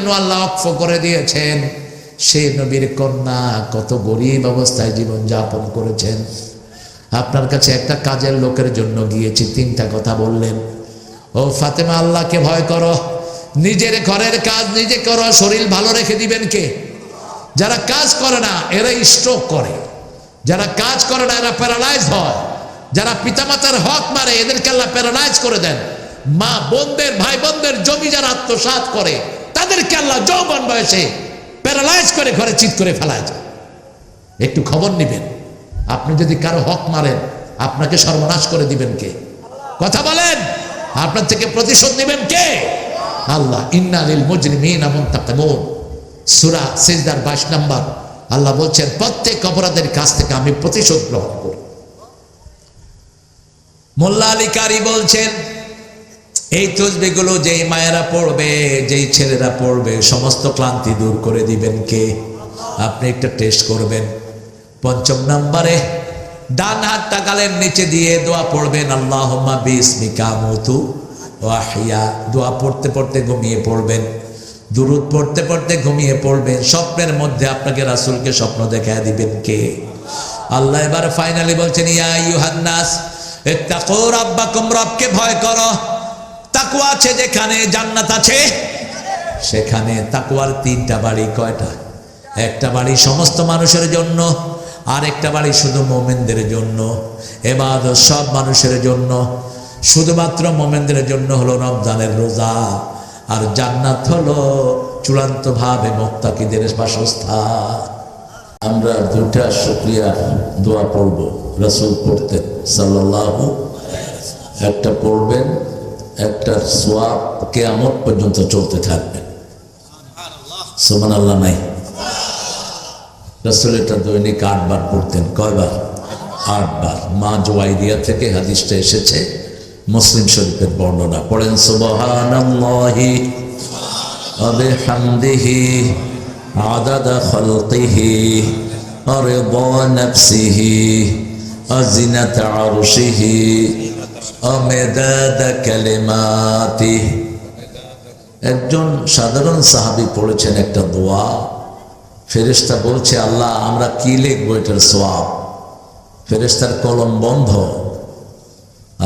জন্য আল্লাহ অক্ষ করে দিয়েছেন। সেই নবীর কন্যা কত গরিব অবস্থায় জীবন যাপন করেছেন। আপনার কাছে একটা কাজের লোকের জন্য গিয়েছি, 3টা কথা বললেন, ও ফাতেমা আল্লাহকে ভয় করো, নিজের ঘরের কাজ নিজে করো, শরীর ভালো রেখে দিবেন কে? যারা কাজ করে না এরা স্ট্রোক করে, যারা কাজ করে না এরা প্যারালাইজ হয়, যারা পিতামাতার হক মারে এদেরকে আল্লাহ প্যারালাইজ করে দেন। মা বোনদের ভাই বোনদের জমি যারা আত্মসাৎ করে তাদেরকে আল্লাহ যৌবন বয়সে প্যারালাইজ করে ঘরে চিৎ করে ফেলায় যায়। একটু খবর নিবেন, আপনি যদি কারো হক মারেন আপনাকে সর্বনাশ করে দিবেন কে? কথা বলেন, আপনার থেকে প্রতিশোধ নেবেন কে? আল্লাহ। ইন্না লিল মুজরিমিনা মুনতাকিমুন, সূরা সিজদার 22 নম্বর। আল্লাহ বলছেন প্রত্যেক অপরাধের কাছ থেকে আমি প্রতিশোধ গ্রহণ করি। মোল্লা আলী কারি বলছেন এই তসবিহগুলো যেই মায়েরা পড়বে, যেই ছেলেরা পড়বে, সমস্ত ক্লান্তি দূর করে দিবেন কে? আপনি একটা টেস্ট করবেন। 5 নম্বরে ডান হাতটা গালের নিচে দিয়ে দোয়া পড়বেন, আল্লাহুম্মা বিসমিকা আমুতু ওয়া আহইয়া। দোয়া পড়তে পড়তে ঘুমিয়ে পড়বেন, দুরূদ পড়তে পড়তে ঘুমিয়ে পড়বেন। স্বপ্নের মধ্যে আপনাকে রাসূলকে স্বপ্ন দেখায় দিবেন কে? আল্লাহ এবার ফাইনালি বলছেন, ইয়া আইয়ুহান নাস ইত্তাকু রাব্বাকুম, রবকে ভয় করো। তাকওয়া আছে যেখানে জান্নাত আছে সেখানে। তাকওয়ার 3টা বাড়ি। কয়টা? একটা বাড়ি সমস্ত মানুষের জন্য, আর একটা বাড়ি শুধু মুমিনদের জন্য। ইবাদত সব মানুষের জন্য, শুধুমাত্র মুমিনদের জন্য হলো রমজানের রোজা, আর জান্নাত হলো চূড়ান্তভাবে মুত্তাকিদের বাসস্থান। আমরা 2টা শুকরিয়া দোয়া পড়ব, রাসূল পড়তেন সাল্লাল্লাহু। একটা পড়বেন, একটা সওয়াব কিয়ামত পর্যন্ত চলতে থাকবে। সুবহানাল্লাহ নাই? রাসূল এটা দৈনিক 8 বার পড়তেন। কয়বার? 8 বার। মা জুয়াইরিয়া থেকে হাদিসটা এসেছে, মুসলিম শরীফের বর্ণনা। পড়েন সুবহানাল্লাহি ওয়া বিহামদিহি আদাদা খালকিহি ওয়া রিদা নাফসিহি ওয়া জিনাতা আরশিহি ওয়া মিদাদা কালিমাতিহি। একজন সাধারণ সাহাবী পড়েছেন একটা দোয়া। ফেরেশতা বলছে, আল্লাহ আমরা কি লিখবো এটার সওয়াব? ফেরেশতার কলম বন্ধ।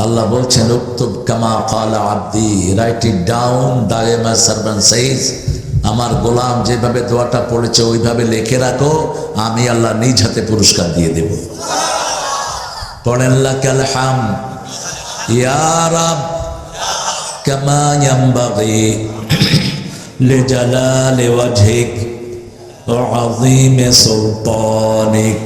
আল্লাহ বলছেন, উক্তুব কামা ক্বালা আবদি, রাইট ইট ডাউন। দায়েমা সার্ভান্ট সেইজ, আমার গোলাম যেভাবে দোয়াটা পড়েছে ওইভাবে লিখে রাখো, আমি আল্লাহ নিজ হাতে পুরস্কার দিয়ে দেব। পড়েন লাকাল হামদ ইয়া রাব কামা ইয়ানবাগি লিজালালি ওয়াজহিক ওয়া আযীমি সুলতানিক।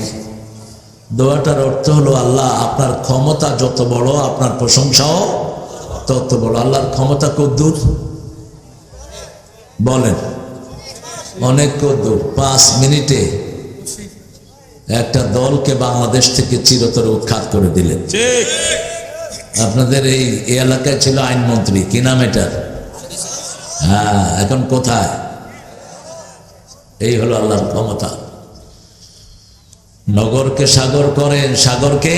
দোয়াটার অর্থ হলো, আল্লাহ আপনার ক্ষমতা যত বড়, আপনার প্রশংসাও তত বড়। আল্লাহর ক্ষমতা কদ্দূর? বলেন, অনেক কদ্দূর। 5 মিনিটে একটা দলকে বাংলাদেশ থেকে চিরতরে উৎখাত করে দিলেন। আপনাদের এই এলাকায় ছিল আইনমন্ত্রী, কি নাম এটার? হ্যাঁ, এখন কোথায়? এই হলো আল্লাহর ক্ষমতা। নগরকে সাগর করেন, সাগরকে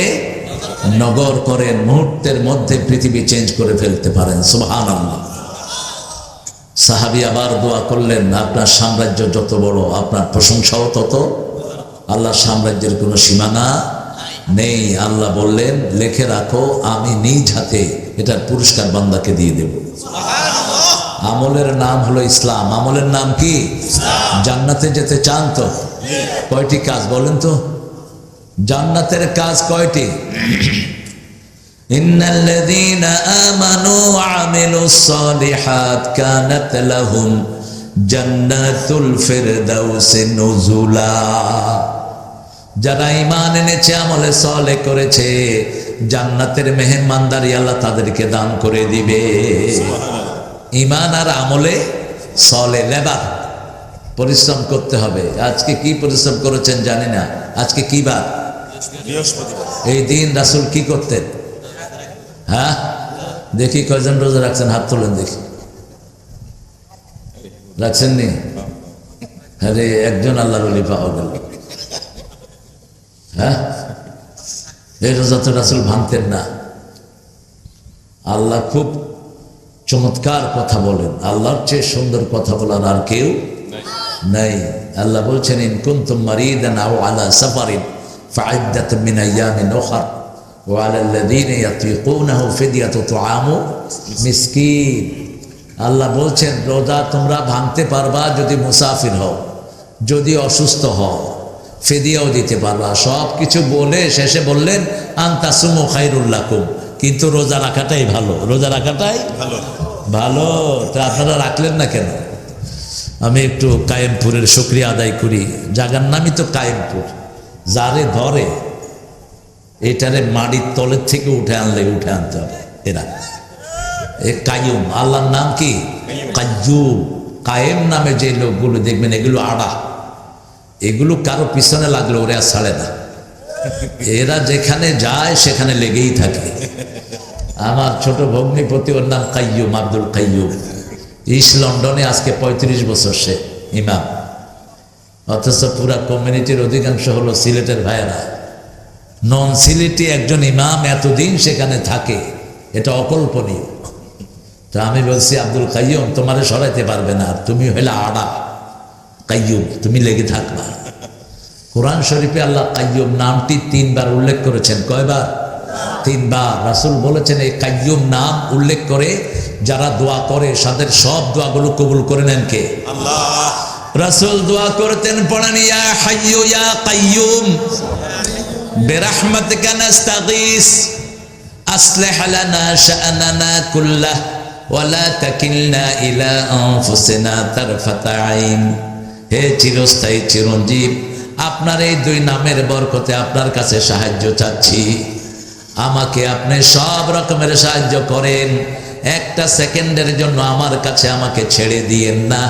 নগর করেন, মুহূর্তের মধ্যে পৃথিবী চেঞ্জ করে ফেলতে পারেন। সুবহানাল্লাহ। সাহাবী আবার দোয়া করলেন, আপনার সাম্রাজ্য যত বড়, আপনার প্রশংসাও তত। আল্লাহর সাম্রাজ্যের কোনো সীমানা নেই। আল্লাহ বললেন, লিখে রাখো, আমি নিজ হাতে এটার পুরস্কার বান্দাকে দিয়ে দেব। আমলের নাম হলো ইসলাম। আমলের নাম কি? জান্নাতে যেতে চান তো? কয়টি কাজ বলেন তো? জান্নাতের কাজ কয়টি? ইন্নাল্লাযীনা আমানু ওয়া আমিলুস সালিহাত কানাত লাহুম জান্নাতুল ফিরদাউসি নুজুলা। যারা ঈমান এনেছে, আমলে সালেহ করেছে, জান্নাতের মেহমানদারি আল্লাহ তাদেরকে দান করে দিবে। ঈমান আর আমলে সালেহ, লেবার, পরিশ্রম করতে হবে। আজকে কি পরিশ্রম করেছেন জানি না। আজকে কি বার? এই দিন রাসূল কি করতেন? হ্যাঁ, দেখি কয়জন রোজা রাখছেন, হাত তোলেন দেখি। রাখছেন নি? আরে একজন আল্লাহর ওলি পাওয়া গেল। হ্যাঁ, এই রোজা তো রাসূল ভাঙতেন না। আল্লাহ খুব চমৎকার কথা বলেন, আল্লাহর চেয়ে সুন্দর কথা বলার আর কেউ নাই। আল্লাহ বলছেন ইন কুনতুম মারিদান আও আলা সাফারিন ফাইদ্দাতুম মিন আইয়ামিন উখর ওয়া আলাল্লাযীনা ইয়াতীকুনাহু ফিদয়াতু তুআমু মিসকিন। আল্লাহ বলছেন রোজা তোমরা ভাঙতে পারবা যদি মুসাফির হও, যদি অসুস্থ হও, ফিদিয়াও দিতে পারবা। সব কিছু বলে শেষে বললেন আনতাসুমু খায়রুল লাকুম, কিন্তু রোজা রাখাটাই ভালো, রোজা রাখাটাই ভালো। তা আপনারা রাখলেন না কেন? আমি একটু কায়েমপুরের শুকরিয়া আদায় করি। জায়গার নামই তো কায়েমপুর। যারে ধরে এটারে মাটির তলের থেকে উঠে আনতে হবে। এরা এ কাইয়ুম, আল্লাহর নাম কি কাইয়ুম। কায়েম নামে যে লোকগুলো দেখবেন এগুলো আড়া, এগুলো কারো পিছনে লাগলে ওরা আর ছাড়ে না। এরা যেখানে যায় সেখানে লেগেই থাকে। আমার ছোট ভগ্নিপতি, ওর নাম কাইয়ুম, আব্দুল কাইয়ুম। ইস্ট লন্ডনে আজকে 35 বছর সে ইমাম, অথচ পুরা কমিউনিটির অধিকাংশ হলো সিলেটের ভাইয়েরা। নন সিলেটি একজন ইমাম এতদিন সেখানে থাকে, এটা অকল্পনীয়। তা আমি বলছি আব্দুল কাইয়ুম তোমারে সরাইতে পারবে না, তুমি হইলে আড়া। কাইয়ুম তুমি লেগে থাকবা। কোরআন শরীফে আল্লাহ কাইয়ুম নামটি 3 বার উল্লেখ করেছেন। কয়বার? 3 বার। রাসূল বলেছেন এই কাইয়ুম নাম উল্লেখ করে যারা দোয়া করে তাদের সব দোয়াগুলো কবুল করে নেন কে? আল্লাহ। রাসূল দোয়া করতেন, পড়েন ইয়া হাইয়্যু ইয়া কাইয়ুম বিরহমাতিকা নাস্তাগীস আসলিহ লানা শা'নানা কুল্লাহ ওয়া লা তাকিলনা ইলা আনফুসিনা তারফাতা আইন। হে চিরস্থায়ী চিরঞ্জীব, আপনার এই 2 নামের বরকতে আপনার কাছে সাহায্য চাচ্ছি। আমাকে আপনি সব রকমের সাহায্য করেন, একটা সেকেন্ডের জন্য আমার কাছে আমাকে ছেড়ে দিয়েন না।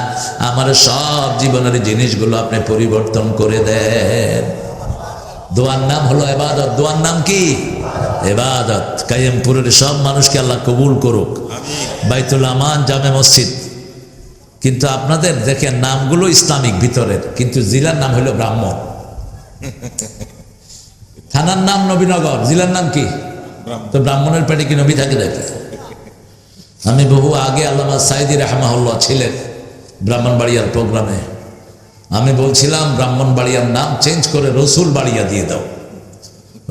আমার সব জীবনের জিনিসগুলো আপনি পরিবর্তন করে দেন। দোয়ার নাম হলো ইবাদত। দোয়ার নাম কি? ইবাদত। কায়েমপুরের সব মানুষকে আল্লাহ কবুল করুক। বাইতুল আমান জামে মসজিদ। কিন্তু আপনাদের দেখেন নামগুলো ইসলামিক ভিতরের, কিন্তু জেলার নাম হলো ব্রাহ্মণ। থানার নাম নবীনগর, জেলার নাম কি? তো ব্রাহ্মণের পেটে কি নবী থাকে নাকি? আমি বহু আগে আল্লামা সাইদি রাহমাহুল্লাহ ছিলেন ব্রাহ্মণবাড়িয়ার প্রোগ্রামে। আমি বলছিলাম ব্রাহ্মণবাড়িয়ার নাম চেঞ্জ করে রসুল বাড়িয়া দিয়ে দাও।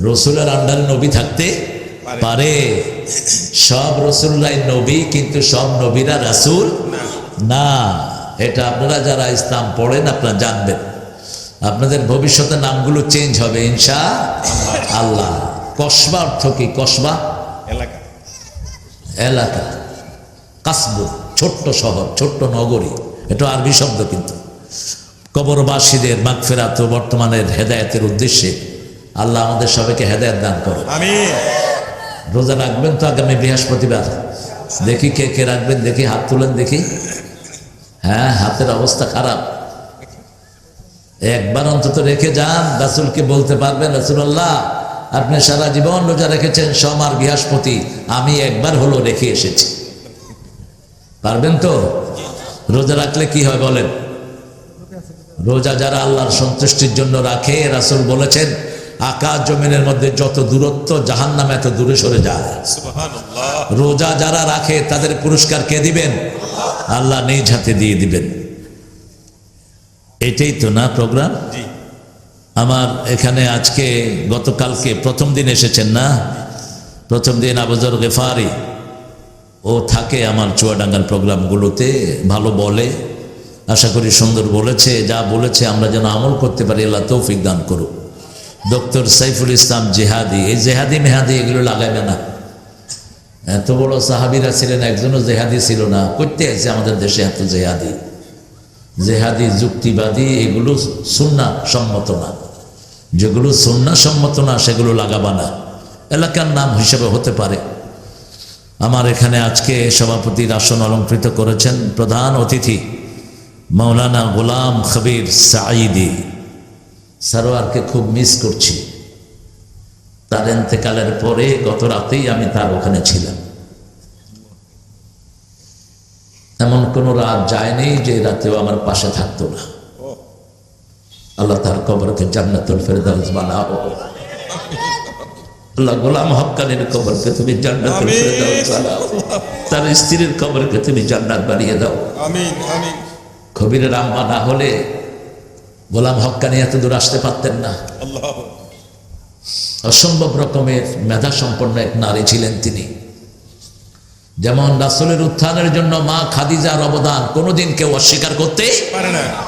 রসুলের আন্ডারে নবী থাকতে পারে। সব রসুলরাই নবী, কিন্তু সব নবীরা রাসূল না। এটা আপনারা যারা ইসলাম পড়েন আপনারা জানবেন। আপনাদের ভবিষ্যতে নামগুলো চেঞ্জ হবে ইনশাআল্লাহ। কসবা অর্থ কি? কসবা এলাকা, এলাকা। কাসবু ছোট্ট শহর, ছোট্ট নগরী, এটা আরবি শব্দ। কিন্তু কবরবাসীদের মাগফিরাত ও বর্তমানের হেদায়েতের উদ্দেশ্যে আল্লাহ আমাদের সবাইকে হেদায়েত দান করুন। আমিন। রোজা রাখবেন তো আগামী বৃহস্পতিবার? দেখি কে কে রাখবেন, দেখি হাত তুলেন দেখি। হ্যাঁ, হাতের অবস্থা খারাপ। একবার অন্তত রেখে যান, রাসূলকে বলতে পারবেন রাসূলুল্লাহ আপনি সারা জীবন রোজা রেখেছেন, সোম আর বৃহস্পতি, আমি একবার হলো রেখে এসেছি। পারবেন তো? রোজা রাখলে কি হয় বলেন? রোজা যারা আল্লাহর সন্তুষ্টির জন্য রাখে, রাসূল বলেছেন আকাশ জমিনের মধ্যে যত দূরত্ব জাহান্নাম এত দূরে সরে যায়। সুবহানাল্লাহ। রোজা যারা রাখে তাদের পুরস্কার কে দিবেন? আল্লাহ নিজ হাতে দিয়ে দিবেন। এটাই তো না প্রোগ্রাম? আমার এখানে আজকে গতকালকে প্রথম দিন এসেছেন না? প্রথম দিন আবু যর গেফারি, ও থাকে আমার চুয়াডাঙ্গার প্রোগ্রামগুলোতে, ভালো বলে। আশা করি সুন্দর বলেছে। যা বলেছে আমরা যেন আমল করতে পারি, আল্লাহ তৌফিক দান করুক। ডক্টর সাইফুল ইসলাম জেহাদি, এই জেহাদি মেহাদি এগুলো লাগাবে না। এত বড় সাহাবীরা ছিলেন, একজনও জেহাদি ছিল না। করতে আছে আমাদের দেশে এত জেহাদি। জেহাদি যুক্তিবাদী, এগুলো সুন্নাহ সম্মত না। যেগুলো সুন্নাহ সম্মত না সেগুলো লাগাবা না। এলাকার নাম হিসেবে হতে পারে। আমার এখানে আজকে সভাপতির আসন অলঙ্কৃত করেছেন প্রধান অতিথি মাওলানা গোলাম খবির সাঈদী। সারোয়ারকে খুব মিস করছি। তার ইন্তেকালের পরে গত রাতেই আমি তার ওখানে ছিলাম। এমন কোন রাত যায়নি যে রাতেও আমার পাশে থাকতো না। আল্লাহ তার কবরকে জান্নাতুল ফেরদাউস বানাও। আল্লাহ গোলাম হক্কানির কবরকে তুমি জান্নাতুল ফেরদাউস বানাও, তার স্ত্রীর কবরকে তুমি জান্নাত বানিয়ে দাও। আমিন আমিন। কবিরের আম্মা না হলে গোলাম হক্কানি এত দূর আসতে পারতেন না। আল্লাহ। অসম্ভব রকমের মেধা সম্পন্ন এক নারী ছিলেন তিনি। যেমন রাসূলের উত্থানের জন্য মা খাদিজার অবদান কোনোদিন কেউ অস্বীকার করতে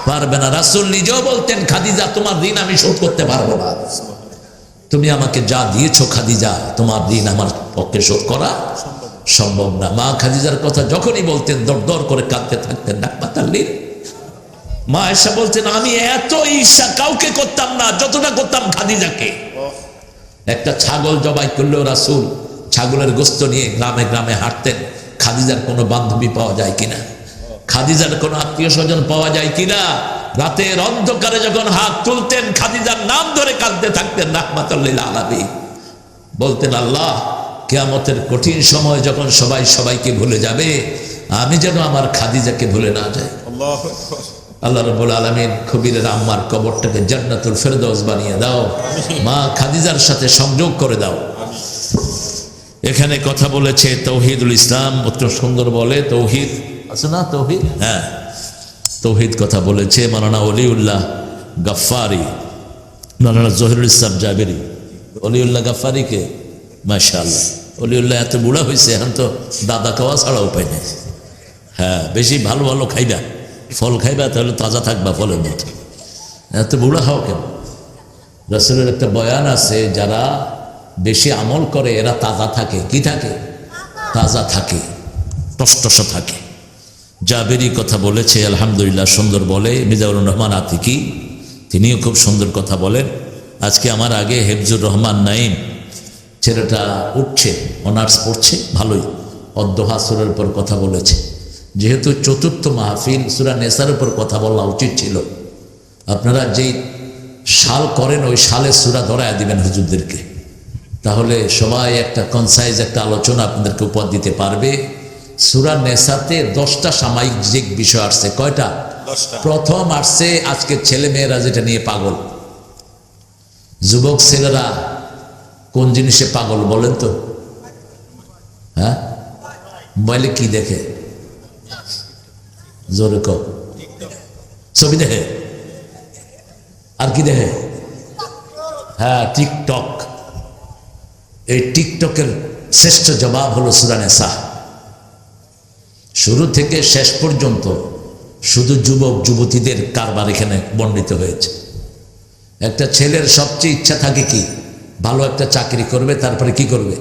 পারবে না। রাসূল নিজেও বলতেন, খাদিজা তোমার ঋণ আমি শোধ করতে পারবো না, তুমি আমাকে যা দিয়েছো খাদিজা, তোমার ঋণ আমার পক্ষে শোধ করা সম্ভব না। মা খাদিজার কথা যখনই বলতেন দর দর করে কাঁদতে থাকতেন। ডাকপাতাল্লির মা এসে বলতেন, আমি এত ঈর্ষা কাউকে করতাম না যতটা করতাম খাদিজাকে। একটা ছাগল জবাই করলেও রাসূল ছাগলের গোস্ত নিয়ে গ্রামে গ্রামে হাঁটতেন, খাদিজার কোনো বান্ধবী পাওয়া যায় কিনা, খাদিজার কোনো আত্মীয় স্বজন পাওয়া যায় কিনা। রাতের অন্ধকারে যখন হাত তুলতেন খাদিজার নাম ধরে কাঁদতে থাকতেন রাহমাতুল লিল আলামিন। বলতেন, আল্লাহ কিয়ামতের কঠিন সময় যখন সবাই সবাইকে ভুলে যাবে, আমি যেন আমার খাদিজাকে ভুলে না যাই। আল্লাহ রাব্বুল আলামিন কবিরের আম্মার কবরটাকে জান্নাতুল ফেরদাউস বানিয়ে দাও, মা খাদিজার সাথে সংযোগ করে দাও। এখানে কথা বলেছে তৌহিদুল ইসলাম, অত সুন্দর বলে তৌহিদ আছে না, তৌহিদ, হ্যাঁ তৌহিদ কথা বলেছে মাওলানা ওলিউল্লাহ গাফফারি, মাওলানা জহিরুল ইসলাম জাবেরি। ওলিউল্লাহ গাফফারিকে মাশাআল্লাহ, ওলিউল্লাহ এত বুড়া হয়েছে, এখন তো দাদা খাওয়া ছাড়া উপায় নেই। হ্যাঁ, বেশি ভালো ভালো খাইবা, ফল খাইবা, তাহলে তাজা থাকবা ফলের মতো। এত বুড়া হও কেন? রাসূলের একটা বয়ান আছে, যারা বেশি আমল করে এরা তাজা থাকে। কি থাকে? তাজা থাকে, টসটস থাকে। জাবেরি কথা বলেছে, আলহামদুলিল্লাহ সুন্দর বলে। মিজানুর রহমান আতিকি তিনিও খুব সুন্দর কথা বলেন। আজকে আমার আগে হেফজুর রহমান নাইম ছেলেটা উঠছে, অনার্স পড়ছে, ভালোই অদ্দোহা সূরার উপর কথা বলেছে। যেহেতু চতুর্থ মাহফিল, সূরা নেসার উপর কথা বলা উচিত ছিল। আপনারা যেই সাল করেন ওই সালের সূরা ধরায় দিবেন হুজুরদেরকে, তাহলে সবাই একটা কনসাইজ একটা আলোচনা আপনাদেরকে উপহার দিতে পারবে। সূরা নেসাতে 10টা সামাজিক বিষয় আসছে। কয়টা? 10টা। প্রথম আসছে আজকের ছেলে মেয়েরা যেটা নিয়ে পাগল। যুবক ছেলেরা কোন জিনিসে পাগল বলেন তো? হ্যাঁ, মোবাইলে কি দেখে? জোরে কও। ছবি দেখে, আর কি দেখে? হ্যাঁ, টিকটক। এই টিকটকের শ্রেষ্ঠ জবাব হলো সূরা নিসা। শুরু থেকে শেষ পর্যন্ত শুধু যুবক যুবতীদের কারবার এখানে বর্ণিত হয়েছে। একটা ছেলের সবচেয়ে ইচ্ছা থাকে কি? ভালো একটা চাকরি করবে, তারপরে কি করবে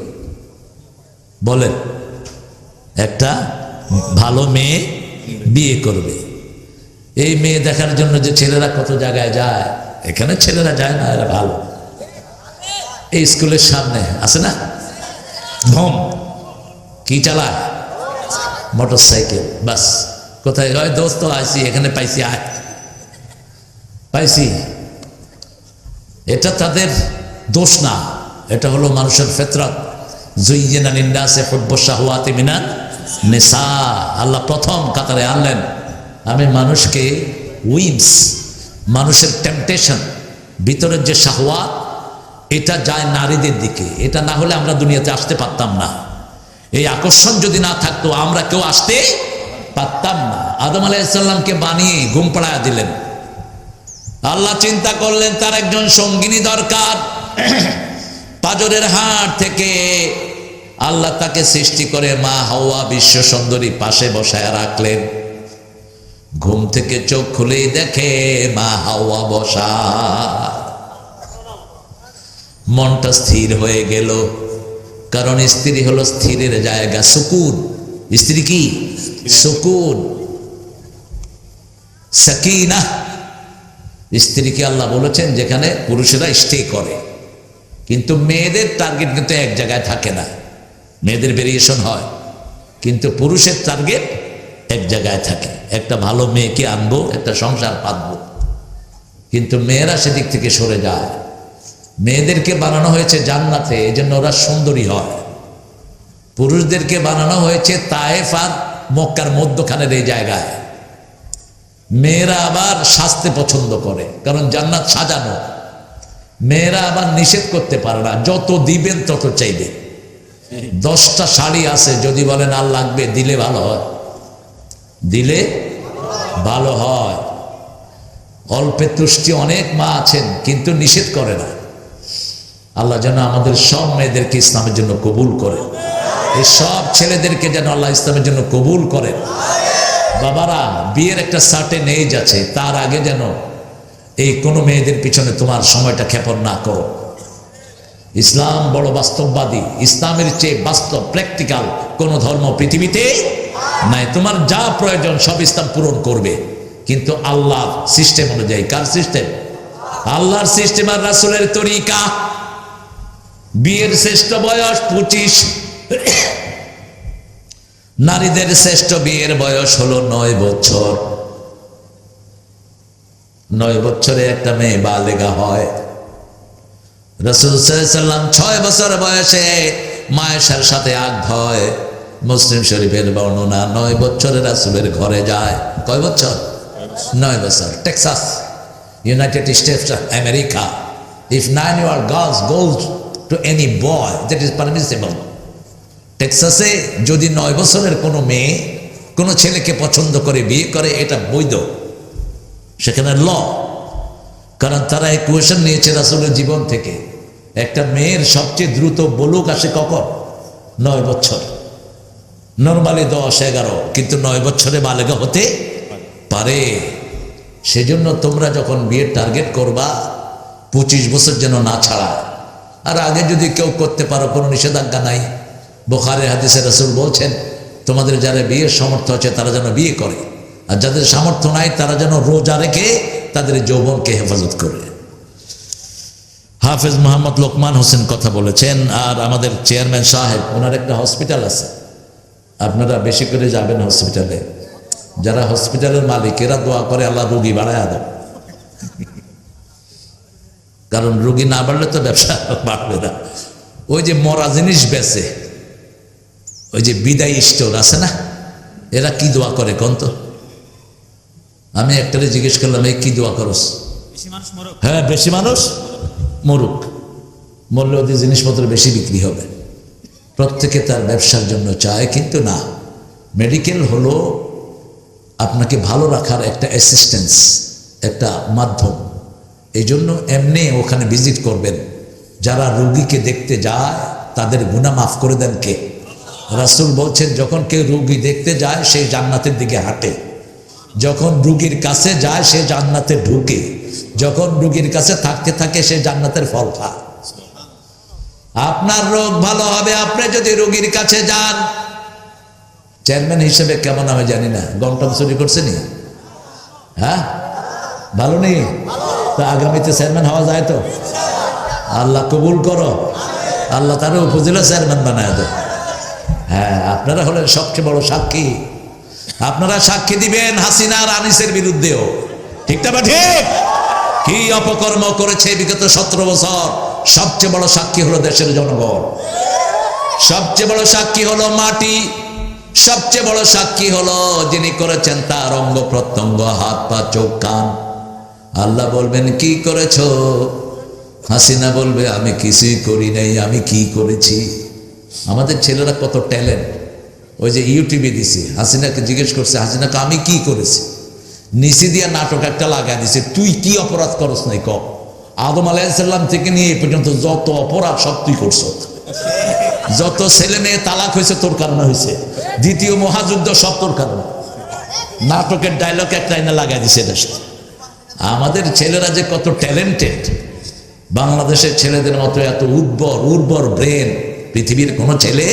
বলেন? একটা ভালো মেয়ে বিয়ে করবে। এই মেয়ে দেখার জন্য যে ছেলেরা কত জায়গায় যায়, এখানে ছেলেরা যায় না, এরা ভালো। এই স্কুলের সামনে আছে না, ভম কি চালায়? Motor cycle. বাস, কোথায় হয়? দোস্ত আসি, এখানে পাইছি, আয় পাইছি। এটা তাদের দোষ না, এটা হলো মানুষের ফিতরত। যুইয়িনা লিন-নাসি হুব্বুশ শাহওয়াতি মিনান নিসা। আল্লাহ প্রথম কাতারে আনলেন, আমি মানুষকে উইমস, মানুষের টেম্পটেশন, ভিতরের যে শাহওয়াত, এটা যায় নারীদের দিকে। এটা না হলে আমরা দুনিয়াতে আসতে পারতাম না। এই আকর্ষণ যদি না থাকতো আমরা কেউ আসতে পারতাম না। আদম আলাইহিস সালামকে বানিয়ে ঘুম পাড়ায় দিলেন। আল্লাহ চিন্তা করলেন তার একজন সঙ্গিনী দরকার। পাজরের হাট থেকে আল্লাহ তাকে সৃষ্টি করে মা হাওয়া বিশ্ব সুন্দরী পাশে বসায় রাখলেন। ঘুম থেকে চোখ খুলেই দেখে মা হাওয়া বসা। মনটা স্থির হয়ে গেল, কারণ স্ত্রী হলো স্থিরের জায়গা, সুকুন। স্ত্রী কি? সুকুন, সাকিনা। স্ত্রীকে আল্লাহ বলেছেন যেখানে পুরুষেরা স্টে করে। কিন্তু মেয়েদের টার্গেট কিন্তু এক জায়গায় থাকে না, মেয়েদের ভেরিয়েশন হয়, কিন্তু পুরুষের টার্গেট এক জায়গায় থাকে। একটা ভালো মেয়েকে আনবো, একটা সংসার পাতবো, কিন্তু মেয়েরা সেদিক থেকে সরে যায়। মেয়েদেরকে বানানো হয়েছে জান্নাতে, এই জন্য ওরা সুন্দরী হয়। পুরুষদেরকে বানানো হয়েছে তায়েফ আর মক্কার মধ্যখানের এই জায়গায়। মেয়েরা আবার সাজতে পছন্দ করে, কারণ জান্নাত সাজানো। মেয়েরা আবার নিষেধ করতে পারে না, যত দিবেন তত চাইবে। 10টা শাড়ি আছে, যদি বলেন আর লাগবে, দিলে ভালো হয়, দিলে ভালো হয়। অল্পে তুষ্টি অনেক মা আছেন, কিন্তু নিষেধ করে না। আল্লাহ যেন আমাদের সব মেয়েদেরকে ইসলামের জন্য কবুল করে, এই সব ছেলেদেরকে যেন আল্লাহ ইসলামের জন্য কবুল করেন। বাবারা, বিয়ের একটা সার্টেন এজ আছে, তার আগে যেন এই কোনো মেয়েদের পিছনে তোমার সময়টা ক্ষেপণ না করো। ইসলাম বড় বাস্তববাদী, ইসলামের চেয়ে বাস্তব প্র্যাকটিক্যাল কোনো ধর্ম পৃথিবীতে নাই। তোমার যা প্রয়োজন সব ইসলাম পূরণ করবে, কিন্তু আল্লাহর সিস্টেম অনুযায়ী। কার সিস্টেম? আল্লাহর সিস্টেম আর রাসূলের তরিকা। বিয়ের শ্রেষ্ঠ বয়স 25। নারীদের শ্রেষ্ঠ বিয়ের বয়স হলো 9 বছর। 9 বছরে একটা মেয়ে বালেগা হয়। রাসূল সাল্লাল্লাহু আলাইহি ওয়াসাল্লাম 6 বছর বয়সে মায়েশার সাথে আগ হয়। মুসলিম শরীফের বর্ণনা, 9 বছরে রাসূলের ঘরে যায়। কয় বছর? 9 বছর। Texas, United states of America, if 9-year girls goes to any boy, that is permissible. টেক্সাসে যদি 9 বছরের কোনো মেয়ে কোনো ছেলেকে পছন্দ করে বিয়ে করে, এটা বৈধ, সেখানে ল। কারণ তারা এই কোয়েশন নিয়েছে রাসূলের জীবন থেকে। একটা মেয়ের সবচেয়ে দ্রুত বলুক আসে কখন? 9 বছর। নর্মালি 10-11, কিন্তু 9 বছরে বালেগা হতে পারে। সেজন্য তোমরা যখন বিয়ের টার্গেট করবা, 25 বছর যেন না ছাড়া। আর আগে যদি কেউ করতে পারো, কোনো নিষেধাজ্ঞা নাই। বুখারী হাদিসে রাসূল বলছেন, তোমাদের যারা বিয়ের সামর্থ্য আছে তারা যেন বিয়ে করে, আর যাদের সামর্থ্য নাই তারা যেন রোজা রেখে তাদের যৌবনকে হেফাজত করে। হাফেজ মোহাম্মদ লোকমান হোসেন কথা বলেছেন। আর আমাদের চেয়ারম্যান সাহেব, ওনার একটা হসপিটাল আছে, আপনারা বেশি করে যাবেন হসপিটালে। যারা হসপিটালের মালিক, এরা দোয়া করে আল্লাহ রোগী বাড়ায় দেয়, কারণ রোগী না বাড়লে তো ব্যবসা বাড়বে না। ওই যে মরা জিনিস বেচে, ওই যে বিদায়ী স্টোর আছে না, এরা কি দোয়া করে কোন তো? আমি একটারে জিজ্ঞেস করলাম, এই কি দোয়া করস? হ্যাঁ, বেশি মানুষ মরুক, মরলে ওদের জিনিসপত্র বেশি বিক্রি হবে। প্রত্যেকে তার ব্যবসার জন্য চায়, কিন্তু না, মেডিকেল হলো আপনাকে ভালো রাখার একটা অ্যাসিস্ট্যান্স, একটা মাধ্যম। এই জন্য এমনি ওখানে ভিজিট করবেন। যারা রোগীকে দেখতে যায় তাদের গুনাহ মাফ করে দেন কে? রাসূল বলছেন, যখন কেউ রোগী দেখতে যায় সে জান্নাতের দিকে হাঁটে, যখন রোগীর কাছে যায় সে জান্নাতে ঢুকে, যখন রোগীর কাছে থাকতে থাকে সে জান্নাতের ফল খায়। আপনার রোগ ভালো হবে আপনি যদি রোগীর কাছে যান। চেয়ারম্যান হিসেবে কেমন আমি জানি না, গমটম চুরি করছে নি? হ্যাঁ, ভালো নেই তো? আগামীতে চেয়ারম্যান হওয়া যায় তো? আল্লাহ কবুল করো, আল্লাহ তার উপজেলা চেয়ারম্যান বানায় দেয়। হ্যাঁ, আপনারা হলেন সবচেয়ে বড় সাক্ষী। আপনারা সাক্ষী দিবেন হাসিনার আনিসের বিরুদ্ধেও, ঠিক না? ঠিক। কি অপকর্ম করেছে বিগত 17 বছর, সবচেয়ে বড় সাক্ষী হলো দেশের জনগণ, সবচেয়ে বড় সাক্ষী হলো মাটি, সবচেয়ে বড় সাক্ষী হলো যিনি করেছেন তার অঙ্গ প্রত্যঙ্গ, হাত পা চোখ কান। আল্লাহ বলবেন কি করেছো? হাসিনা বলবে আমি কিছুই করি নাই, আমি কি করেছি? আমাদের ছেলেরা কত ট্যালেন্ট। ওই যে ইউটিউবে দিছে, হাসিনাকে জিজ্ঞেস করছে, হাসিনাকে আমি কি করেছি? নিচে দিয়া নাটক একটা লাগাই দিছে, তুই কি অপরাধ করস নাই ক? আদম আলাইহিস সালাম থেকে নিয়ে এই পর্যন্ত যত অপরাধ সব তুই করছ। যত ছেলে মেয়ে তালাক হয়েছে তোর কারণে হয়েছে, দ্বিতীয় মহাযুদ্ধ সব তোর কারণে। নাটকের ডায়লগ একটা এনে লাগাই দিছে দেশে। আমাদের ছেলেরা যে কত ট্যালেন্টেড, বাংলাদেশের ছেলেদের মতো এত উর্বর ব্রেন পৃথিবীর কোন ছেলে।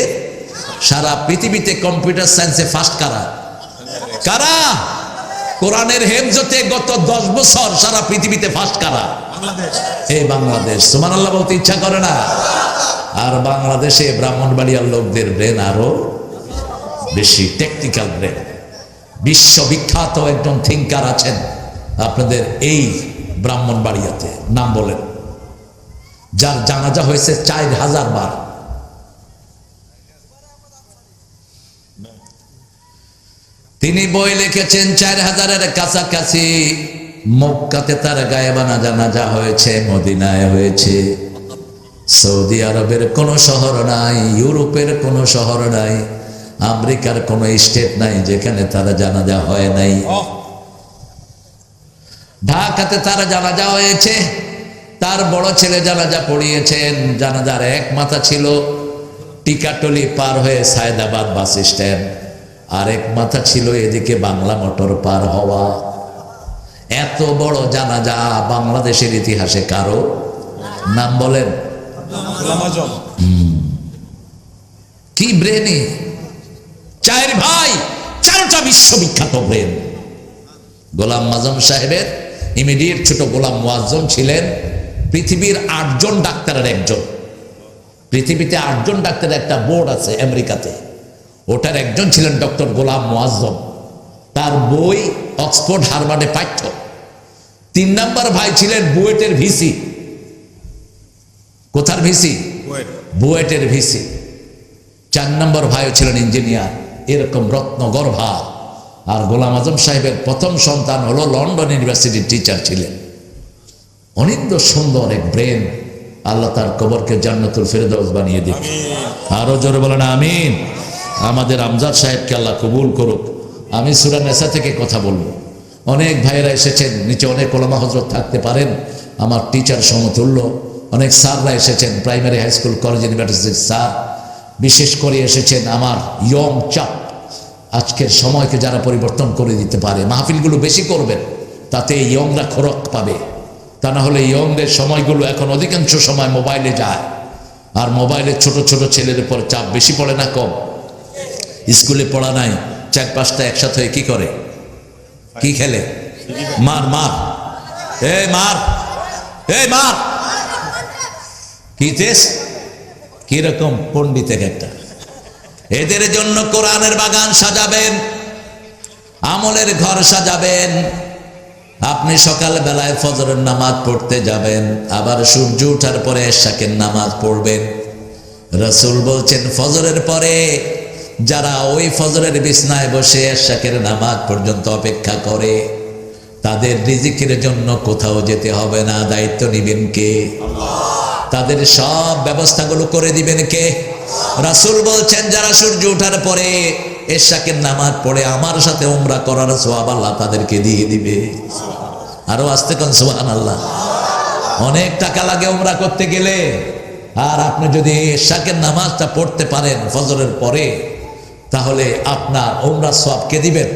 সারা পৃথিবীতে কম্পিউটার সায়েন্সে ফার্স্ট কারা? কারা? কোরআনের হেফজতে গত 10 বছর সারা পৃথিবীতে ফার্স্ট কারা? এই বাংলাদেশ। সুবহানাল্লাহ বলতে ইচ্ছা করে না? আর বাংলাদেশে ব্রাহ্মণবাড়িয়ার লোকদের ব্রেন আরো বেশি, টেকনিক্যাল ব্রেন। বিশ্ববিখ্যাত একজন থিঙ্কার আছেন আপনাদের এই ব্রাহ্মণবাড়িয়াতে, নাম বলেন, যার জানাজা হয়েছে 4000 বার। তিনি বই লিখেছেন 4000-এর কাছাকাছি। মক্কাতে তার গায়েবানা জানাজা হয়েছে, মদিনায় হয়েছে। সৌদি আরবের কোনো শহর নাই, ইউরোপের কোনো শহর নাই, আমেরিকার কোনো স্টেট নাই যেখানে তারা জানাজা হয় নাই। ঢাকাতে তারা জানাজা হয়েছে, তার বড় ছেলে জানাজা পড়িয়েছেন। জানাজার এক মাথা ছিল টিকাটলি পার হয়ে সায়দাবাদ বাস স্ট্যান্ড, আর এক মাথা ছিল এদিকে বাংলা মোটর পার হওয়া। এত বড় জানাজা বাংলাদেশের ইতিহাসে কারো নাম বলেন? কি ব্রেনি! চার ভাই, চারটা বিশ্ববিখ্যাত ব্রেন। গোলাম আজম সাহেবের ইমিডিয়েট ছোট গোলাম মুয়াজ্জম ছিলেন পৃথিবীর 8 জন ডাক্তারের একজন। পৃথিবীতে 8 জন ডাক্তারের একটা বোর্ড আছে আমেরিকাতে, ওটার একজন ছিলেন ডক্টর গোলাম মুয়াজ্জম। তার বই অক্সফোর্ড হার্ভার্ডে পাঠ্য। 3 নাম্বার ভাই ছিলেন বুয়েটের ভিসি। কোথার ভিসি? বুয়েটের ভিসি। 4 নম্বর ভাইও ছিলেন ইঞ্জিনিয়ার। এরকম রত্ন গর্ভা। আর গোলাম আজম সাহেবের প্রথম সন্তান হলো লন্ডন ইউনিভার্সিটির টিচার ছিলেন। অনিন্দ সুন্দর এক ব্রেন। আল্লাহ তার কবরকে জান্নাতুল ফেরদাউস বানিয়ে দিক। আরো জোরে বলেন আমিন। আমাদের আমজাদ সাহেবকে আল্লাহ কবুল করুক। আমি সূরা নিসা থেকে কথা বলবো। অনেক ভাইয়েরা এসেছেন, নিচে অনেক ওলামা হযরত থাকতে পারেন, আমার টিচার সমতুল্য। অনেক স্যাররা এসেছেন, প্রাইমারি হাই স্কুল কলেজ ইউনিভার্সিটির স্যার। বিশেষ করে এসেছেন আমার ইয়ং চাপ। আজকের সময়কে যারা পরিবর্তন করে দিতে পারে, মাহফিলগুলো বেশি করবেন, তাতে ইয়ংরা খোরাক পাবে। তা না হলে ইয়ংদের সময়গুলো এখন অধিকাংশ সময় মোবাইলে যায়, আর মোবাইলে ছোট ছোট ছেলের উপর চাপ বেশি পড়ে না কম? স্কুলে পড়া নাই, 4-5টা একসাথে হয়ে কি করে? কি খেলে? মার মার, এই মার, এই মার। কি তেজ, কিরকম পণ্ডিত একটা। এদের জন্য কোরআনের বাগান সাজাবেন, আমলের ঘর সাজাবেন। আপনি সকাল বেলায় ফজরের নামাজ পড়তে যাবেন, আবার সূর্য ওঠার পরে এশাকের নামাজ পড়বেন। রাসূল বলছেন ফজরের পরে যারা ওই ফজরের বিছনায় বসে এশাকের নামাজ পর্যন্ত অপেক্ষা করে, তাদের রিজিকের জন্য কোথাও যেতে হবে না। দায়িত্ব নিবেন কে? তাদের সব ব্যবস্থাগুলো করে দিবেন কে? রাসূল বলছেন যারা সূর্য ওঠার পরে এশাকের নামাজ পড়ে আমার সাথে উমরা করার সওয়াব আল্লাহ তাদেরকে দিয়ে দিবে। আরো আস্তে কোন সুবহানাল্লাহ। অনেক টাকা লাগে উমরা করতে গেলে, আর আপনি যদি এশাকের নামাজটা পড়তে পারেন ফজরের পরে, তাহলে আপনার উমরা সওয়াব কে দিবেন?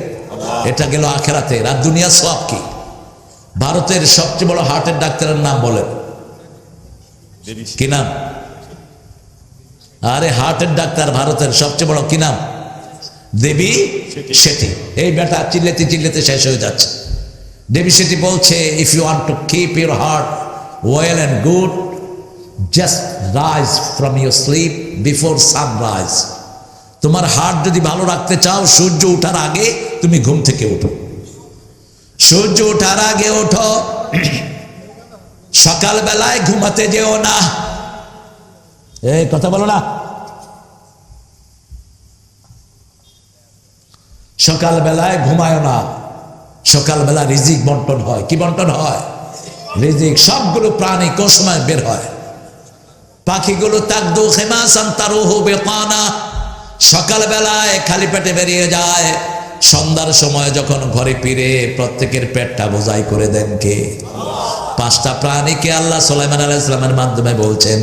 এটা গেল আখিরাতে। আর দুনিয়ার সওয়াব কি? ভারতের সবচেয়ে বড় হার্টের ডাক্তারের নাম বলেন, কি নাম? আরে হার্টের ডাক্তার ভারতের সবচেয়ে বড় কি নাম? দেবী শেঠি। এই বেটা চিল্লাতে চিল্লাতে শেষ হয়ে যাচ্ছে। দেবী শেঠি বলছে, if you want to keep your heart well and good, just rise from your sleep before sunrise. তোমার হার্ট যদি ভালো রাখতে চাও, সূর্য ওঠার আগে তুমি ঘুম থেকে ওঠো। সূর্য ওঠার আগে ওঠো, সকাল বেলায় ঘুমাতে যেও না। এই কথা বলো না। সকাল বেলায় ঘুমায় না। সকালবেলা রিজিক বন্টন হয়। কি বন্টন হয়? রিজিক। সবগুলো প্রাণী কোন সময় বের হয়? পাখিগুলো তাকদু খিমাসান তারুহু বিতানা, সকালবেলায় খালি পেটে বেরিয়ে যায়। সন্ধ্যার সময় যখন ঘরে ফিরে প্রত্যেকের পেটটা বোঝাই করে দেন কে? 5টা প্রাণীকে আল্লাহ সুলাইমান আলাইহিস সালামের মাধ্যমে বলছেন,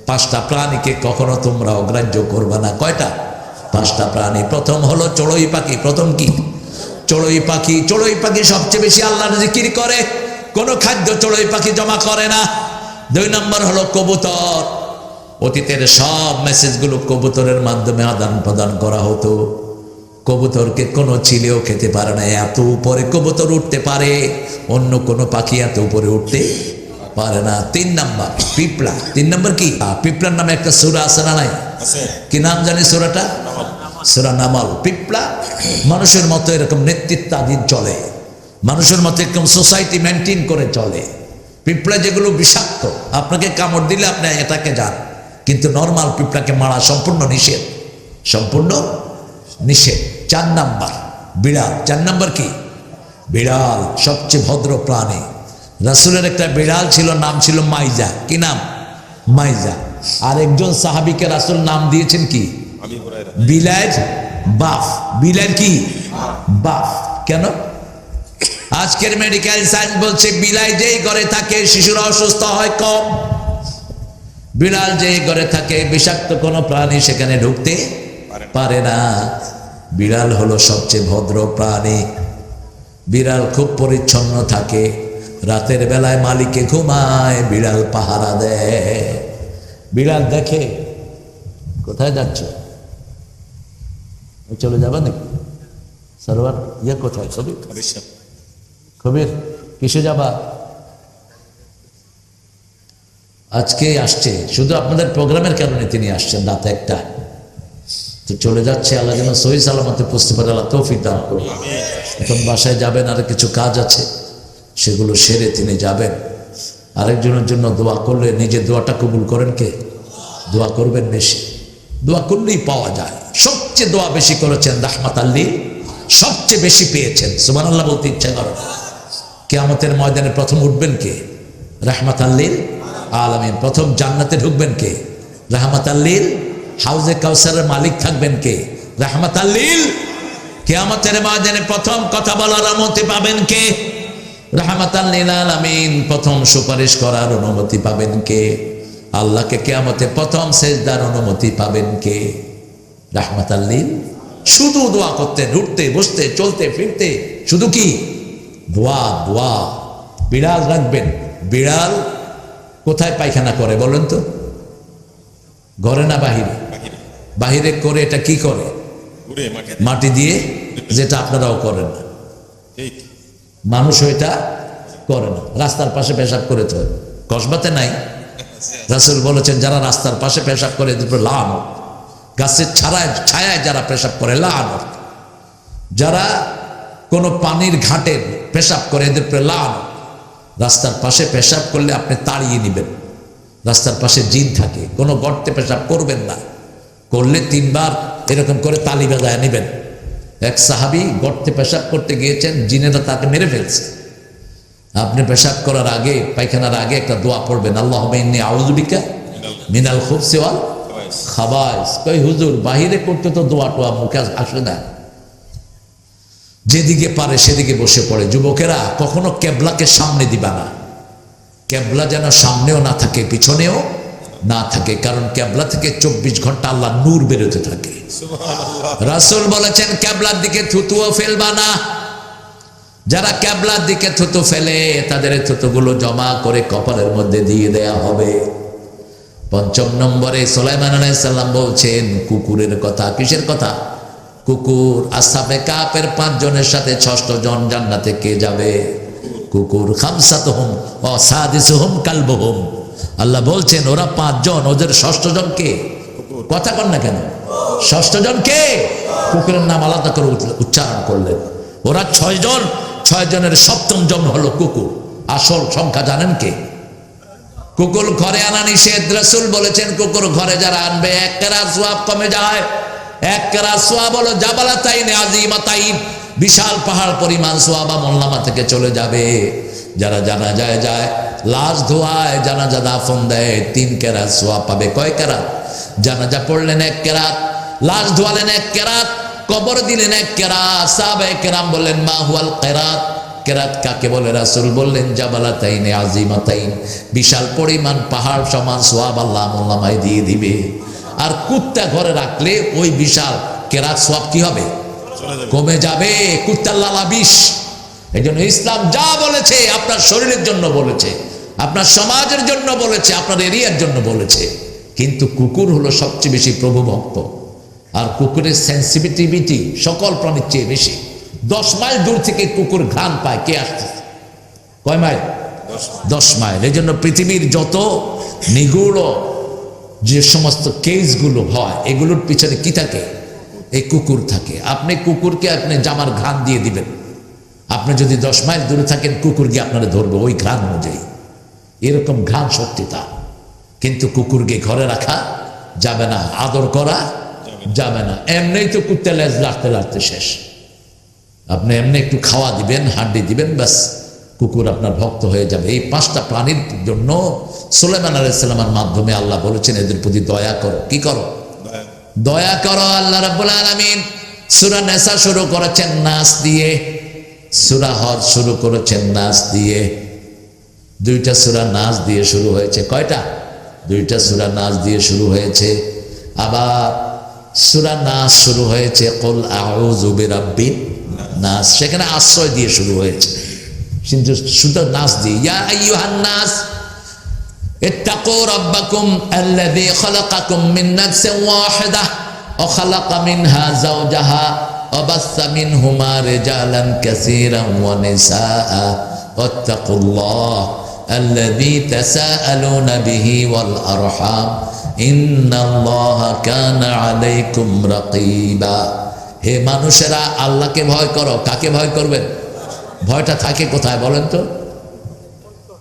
5টা প্রাণীকে কখনো তোমরা অগ্রাহ্য করবে না। কয়টা? 5টা প্রাণী। প্রথম হলো চড়ুই পাখি। প্রথম কি? চড়ুই পাখি। চড়ুই পাখি সবচেয়ে বেশি আল্লাহর জিকির করে, কোনো খাদ্য চড়ুই পাখি জমা করে না। 2 নম্বর হলো কবুতর। অতীতের সব মেসেজগুলো কবুতরের মাধ্যমে আদান প্রদান করা হতো। কবুতরকে কোনো চিলেও খেতে পারে না, এত উপরে কবুতর উঠতে পারে, অন্য কোনো পাখি এত উপরে উঠতে পারে না। 3 নাম্বার পিঁপড়া। 3 নাম্বার কি? পিঁপড়ার নামে একটা সূরা আছে না নাই? কি নাম জানি সূরাটা? সূরা নামল। পিঁপড়া মানুষের মতো এরকম নেতৃত্বাধীন চলে, মানুষের মতো এরকম সোসাইটি মেনটেন করে চলে। পিঁপড়া যেগুলো বিষাক্ত, আপনাকে কামড় দিলে আপনি এটাকে যান, কিন্তু নর্মাল পিঁপড়াকে মারা সম্পূর্ণ নিষেধ, সম্পূর্ণ নিষেধ। 4 নাম্বার বিড়াল। 4 নাম্বার কি? বিড়াল সবচেয়ে ভদ্র প্রাণী। রাসূলের একটা বিড়াল ছিল, নাম ছিল মাইজা। কি নাম? মাইজা। আর একজন সাহাবীকে রাসূল নাম দিয়েছেন কি? বিলাল বাফ। বিলাল কি? বাফ। কেন? আজকের মেডিকেল সায়েন্স বলছে বিলাই যেই ঘরে থাকে শিশুরা অসুস্থ হয় কম। বিড়াল যেই ঘরে থাকে বিষাক্ত কোনো প্রাণী সেখানে ঢুকতে পারে না। বিড়াল হলো সবচেয়ে ভদ্র প্রাণী। বিড়াল খুব পরিচ্ছন্ন থাকে। রাতের বেলায় মালিকে ঘুমায়, বিড়াল পাহারা দেয়। বিড়াল দেখে কোথায় যাচ্ছ, চলে যাবে নাকি? সরোয়ার ইয়ে কোথায়? কবির কিসে যাবা? আজকে আসছে, শুধু আপনাদের প্রোগ্রামের কারণে তিনি আসছেন রাত একটা, তো চলে যাচ্ছে। আল্লাহ যেন সহি সালামতে পৌঁছতে পারে, আল্লাহ তৌফিক দান করুন। এখন বাসায় যাবেন, আর কিছু কাজ আছে, সেগুলো সেরে তিনি যাবেন। আরেকজনের জন্য দোয়া করলে নিজে দোয়াটা কবুল করেন কে? দোয়া করবেন বেশি। দোয়া করলেই পাওয়া যায়। সবচেয়ে দোয়া বেশি করেছেন রাহমাতাল লিল, সবচেয়ে বেশি পেয়েছেন। সুবহানাল্লাহ বলতে ইচ্ছা করে। কিয়ামতের ময়দানে প্রথম উঠবেন কে? রাহমাতাল লিল আলামিন। প্রথম জান্নাতে ঢুকবেন কে? রাহমাতাল লিল। হাউজে কাউসারের মালিক থাকবেন কে? রাহমাতাল লিল। কিয়ামতের ময়দানে প্রথম কথা বলার অনুমতি পাবেন কে? রাহমাতাল লিল আলামিন। প্রথম সুপারিশ করার অনুমতি পাবেন কে? আল্লাহকে কিয়ামতে প্রথম সেজদার অনুমতি পাবেন কে? রাহমাতাল লিল। শুধু দোয়া করতে, উঠতে বসতে চলতে ফিরতে শুধু কি? দোয়া দোয়া। বিড়াল রাখবেন। বিড়াল কোথায় পায়খানা করে বলেন তো? ঘরে না বাহিরে? বাহিরে করে। এটা কি করে? মাটি দিয়ে, যেটা আপনারাও করেন না। মানুষ এটা করে না। রাস্তার পাশে পেশাব করে তো কসবাতে নাই। রাসূল বলেছেন যারা রাস্তার পাশে পেশাব করে এদের উপর লানত। গাছের ছায়ায় যারা পেশাব করে লানত। যারা কোনো পানির ঘাটে পেশাব করে এদের উপরে লানত। রাস্তার পাশে পেশাব করলে আপনি তাড়িয়ে নেবেন। রাস্তার পাশে জিন থাকে, কোনো গর্তে পেশাব করবেন না। করলে 3 বার এরকম করে তালি বাজায় নেবেন। এক সাহাবী গর্তে পেশাব করতে গিয়েছেন, জিনেরা তাকে মেরে ফেলছে। আপনি পেশাব করার আগে, পায়খানার আগে একটা দোয়া পড়বেন, আল্লাহুম্মা ইন্নী আউযু বিকা মিনাল খুবসি ওয়াল খাবাইস। কই হুজুর, বাহিরে করতে তো দোয়া টোয়া মুখে আসে না। যেদিকে পারে সেদিকে বসে পড়ে। যুবকেরা, কখনো কেবলাকে সামনে দিবা না। কেবলা যেন সামনেও না থাকে, পিছনেও না থাকে, কারণ কেবলা থেকে 24 ঘন্টা আল্লাহ নূর বেরোতে থাকে। রাসূল বলেছেন কেবলার দিকে থুতুও ফেলবা না। যারা কেবলার দিকে থুতু ফেলে তাদের থুতুগুলো জমা করে কপালের মধ্যে দিয়ে দেয়া হবে। 5 নম্বরে সুলাইমান আলাইহিস সালাম বলছেন কুকুরের কথা। কিসের কথা? কুকুর। আসহাবে কাফের 5 জনের সাথে 6ষ্ঠ জন জান্নাতে কে যাবে? কুকুর। খামসাতুহুম ওয়া সাদিসুহুম কালবুহুম। আল্লাহ বলছেন ওরা 5 জন, ওদের 6ষ্ঠ জন কে? কথা কন না কেন? 6ষ্ঠ জন কে? কুকুরের নাম আলাদা করে উচ্চারণ করলেন। ওরা 6 জন, 6 জনের 7ম জন হলো কুকুর। আসল সংখ্যা জানেন কে? কুকুর ঘরে আনা নিষেধ। রাসূল বলেছেন কুকুর ঘরে যারা আনবে 1 কেরাত সওয়াব কমে যায়। 1 কেরাত সওয়াব হলো জাবালাতাইন আযীমাতাইন, বিশাল পাহাড় পরিমাণ সওয়াব আমলনামা থেকে চলে যাবে। যারা জানাজায় যায়, লাশ ধোয়ায়, জানাজা দাফন দেয়, 3 কেরাত সওয়াব পাবে। কয় কেরাত? জানাজা পড়লেন 1 কেরাত, লাশ ধোয়ালেন 1 কেরাত, কবর দিলেন 1 কেরাত। সাহাবায়ে কেরাম বললেন মা হুয়াল কেরাত? কেরাত কাকে বলে? রাসূল বললেন জাবালাতাইন আযীমাতাইন, বিশাল পরিমাণ পাহাড় সমান সওয়াব আল্লাহ আমলনামায় দিয়ে দিবে। আর কুত্তা ঘরে রাখলে ওই বিশাল কেরাত সওয়াব কি হবে? কমে যাবে। কুত্তার লালা বিষ। এই জন্য ইসলাম যা বলেছে আপনার শরীরের জন্য বলেছে, আপনার সমাজের জন্য বলেছে, আপনার এরিয়ার জন্য বলেছে। কিন্তু কুকুর হলো সবচেয়ে বেশি প্রভু ভক্ত। আর কুকুরের সেন্সিটিভিটি সকল প্রাণীর চেয়ে বেশি। 10 মাইল দূর থেকে কুকুর ঘ্রাণ পায় কে আসতেছে। কয় মাইল? 10 মাইল। এই জন্য পৃথিবীর যত নিগূঢ় যে সমস্ত কেসগুলো হয় এগুলোর পিছনে কি থাকে? এই কুকুর থাকে। আপনি কুকুরকে আপনি জামার ঘ্রাণ দিয়ে দিবেন, আপনি যদি 10 মাইল দূরে থাকেন কুকুর গিয়ে আপনারা ধরবে ওই ঘ্রাণ অনুযায়ী। এরকম ঘ্রাণ শক্তি তার। কিন্তু কুকুরকে ঘরে রাখা যাবে না, আদর করা যাবে না। এমনিই তো কুত্তে লেজ লাড়তে লাড়তে শেষ। আপনি এমনি একটু খাওয়া দিবেন, হাড্ডি দিবেন, ব্যাস কুকুর আপনার ভক্ত হয়ে যাবে। এই 5টা প্রাণীর জন্য সুলাইমান আলাইহিস সালামের মাধ্যমে আল্লাহ বলেছেন এদের প্রতি দয়া করো। কি করো? দয়া করো। আল্লাহ রাব্বুল আলামিন সূরা নিসা শুরু করেছেন নাস দিয়ে, সূরা হজ শুরু করেছেন নাস দিয়ে। 2টা সূরা নাস দিয়ে শুরু হয়েছে। কয়টা? 2টা সূরা নাস দিয়ে শুরু হয়েছে। আবার সূরা নাস শুরু হয়েছে কুল আউযু বিরাব্বিন নাস, সেখানে আশ্রয় দিয়ে শুরু হয়েছে, কিন্তু শুধু নাস দিয়ে। ইয়া আইয়ুহান নাস ইত্তাকু রাব্বাকুম আল্লাযী খালাকাকুম মিন নাফসিন ওয়াহিদাহ ওয়া খালাকা মিনহা যাওজাহা ওয়া বাসসা মিনহুমা রিজালান কাসীরান ওয়া নিসাআ ওয়াত্তাকুল্লাহ আল্লাযী তাসাআলুনা বিহি ওয়াল আরহাম ইন্নাল্লাহা কানা আলাইকুম রাকীবা। হে মানুষেরা, আল্লাহকে ভয় করো। কাকে ভয় করবেন? ভয়টা থাকে কোথায় বলেন তো?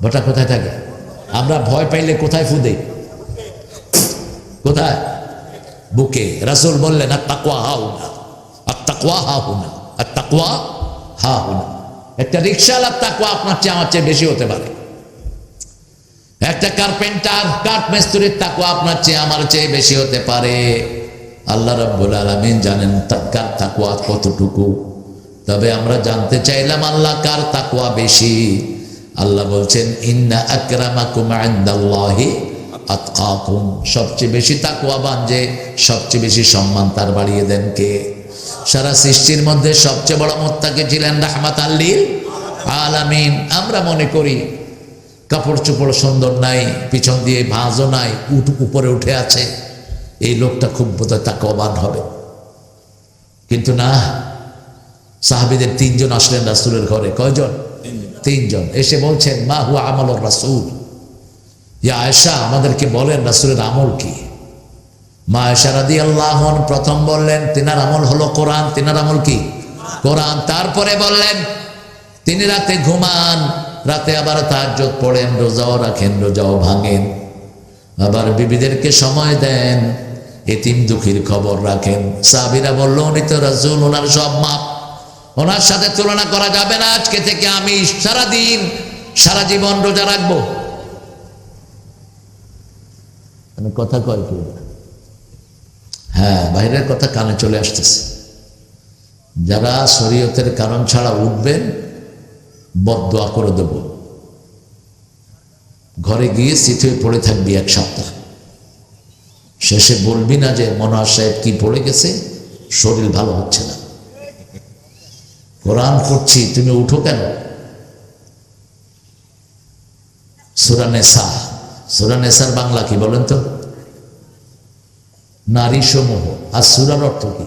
ভয়টা কোথায় থাকে? আমরা ভয় পাইলে কোথায় ফু দেই? কোথায়? বুকে। রাসূল বললেন আত্তাকওয়া হাউনা, আত্তাকওয়া হাহুনা, আত্তাকওয়া হাহুনা। একটা রিকশাওয়ালার তাকওয়া আপনার চেয়ে আমার চেয়ে বেশি হতে পারে। একটা কার্পেন্টার, কাঠ মিস্ত্রির তাকওয়া আপনার চেয়ে আমার চেয়ে বেশি হতে পারে। আল্লাহ রাব্বুল আলামিন জানেন কার তাকওয়া কতটুকু। তবে আমরা জানতে চাইলাম আল্লাহ কার তাকওয়া বেশি। আল্লাহ বলছেন ইন্না আকরামাকুম ইনদাল্লাহি আতকাকুম। সবচেয়ে বেশি তাকওয়াবান যে, সবচেয়ে বেশি সম্মান তার বাড়িয়ে দেন কে? সারা সৃষ্টির মধ্যে সবচেয়ে বড় মুত্তাকি ছিলেন রাহমাতাল লিল আলামিন। আমরা মনে করি কাপড় চোপড় সুন্দর নাই, পিছন দিয়ে ভাঁজও নাই, উপরে উঠে আছে, এই লোকটা খুব বোধহয় তাকওয়াবান হবে। কিন্তু না, সাহাবীদের 3 জন আসলেন রাসূলের ঘরে। কয়জন? 3 জন। এসে বলছেন মা হুয়া আমালুর রাসূল, ইয়া আয়েশা আমাদেরকে বলেন রাসূলের আমল কি? মা আয়েশা রাদিয়াল্লাহু আনহা প্রথম বললেন তিনার আমল হলো কোরআন। তিনার আমল কি? কোরআন। তারপরে বললেন তিনি রাতে ঘুমান, রাতে আবার তাহাজ্জুদ পড়েন, রোজাও রাখেন, রোজাও ভাঙেন, আবার বিবিদেরকে সময় দেন, এতিম দুঃখীর খবর রাখেন। সাহাবীরা বলল উনি তো রাসূল, ওনার সব মাপ, ওনার সাথে তুলনা করা যাবে না। আজকে থেকে আমি সারাদিন সারা জীবন রোজা রাখবো। কথা কয় কি? হ্যাঁ, বাইরের কথা কানে চলে আসতেছে। যারা শরীয়তের কারণ ছাড়া উঠবেন বদদোয়া করে দেব। ঘরে গিয়ে সিটে পড়ে থাকবি 1 সপ্তাহ। শেষে বলবি না যে মনোয়ার সাহেব কি পড়ে গেছে, শরীর ভালো হচ্ছে না, কোরআন পড়ছি, তুমি উঠো কেন? সূরা নিসা। সূরা নিসার বাংলা কি বলেন তো? নারী সমূহ। আর সূরার অর্থ কি?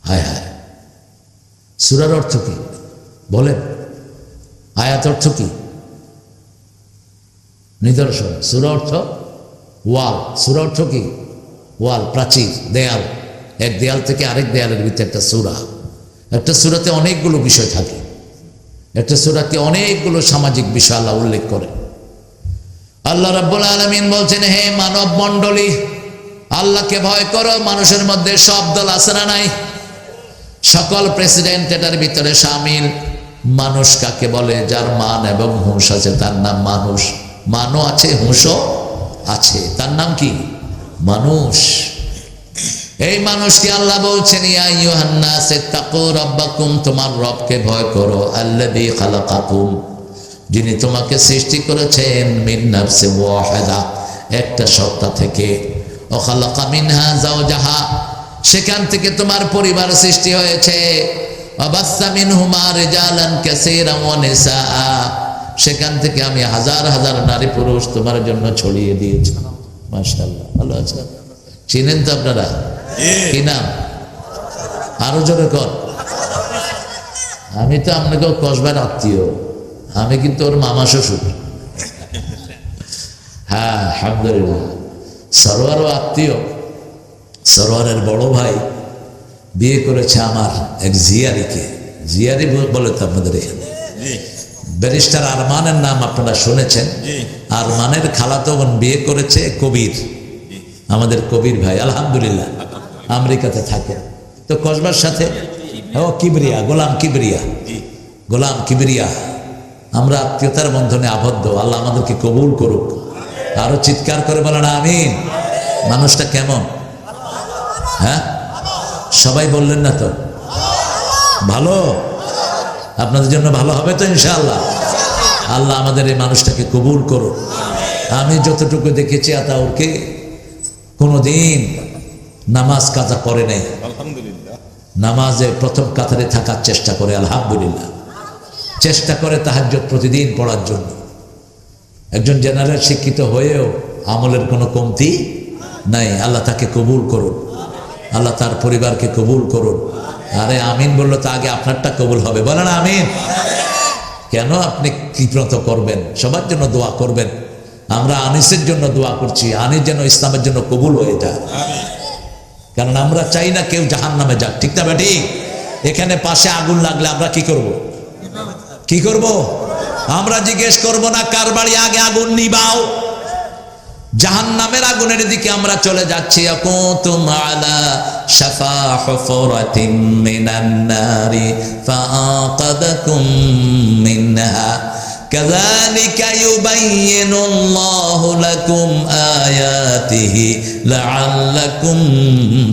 হায় হায়, সূরার অর্থ কি বলেন? আয়াত অর্থ কি? নিদর্শন। সূরা অর্থ ওয়াল। সূরা অর্থ কি? ওয়াল, প্রাচীর, দেয়াল। এক দেয়াল থেকে আরেক দেয়ালের ভিতরে একটা সূরা। একটা সূরাতে অনেকগুলো বিষয় থাকে, একটা সূরাতে অনেকগুলো সামাজিক বিষয় আল্লাহ উল্লেখ করে। আল্লাহ রাব্বুল আলামিন বলছেন হে মানব মণ্ডলী, আল্লাহকে ভয় করো। মানুষের মধ্যে সব দল আছে না নাই? সকল প্রেসিডেন্ট এটার ভিতরে শামিল। মানুষ কাকে বলে? যার মান এবং হুঁশ আছে তার নাম মানুষ। মানও আছে, হুঁশও আছে, তার নাম কি? মানুষ। এই মানুষকে আল্লাহ বলছেন ইয়া আইয়ুহান নাস ইত্তাকু রাব্বাকুম, তোমার রবকে ভয় করো। আল্লাযী খালাকাকুম, যিনি তোমাকে সৃষ্টি করেছেন মিন নাফসিন ওয়াহিদা, একটা সত্তা থেকে। ওয়া খালাকা মিনহা যাওজাহা, সেখান থেকে তোমার পরিবার সৃষ্টি হয়েছে। ওয়া বাসসা মিনহুমা রিজালান কাসীরান ওয়া নিসাআ, সেখান থেকে আমি হাজার হাজার নারী পুরুষ তোমার জন্য ছড়িয়ে দিয়েছি। মাশাআল্লাহ, ভালো আছে। চিনেন তো আপনারা? কি নাম? আরো জোরে কর। আমি তো আপনাকে কসবার আত্মীয়, আমি কিন্তু ওর মামা শ্বশুর। হ্যাঁ, আলহামদুলিল্লাহ। সরোয়ারও আত্মীয়। সরোয়ারের বড় ভাই বিয়ে করেছে আমার এক জিয়ারিকে। জিয়ারি বলে তো আপনাদের এখানে। ব্যারিস্টার আরমানের নাম আপনারা শুনেছেন। আরমানের খালাতো বোন বিয়ে করেছে কবির, আমাদের কবির ভাই, আলহামদুলিল্লাহ, আমেরিকাতে থাকে। তো কসবার সাথে ও কিবরিয়া, গোলাম কিবরিয়া, গোলাম কিবরিয়া। আমরা আত্মীয়তার বন্ধনে আবদ্ধ। আল্লাহ আমাদেরকে কবুল করুক। আরো চিৎকার করে বলেন আমিন। মানুষটা কেমন? হ্যাঁ, সবাই বললেন না তো? ভালো। আপনাদের জন্য ভালো হবে তো ইনশাআল্লাহ। আল্লাহ আমাদের এই মানুষটাকে কবুল করুন। আমি যতটুকু দেখেছি আতাউরকে কোনোদিন নামাজ কাজা করে নাই। নামাজে প্রথম কাতারে থাকার চেষ্টা করে, আলহামদুলিল্লাহ। চেষ্টা করে তাহাজ্জুদ প্রতিদিন পড়ার জন্য। একজন জেনারেল শিক্ষিত হয়েও আমলের কোনো কমতি নাই। আল্লাহ তাকে কবুল করুন, আল্লাহ তার পরিবারকে কবুল করুন। আরে আমিন বললো তো আগে আপনারটা কবুল হবে, বলেন আমিন। কেন আপনি কৃপণত করবেন? সবার জন্য দোয়া করবেন। আমরা আনিসের জন্য দোয়া করছি, আনিস যেন ইসলামের জন্য কবুল হয়ে যায়। কারণ আমরা চাই না কেউ জাহান্নামে যাক, ঠিক না বেটি? এখানে পাশে আগুন লাগলে আমরা কি করব? কি করব? আমরা জিজ্ঞেস করব না কার বাড়ি আগে আগুন নিবাও। জাহান্নামের আগুনের দিকে আমরা চলে যাচ্ছি। আকুতুম আলা শাফা হুফরাতিন মিনান নারি ফাআকাদাকুম মিনহা কাযালিকা ইউবাইয়িনুল্লাহু লাকুম আয়াতিহি লাআল্লাকুম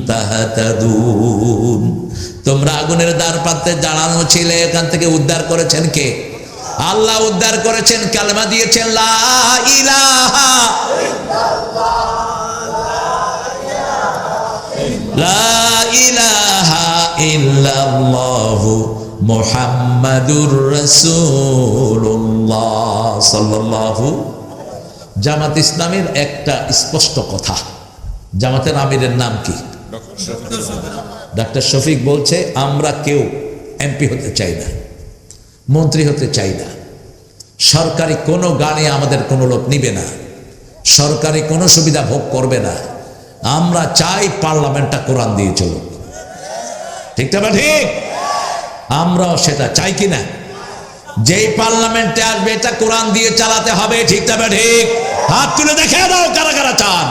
তাহতাদুন। তোমরা আগুনের দ্বার প্রান্তে দাঁড়ানো ছিলে, এখান থেকে উদ্ধার করেছেন কে? আল্লাহ উদ্ধার করেছেন, কালেমা দিয়েছেন লা ইলাহা লা ইলাহা ইল্লাল্লাহু মুহাম্মাদুর রাসূলুল্লাহ সাল্লাল্লাহু। জামাত ইসলামের একটা স্পষ্ট কথা। জামাতের আমিরের নাম কি? ডক্টর শফিক বলছে আমরা কেউ এমপি হতে চাই না, মন্ত্রী হতে চাই না, সরকারি কোনো গাড়ি আমাদের কোনো লোক নিবে না, সরকারি কোনো সুবিধা ভোগ করবে না। আমরা চাই পার্লামেন্টটা কোরআন দিয়ে চলুক, ঠিক না? ঠিক। আমরাও সেটা চাই কিনা? যেই পার্লামেন্টে আসবে এটা কোরআন দিয়ে চালাতে হবে, ঠিক না? ঠিক। হাত তুলে দেখে দাও কারা কারা চান।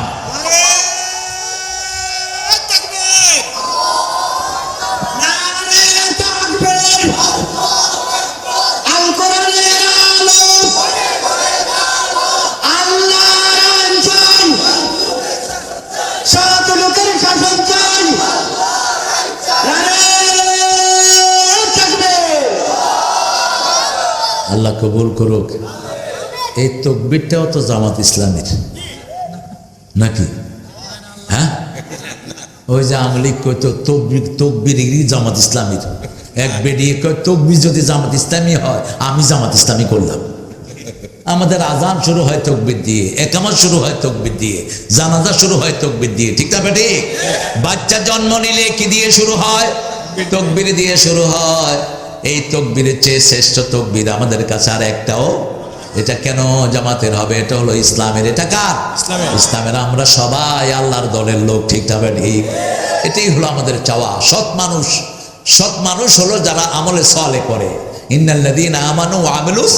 আল্লাহ কবুল করুক। এই তকবীরটাও তো জামাত ইসলামের নাকি? হ্যাঁ, ওই যে আমলিক কইতো তকবীরই জামাত ইসলামের। এক বেরিয়ে কয় তকবীর যদি জামাত ইসলামী হয় আমি জামাত ইসলামী করলাম। আমাদের আজান শুরু হয় তকবীর দিয়ে, একামত শুরু হয় তকবীর দিয়ে, জানাজা শুরু হয় তকবীর দিয়ে, ঠিক না ঠিক? বাচ্চা জন্ম নিলে কি দিয়ে শুরু হয়? তকবীর দিয়ে শুরু হয়। এই তকবীরের চেয়ে শ্রেষ্ঠ তকবীর আমাদের কাছে আর একটাও। এটা কেন জামাতের হবে? এটা হলো ইসলামের। এটা কার? ইসলামের। আমরা সবাই আল্লাহর দলের লোক, ঠিক না ঠিক? এটাই হলো আমাদের চাওয়া। সৎ মানুষ, সৎ মানুষ হলো যারা আমলে সালেহ করে। ইন্নাল্লাযীনা আমানু ওয়া আমিলুস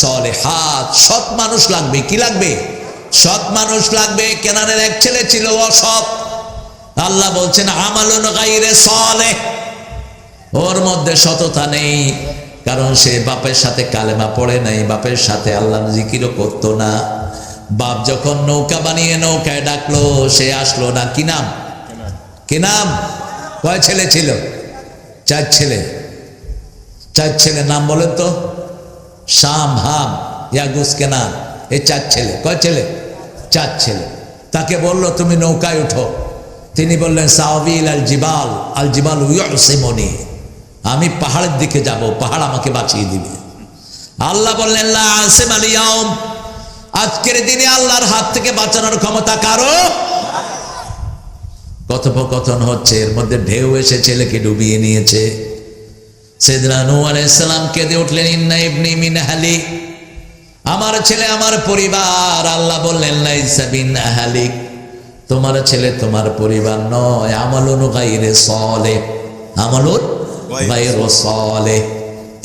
সালিহাত। সৎ মানুষ লাগবে। কি লাগবে? সৎ মানুষ লাগবে। কেনানের এক ছেলে ছিল অসৎ। আল্লাহ বলছেন আমালুন গায়রে সালেহ, ওর মধ্যে সততা নেই, কারণ সে বাপের সাথে কালেমা পড়ে নাই, বাপের সাথে আল্লাহর জিকিরও করতো না। বাপ যখন নৌকা বানিয়ে নৌকায় ডাকলো সে আসলো না। কি নাম? কি নাম? কয় ছেলে ছিল? 4 ছেলে। 4 ছেলে নাম বলেন তো? শাম, হাম, ইয়াগুস, কেনান, এই 4 ছেলে। কয় ছেলে? 4 ছেলে। তাকে বললো তুমি নৌকায় উঠো। তিনি বললেন সাওবিল আল জিবাল, আল জিবাল ইউসিমুনি, আমি পাহাড়ের দিকে যাব, পাহাড় আমাকে বাঁচিয়ে দিবে। আল্লাহ বললেন লা আসিম আল ইয়াউম, আজকের দিনে আল্লাহর হাত থেকে বাঁচানোর ক্ষমতা কারো। কথোপকথন হচ্ছে, এর মধ্যে ঢেউ এসে ছেলেকে ডুবিয়ে নিয়েছে। সাইয়েদনা নূহ আলাইহিস সালাম কেঁদে উঠলেন ইন্না ইবনি মিন আহলি, আমার ছেলে আমার পরিবার। আল্লাহ বললেন লাইসা বিন আহলিক, তোমার ছেলে তোমার পরিবার নয়। আমালুন গায়রে সালেহ, আমালুন গায়রে সালেহ,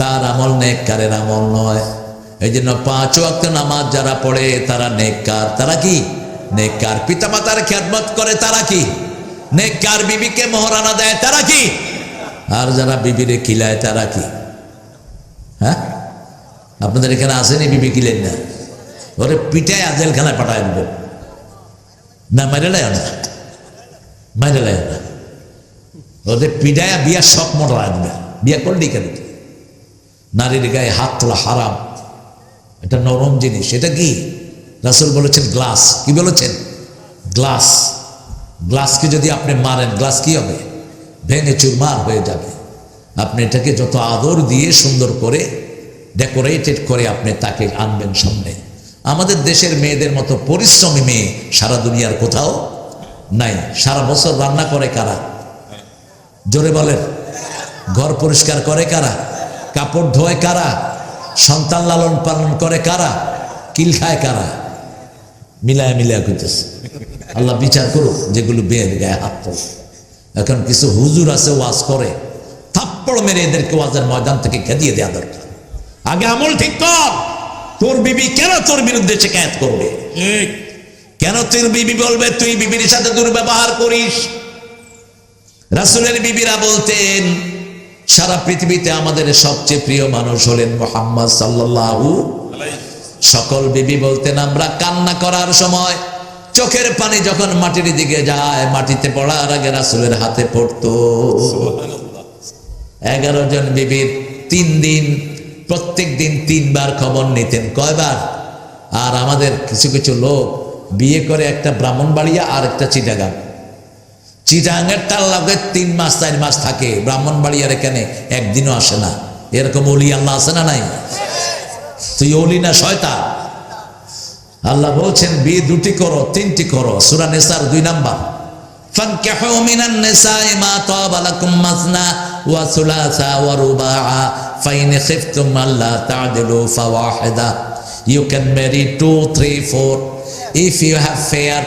তার আমল নেককারের আমল নয়। এই জন্য 5 ওয়াক্ত নামাজ যারা পড়ে তারা নেককার। তারা কি? নেককার। পিতামাতার খেদমত করে তারা কি? নেককার। বিবিকে মোহরানা দেয় তারা কি? আর যারা বিবিরে কিলায় তারা কি? হ্যাঁ, আপনাদের এখানে আসেনি বিবি কিলেন না? ওরে পিটায় জেলখানায় পাঠায় দেবেন না, মেরে লায় না, মেরে লায় না, ওদের পিটায় বিয়ার শখ মোটা রাখবে। বিয়া করলি কেন? নারীর গায়ে হাত তোলা হারাম, এটা নরম জিনিস। এটা কি? রাসূল বলেছেন গ্লাস। কি বলেছেন? গ্লাস। গ্লাসকে যদি আপনি মারেন, গ্লাস কি হবে? ভেঙে চুরমার হয়ে যাবে। আপনি এটাকে যত আদর দিয়ে সুন্দর করে ডেকোরেটেড করে আপনি তাকে আনবেন সামনে। আমাদের দেশের মেয়েদের মতো পরিশ্রমী মেয়ে সারা দুনিয়ার কোথাও নাই। সারা বছর রান্না করে কারা? জোরে বলেন। ঘর পরিষ্কার করে কারা? কাপড় ধোয় কারা? সন্তান লালন পালন করে কারা? কিল খায় কারা? মিলায় মিলায় করতেছে। আল্লাহ বিচার করুক যেগুলো বিয়ের গায়ে হাত তোলে। এখন কিছু হুজুর আছে ওয়াজ করে, থাপ্পড় মেরে এদেরকে ওয়াজের ময়দান থেকে খেদিয়ে দেওয়া দরকার। আগে আমল ঠিক কর। তোর বিবি কেন তোর বিরুদ্ধে শিকায়ত করবে? কেন তোর বিবি বলবে তুই বিবির সাথে দুর্ব্যবহার করিস? রাসূলের বিবিরা বলতেন সারা পৃথিবীতে আমাদের সবচেয়ে প্রিয় মানুষ হলেন মুহাম্মদ সাল্লাল্লাহু আলাইহি। সকল বিবি বলতেন আমরা কান্না করার সময় চোখের পানি যখন মাটির দিকে যায়, মাটিতে পড়ার আগে রাসূলের হাতে পড়তো। 11 জন বিবির 3 দিন, প্রত্যেক দিন 3 বার খবর নিতেন। কয়বার? আর আমাদের কিছু কিছু লোক বিয়ে করে, একটা ব্রাহ্মণবাড়িয়া আর একটা চিটাগাং। চিটাগাংয়ের তার লাগে 3 মাস 4 মাস থাকে, ব্রাহ্মণবাড়িয়ার এখানে একদিনও আসে না। এরকম ওলি আল্লাহ আছে না নাই? তুই ওলি না শয়তান? আল্লাহ বলছেন বিয়ে 2টি করো, 3টি করো। সূরা নিসার 2 নাম্বার, ফানকিহু মিনান নিসাই মা তাবা লাকুম মাসনা ওয়া সুলাসা ওয়া রুবাআ ফাইন খিফতুম আল্লা তা'দিলু ফাওয়াহিদা। You can marry 2, 3, 4. If you have fear,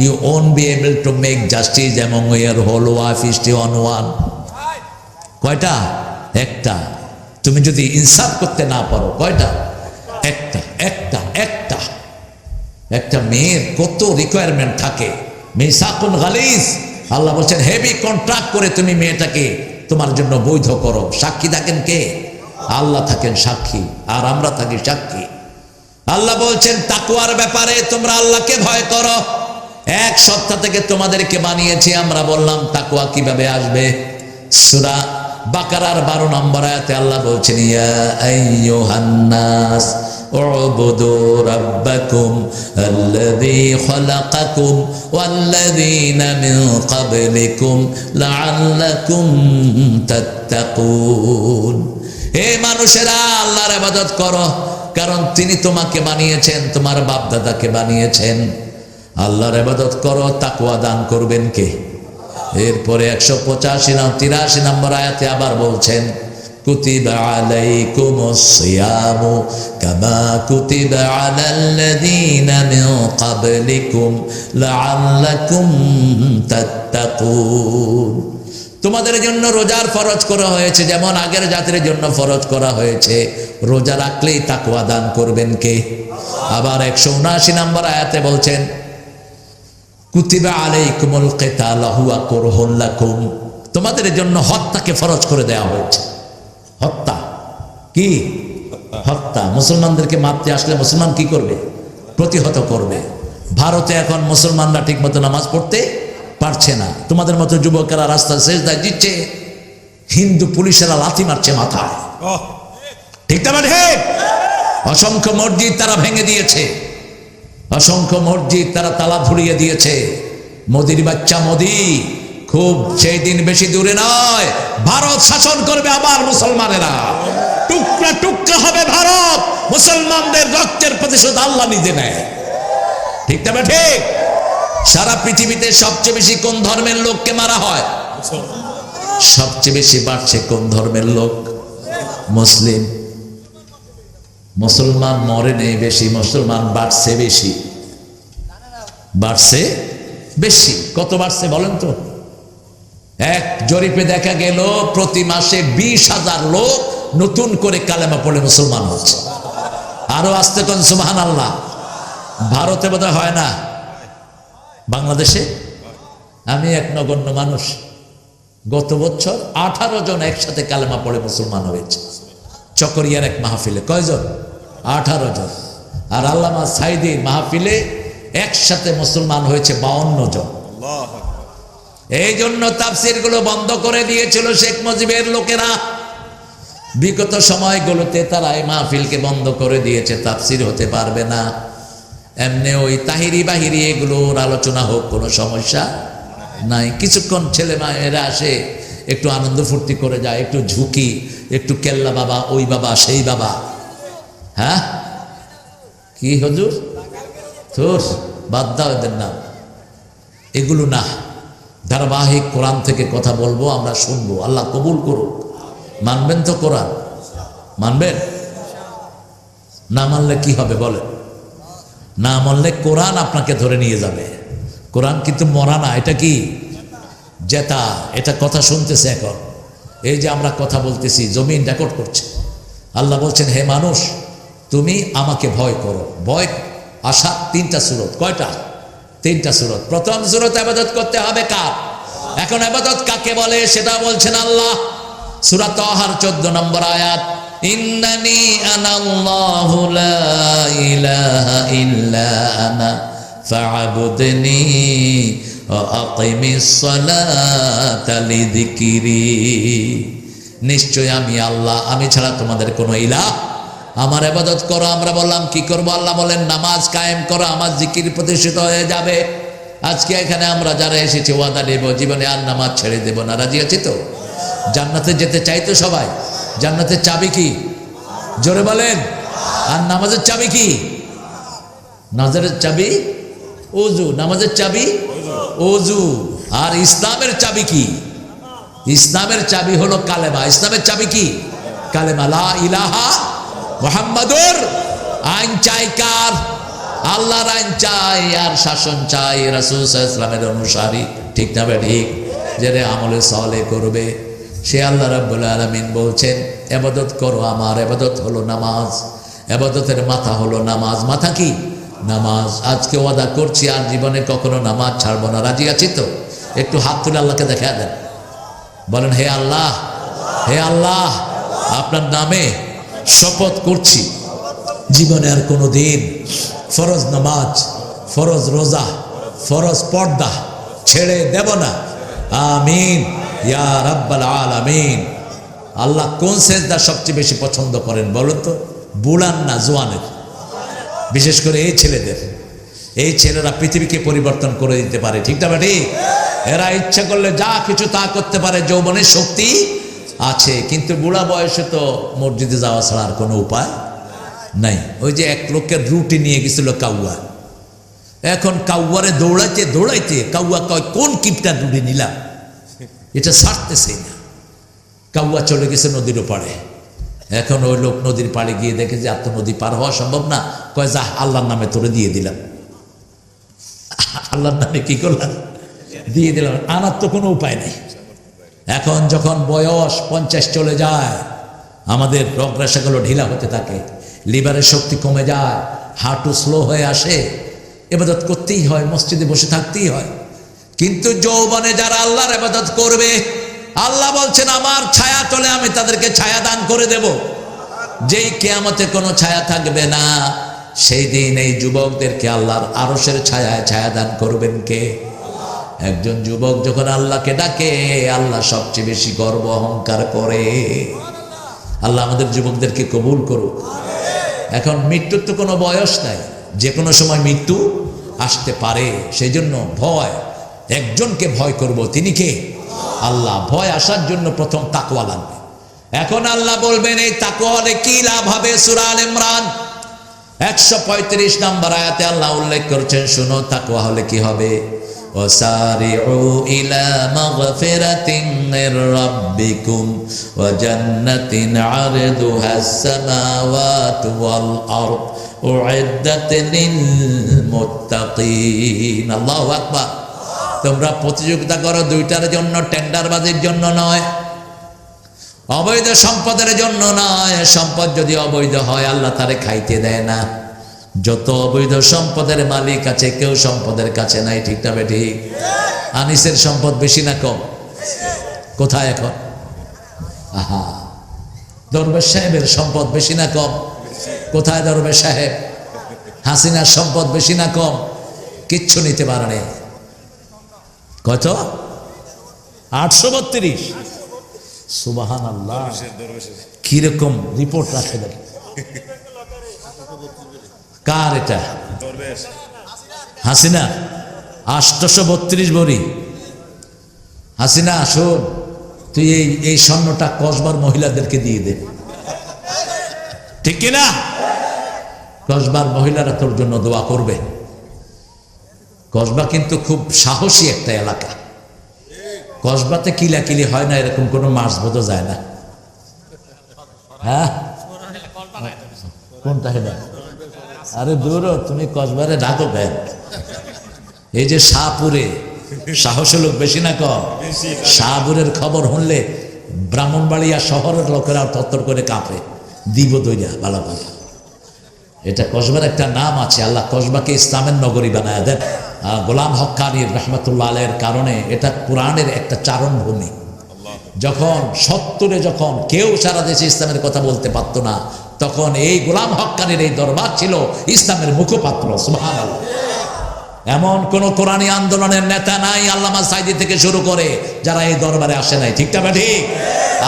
you won't be able to make justice among your whole wife is on one. কয়টা? একটা। তুমি যদি ইনসাফ করতে না পারো, কয়টা? একটা। একটা একটা একটা মেয়ের কত রিকোয়ারমেন্ট থাকে। মিসাকুন গালিজ। আল্লাহ বলছেন হেভি কন্ট্রাক্ট করে তুমি মেয়েটাকে তোমার জন্য বৈধ করো। সাক্ষী থাকেন কে? আল্লাহ থাকেন সাক্ষী, আর আমরা থাকি সাক্ষী। আল্লাহ বলছেন তাকওয়ার ব্যাপারে তোমরা আল্লাহকে ভয় করো। এক সত্তা থেকে তোমাদেরকে বানিয়েছি। আমরা বললাম তাকওয়া কিভাবে আসবে? সূরা বাকারার 12 নম্বর আয়াতে আল্লাহ বলছেন ইয়া আইয়ুহান নাস উবুদু রাব্বাকুম আল্লাযী খালাকাকুম ওয়াল্লাযীনা মিন ক্বাবলিকুম লাআল্লাকুম তাত্তাকুন। হে মানুষেরা আল্লাহর ইবাদত করো, কারণ তিনি তোমাকে বানিয়েছেন, তোমার বাপ দাদাকে বানিয়েছেন। আল্লাহর ইবাদত করো, তাকওয়া দান করবেন কে? এরপরে 185-83 নম্বর আয়াতে আবার বলছেন কুতিবা আলাইকুমুস সিয়ামু কামা কুতিবা আলাল্লাযীনা মিন ক্বাবলিকুম লাআল্লাকুম তাত্তাকুন। তোমাদের জন্য রোজার ফরজ করা হয়েছে, যেমন আগের জাতির জন্য ফরজ করা হয়েছে। রোজা রাখলেই তাকওয়া দান করবেন কে? আবার 179 নম্বর আয়াতে বলছেন কুতিবা আলাইকুমুল কিতাল হুয়া কুরহুন লাকুম। তোমাদের জন্য হত্যাকে ফরজ করে দেওয়া হয়েছে। হত্যা কি? হত্যা। মুসলমানদেরকে মারতে আসলে মুসলমান কি করবে? প্রতিহত করবে। ভারতে এখন মুসলমানরা ঠিক মতো নামাজ পড়তে পারছে না। তোমাদের মতো যুবকেরা রাস্তা সেজদায় দিচ্ছে, হিন্দু পুলিশেরা লাথি মারছে মাথায়। ঠিক না? ঠিক। অসংখ্য মসজিদ তারা ভেঙে দিয়েছে, অসংখ্য মসজিদ তারা তালা ধরিয়ে দিয়েছে। মোদির বাচ্চা মোদি, খুব সেই দিন বেশি দূরে নয়, ভারত শাসন করবে আবার মুসলমানেরা। টুকরা টুকরা হবে ভারত। মুসলমানদের রক্তের প্রতিশোধ আল্লাহ নিজে নেয়। ঠিক না? ঠিক। সারা পৃথিবীতে সবচেয়ে বেশি কোন ধর্মের লোককে মারা হয়? সবচেয়ে বেশি বাড়ছে কোন ধর্মের লোক? মুসলিম। মুসলমান মরে নেই বেশি, মুসলমান বাড়ছে বেশি। বাড়ছে বেশি। কত বাড়ছে বলেন তো? এক জরিপে দেখা গেল প্রতি মাসে 20,000 লোক নতুন করে কালেমা পড়ে মুসলমান হচ্ছে। আরো আসতে কোন সুবহানাল্লাহ। ভারতে বোধহয় হয় না, বাংলাদেশে। আমি এক নগণ্য মানুষ, গত বছর 18 জন একসাথে কালেমা পড়ে মুসলমান হয়েছে চকরিয়ার এক মাহফিলে। কয়জন? 18 জন। আর আল্লামা সাইদির মাহফিলে একসাথে মুসলমান হয়েছে 52 জন। এই জন্য তাফসির গুলো বন্ধ করে দিয়েছিল শেখ মুজিবের লোকেরা। বিগত সময়গুলোতে তারা এই মাহফিলকে বন্ধ করে দিয়েছে, তাফসির হতে পারবে না। এমনি ওই তাহিরি বাহিরি এগুলোর আলোচনা হোক, কোনো সমস্যা নাই। কিছুক্ষণ ছেলে মায়েরা আসে, একটু আনন্দ ফুর্তি করে যায়, একটু ঝুঁকি, একটু কেল্লা বাবা, ওই বাবা, সেই বাবা। হ্যাঁ কি হুজুর তোর বাদ দাও এদের নাম, এগুলো না। ধারাবাহিক কোরআন থেকে কথা বলবো, আমরা শুনবো, আল্লাহ কবুল করুক। মানবেন তো কোরআন? মানবেন? না মানলে কি হবে বলেন? না মানলে কোরআন আপনাকে ধরে নিয়ে যাবে। কোরআন কিন্তু মরা না, এটা কি জেতা। এটা কথা শুনতেছে এখন, এই যে আমরা কথা বলতেছি, জমিন রেকর্ড করছে। আল্লাহ বলছেন, হে মানুষ তুমি আমাকে ভয় করো। ভয় আসা 3টা সূরত। কয়টা? 3টা সূরত। প্রথম সূরত ইবাদত করতে হবে কার? এখন ইবাদত কাকে বলে সেটা বলছেন আল্লাহ। সূরা তাহার 14 নম্বর আয়াত, ইন্নানি আনাল্লাহু লা ইলাহা ইল্লা আনা ফা'বুদনি ওয়া আকিমিস সালাতা লিযিকরি। নিশ্চয় আমি আল্লাহ, আমি ছাড়া তোমাদের কোনো ইলাহ, আমার ইবাদত করো। আমরা বললাম কি করব? আল্লাহ বলেন নামাজ কায়েম করো, আমার জিকির প্রতিষ্ঠিত হয়ে যাবে। আজকে এখানে আমরা যারা এসেছি ওয়াদা নেব, জীবনে আর নামাজ ছেড়ে দেব না। রাজি আছি তো? জান্নাতে যেতে চাই তো সবাই? জান্নাতের চাবি কি? জোরে বলেন। আর নামাজের চাবি কি? নামাজের চাবি ওযু। নামাজের চাবি ওযু। আর ইসলামের চাবি কি? ইসলামের চাবি হলো কালেমা। ইসলামের চাবি কি? কালেমা, লা ইলাহা মুহাম্মাদুর। আইন চাই কার? আল্লাহর আইন চাই আর শাসন চাই রাসূল সাল্লাল্লাহু আলাইহি ওয়াসাল্লামের অনুসারী। ঠিক না বে ঠিক? যে আমলে সালেহ করবে সে আল্লাহ রাব্বুল আলামিন বলছেন ইবাদত করো আমার। ইবাদত হলো নামাজ, ইবাদতের মাথা হলো নামাজ। মাথা কি? নামাজ। আজকে ওয়াদা করছি আর জীবনে কখনো নামাজ ছাড়বো না। রাজি আছি তো? একটু হাত তুলে আল্লাহকে দেখা দেন, বলেন হে আল্লাহ, হে আল্লাহ, আপনার নামে শপথ করছি জীবনে আর কোনো দিন ফরজ নামাজ, ফরজ রোজা, ফরজ পর্দা ছেড়ে দেব না। আমিন ইয়া রাব্বাল আলামিন। আল্লাহ কোন সেজদা সবচেয়ে বেশি পছন্দ করেন বলুন তো? বুড়ান না জোয়ানের? বিশেষ করে এই ছেলেদের। এই ছেলেরা পৃথিবীকে পরিবর্তন করে দিতে পারে। ঠিক না ঠিক? এরা ইচ্ছা করলে যা কিছু তা করতে পারে, যৌবনের শক্তি আছে। কিন্তু বুড়া বয়সে তো মসজিদে যাওয়া ছাড়া আর কোনো উপায় নাই। ওই যে এক লোকের রুটি নিয়ে গেছিল কাউয়া, এখন কাউয়ারে দৌড়াইতে দৌড়াইতে কাউয়া কয় কোন কিপটার রুটি নিলাম, এটা ছাড়তেছে না। কাউয়া চলে গেছে নদীর ওপারে। এখন ওই লোক নদীর পাড়ে গিয়ে দেখে যে আর তো নদী পার হওয়া সম্ভব না, কয় যা আল্লাহর নামে তোরে দিয়ে দিলাম। আল্লাহর নামে কি করলাম? দিয়ে দিলাম। আনার তো কোনো উপায় নেই। এখন যখন বয়স 50 চলে যায়, আমাদের রগরাশাগুলো ঢিলা হতে থাকে, লিভারের শক্তি কমে যায়, হাঁটু স্লো হয়ে আসে, ইবাদত করতেই হয়, মসজিদে বসে থাকতেই হয়। কিন্তু যৌবনে যারা আল্লাহর ইবাদত করবে, আল্লাহ বলছেন আমার ছায়া তলে আমি তাদেরকে ছায়া দান করে দেব। যেই কিয়ামতে কোনো ছায়া থাকবে না, সেই দিন এই যুবকদেরকে আল্লাহর আরশের ছায়ায় ছায়া দান করবেন কে? একজন যুবক যখন আল্লাহকে ডাকে, আল্লাহ সবচেয়ে বেশি গর্ব অহংকার করে। আল্লাহ আমাদের যুবকদেরকে কবুল করুক। এখন মৃত্যুর তো কোনো বয়স নাই, যে কোনো সময় মৃত্যু আসতে পারে। সেই জন্য ভয়, একজনকে ভয় করব, তিনি কে? আল্লাহ। ভয় আসার জন্য প্রথম তাকওয়া লাগবে। এখন আল্লাহ বলবেন এই তাকওয়া হলে কি লাভ হবে? সূরা আল ইমরান 135 নম্বর আয়াতে আল্লাহ উল্লেখ করেছেন, শুনো তাকওয়া হলে কি হবে। وسارعوا إلى مغفرة من ربكم وجنة عرضها السماوات والأرض أعدت للمتقين। আল্লাহু আকবার। তোমরা প্রতিযোগিতা করো দুইটার জন্য, টেন্ডারবাজির জন্য নয়, অবৈধ সম্পদের জন্য নয়। সম্পদ যদি অবৈধ হয় আল্লাহ তারে খাইতে দেয় না। যত অবৈধ সম্পদের মালিক আছে কেউ সম্পদের কাছে নাই। ঠিক না ঠিক? আনিসের সম্পদ বেশি না কম? কোথায় এখন? আহা, দরবেশ সাহেবের সম্পদ বেশি না কম? কোথায় দরবেশ সাহেব? হাসিনার সম্পদ বেশি না কম? কিচ্ছু নিতে পারেনি। কত? 832। সুবহানাল্লাহ। কিরকম রিপোর্ট রাখে দেন? কার এটা? হাসিনা। 832 বড়ি। হাসিনা শোন, তুই এই স্বর্ণটা কসবার মহিলাদেরকে দিয়ে দে, ঠিক কিনা? কসবার মহিলারা তোর জন্য দোয়া করবে। কসবা কিন্তু খুব সাহসী একটা এলাকা। কসবাতে কিলাকিলি হয় না এরকম কোনো মাস বোধ যায় না। হ্যাঁ, কোনটা হেডা? আরে দূর, তুমি কসবারে ডাকো কেন? এই যে শাহপুরে সাহসী লোক বেশি না কম? শাহপুরের খবর শুনলে ব্রাহ্মণবাড়িয়া শহরের লোকেরা তত্তর করে কাঁপে, দিব দইয়া ভালো কথা। এটা কসবার একটা নাম আছে, আল্লাহ কসবাকে ইসলামের নগরী বানায় দেন। গোলাম হক্কানীর রহমতুল্লাহ আলাইহির কারণে এটা কোরআনের একটা চারণ ভূমি। যখন 70-এ যখন কেউ সারা দেশে ইসলামের কথা বলতে পারতো না, তখন এই গোলাম হক্কানীর এই দরবার ছিল ইসলামের মুখপাত্র। সুবহানাল্লাহ। এমন কোন কোরআনী আন্দোলনের নেতা নাই আল্লামা সাইদি থেকে শুরু করে যারা এই দরবারে আসে নাই, ঠিক না ঠিক?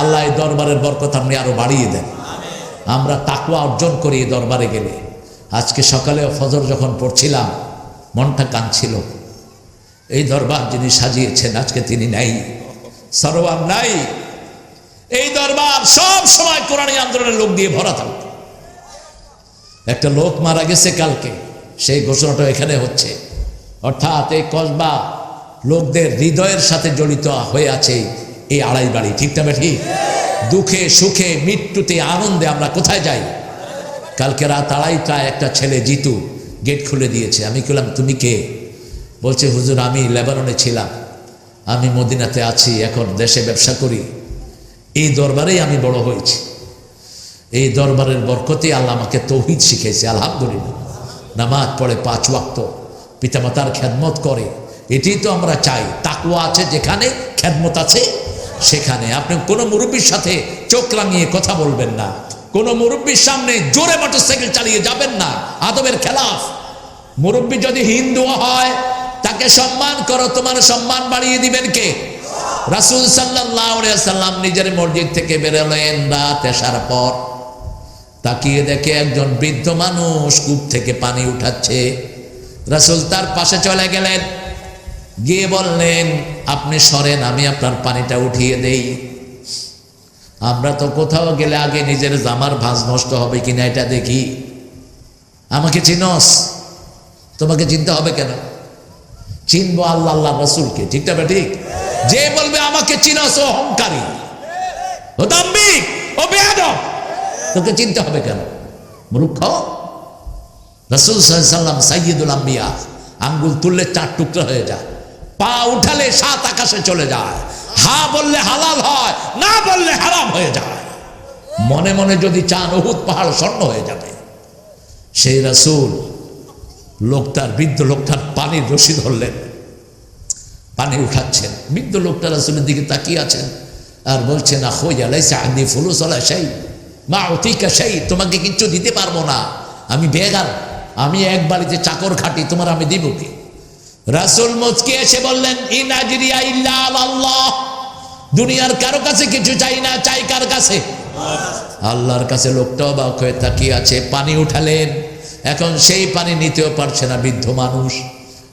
আল্লাহ এই দরবারের বরকত আপনি আরো বাড়িয়ে দেন। আমরা তাকওয়া অর্জন করি এই দরবারে গেলে। আজকে সকালে ফজর যখন পড়ছিলাম মনটা কাঁদছিল। এই দরবার যিনি সাজিয়েছেন আজকে তিনি নাই, সরওয়ার নাই। এই দরবার সব সময় কোরআনী আন্দোলনের লোক দিয়ে ভরা থাকত। একটা লোক মারা গেছে কালকে, সেই ঘোষণাটা এখানে হচ্ছে। অর্থাৎ এই কসবা লোকদের হৃদয়ের সাথে জড়িত হয়ে আছে এই আড়াই বাড়ি, ঠিক না ঠিক? দুঃখে সুখে মৃত্যুতে আনন্দে আমরা কোথায় যাই? কালকে রাত 2:30টায় একটা ছেলে জিতু গেট খুলে দিয়েছে। আমি বললাম তুমি কে? বলছে হুজুর আমি লেবাননে ছিলাম, আমি মদিনাতে আছি, এখন দেশে ব্যবসা করি। এই দরবারেই আমি বড় হয়েছি। এই দরবারের বরকতে আল্লাহ আমাকে তৌহিদ শিখেছে, আলহামদুলিল্লাহ। নামাজ পড়ে 5 ওয়াক্ত, পিতামাতার খেদমত করে। এটাই তো আমরা চাই। তাকওয়া আছে যেখানে, খেদমত আছে সেখানে। আপনি কোনো মুরব্বীর সাথে চোখ রাঙিয়ে কথা বলবেন না, কোনো মুরব্বীর সামনে জোরে মোটরসাইকেল চালিয়ে যাবেন না, আদবের খেলাফ। মুরব্বী যদি হিন্দু হয় তাকে সম্মান করো, তোমার সম্মান বাড়িয়ে দিবেন কে? রাসূল সাল্লাল্লাহু আলাইহি ওয়াসাল্লাম নিজের মসজিদ থেকে বেরোলেন রাত এশার পর। তাকিয়ে দেখে একজন বৃদ্ধ মানুষ কূপ থেকে পানি উঠাচ্ছে। রাসূল তার পাশে চলে গেলেন, গিয়ে বললেন আপনি সরেন, আমি আপনার পানিটা উঠিয়ে দেই। আমরা তো কোথাও গেলে আগে নিজের জামার ভাঁজ নষ্ট হবে কিনা এটা দেখি। আমাকে চিনস? তোমাকে চিনতে হবে কেন? চিনবো আল্লাহ আল্লাহ রাসূলকে, ঠিক না ঠিক? যে বলবে আমাকে চিনস ও অহংকারী, ও দাম্ভিক, ও বেয়াদব। তোকে চিনতে হবে কেন? মূর্খ। রাসূল সাল্লাল্লাহু আলাইহি ওয়াসাল্লাম সাইয়্যিদুল আম্বিয়া, আঙ্গুল তুললে 4 টুকরা হয়ে যায়, পা উঠালে 7 আকাশে চলে যায়, হা বললে হালাল হয়, না বললে হারাম হয়ে যায়। মনে মনে যদি চান উহুদ পাহাড় স্বর্ণ হয়ে যাবে। সেই রাসূল লোকটার, বৃদ্ধ লোকটার পানির রশি ধরলেন, পানি উঠাচ্ছেন। বৃদ্ধ লোকটা রাসূলের দিকে তাকিয়ে আছেন আর বলছেন আখোয়া লাইসা আনদি ফুলুস ওয়ালা শাই মা উতিকা শাই, তোমাকে কিচ্ছু দিতে পারবো না, আমি বেগার, আমি এক বাড়িতে চাকর খাটি, তোমার আমি দিব কি? রাসূল মুচকে এসে বললেন ইন আজরিয়া ইল্লা আল্লাহ, দুনিয়ার কারো কাছে কিছু চাই না, চাই কার কাছে? আল্লাহর কাছে। লোকটা অবাক হয়ে তাকিয়ে আছে। পানি উঠালেন, এখন সেই পানি নিতেও পারছে না বৃদ্ধ মানুষ।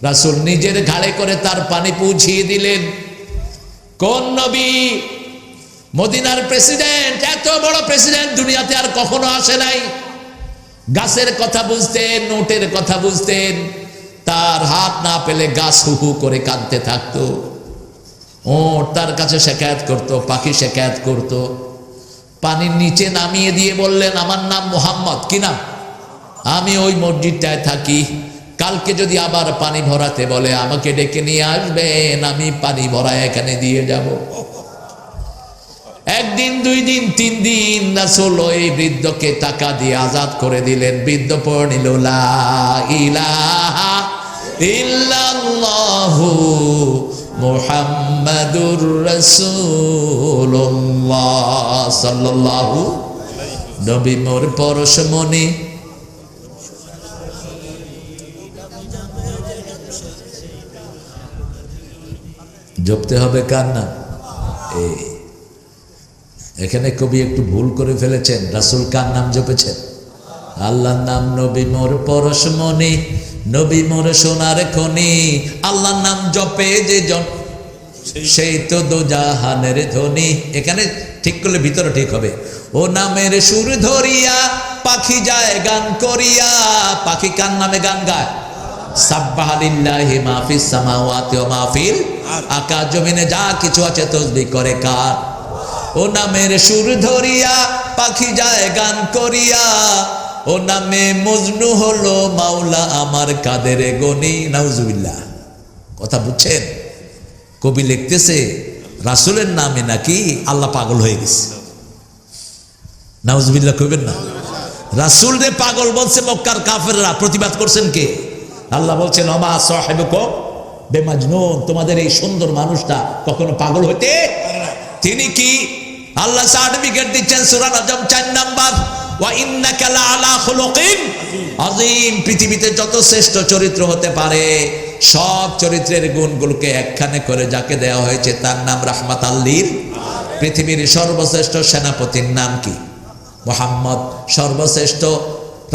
রাসূল নিজের ঘাড়ে করে তার পানি পৌঁছিয়ে দিলেন। কোন নবী? মদিনার প্রেসিডেন্ট, এত বড় প্রেসিডেন্ট দুনিয়াতে আর কখনো আসে নাই। গাছের কথা বুঝতেন, নোটের কথা বুঝতেন, তার হাত না পেলে গাছ হু হু করে কাঁদতে থাকতো। ওট তার কাছে শেকায়াত করতো, পাখি শেকায়াত করতো। পানির নিচে নামিয়ে দিয়ে বললেন আমার নাম মুহাম্মদ। কি নাম? আমি ওই মসজিদটায় থাকি, কালকে যদি আবার পানি ভরাতে বলে আমাকে ডেকে নিয়ে আসবেন, আমি পানি ভরা এখানে দিয়ে যাব। একদিন, 2 দিন, 3 দিন রাসূল ওই বৃদ্ধকে টাকা দিয়ে আজাদ করে দিলেন। বৃদ্ধ পড়ে নিল লা ইলাহা ইল্লাল্লাহু মুহাম্মাদুর রাসূলুল্লাহ সাল্লাল্লাহু নবী মোর পরশমণি জপতে হবে কার নাম? এখানে কবি একটু ভুল করে ফেলেছেন। রাসূল কার নাম জপেছেন? আল্লাহর নাম। নবী মোর পরশমণি, নবী মোর সোনার খনি। আল্লাহর নাম জপে যে জন সেই তো দোজাহানের ধনী। এখানে ঠিক করলে ভিতরে ঠিক হবে। ও নামের সুর ধরিয়া পাখি যায় গান করিয়া। পাখি কার নামে গান গায়? সাব্বাহা লিল্লাহি মা ফিস সামাওয়াতি ওয়া মা ফিল, আকাশ জমিনে যা কিছু আছে তাসবিহ করে কার? ও নামের সুর ধরিয়া পাখি যায় গান করিয়া। ও নামে মজনু হলো মাওলা আমার কাদের গনি। নাউজুবিল্লাহ। কথা বুঝছেন? কবি লিখতেছে রাসূলের নামে নাকি আল্লাহ পাগল হয়ে গেছে। নাউজুবিল্লাহ কইবেন না। রাসূল রে পাগল বলছে মক্কার কাফেররা। প্রতিবাদ করছেন কে? আল্লাহ বলছেন ওমা সাহিবুকুম বেমাজনুন, তোমাদের এই সুন্দর মানুষটা কখনো পাগল হতে তিনি কি? আল্লাহ সার্টিফিকেট দিচ্ছেন সূরা নাজম 4 নাম্বার, ওয়া ইন্নাকা লাআলা খুলুকিন আযীম। পৃথিবীতে যত শ্রেষ্ঠ চরিত্র হতে পারে সব চরিত্রের গুণগুলোকে একখানে করে যাকে দেওয়া হয়েছে তার নাম রাহমাতাল লিল। পৃথিবীর সর্বশ্রেষ্ঠ সেনাপতির নাম কি? মুহাম্মদ। সর্বশ্রেষ্ঠ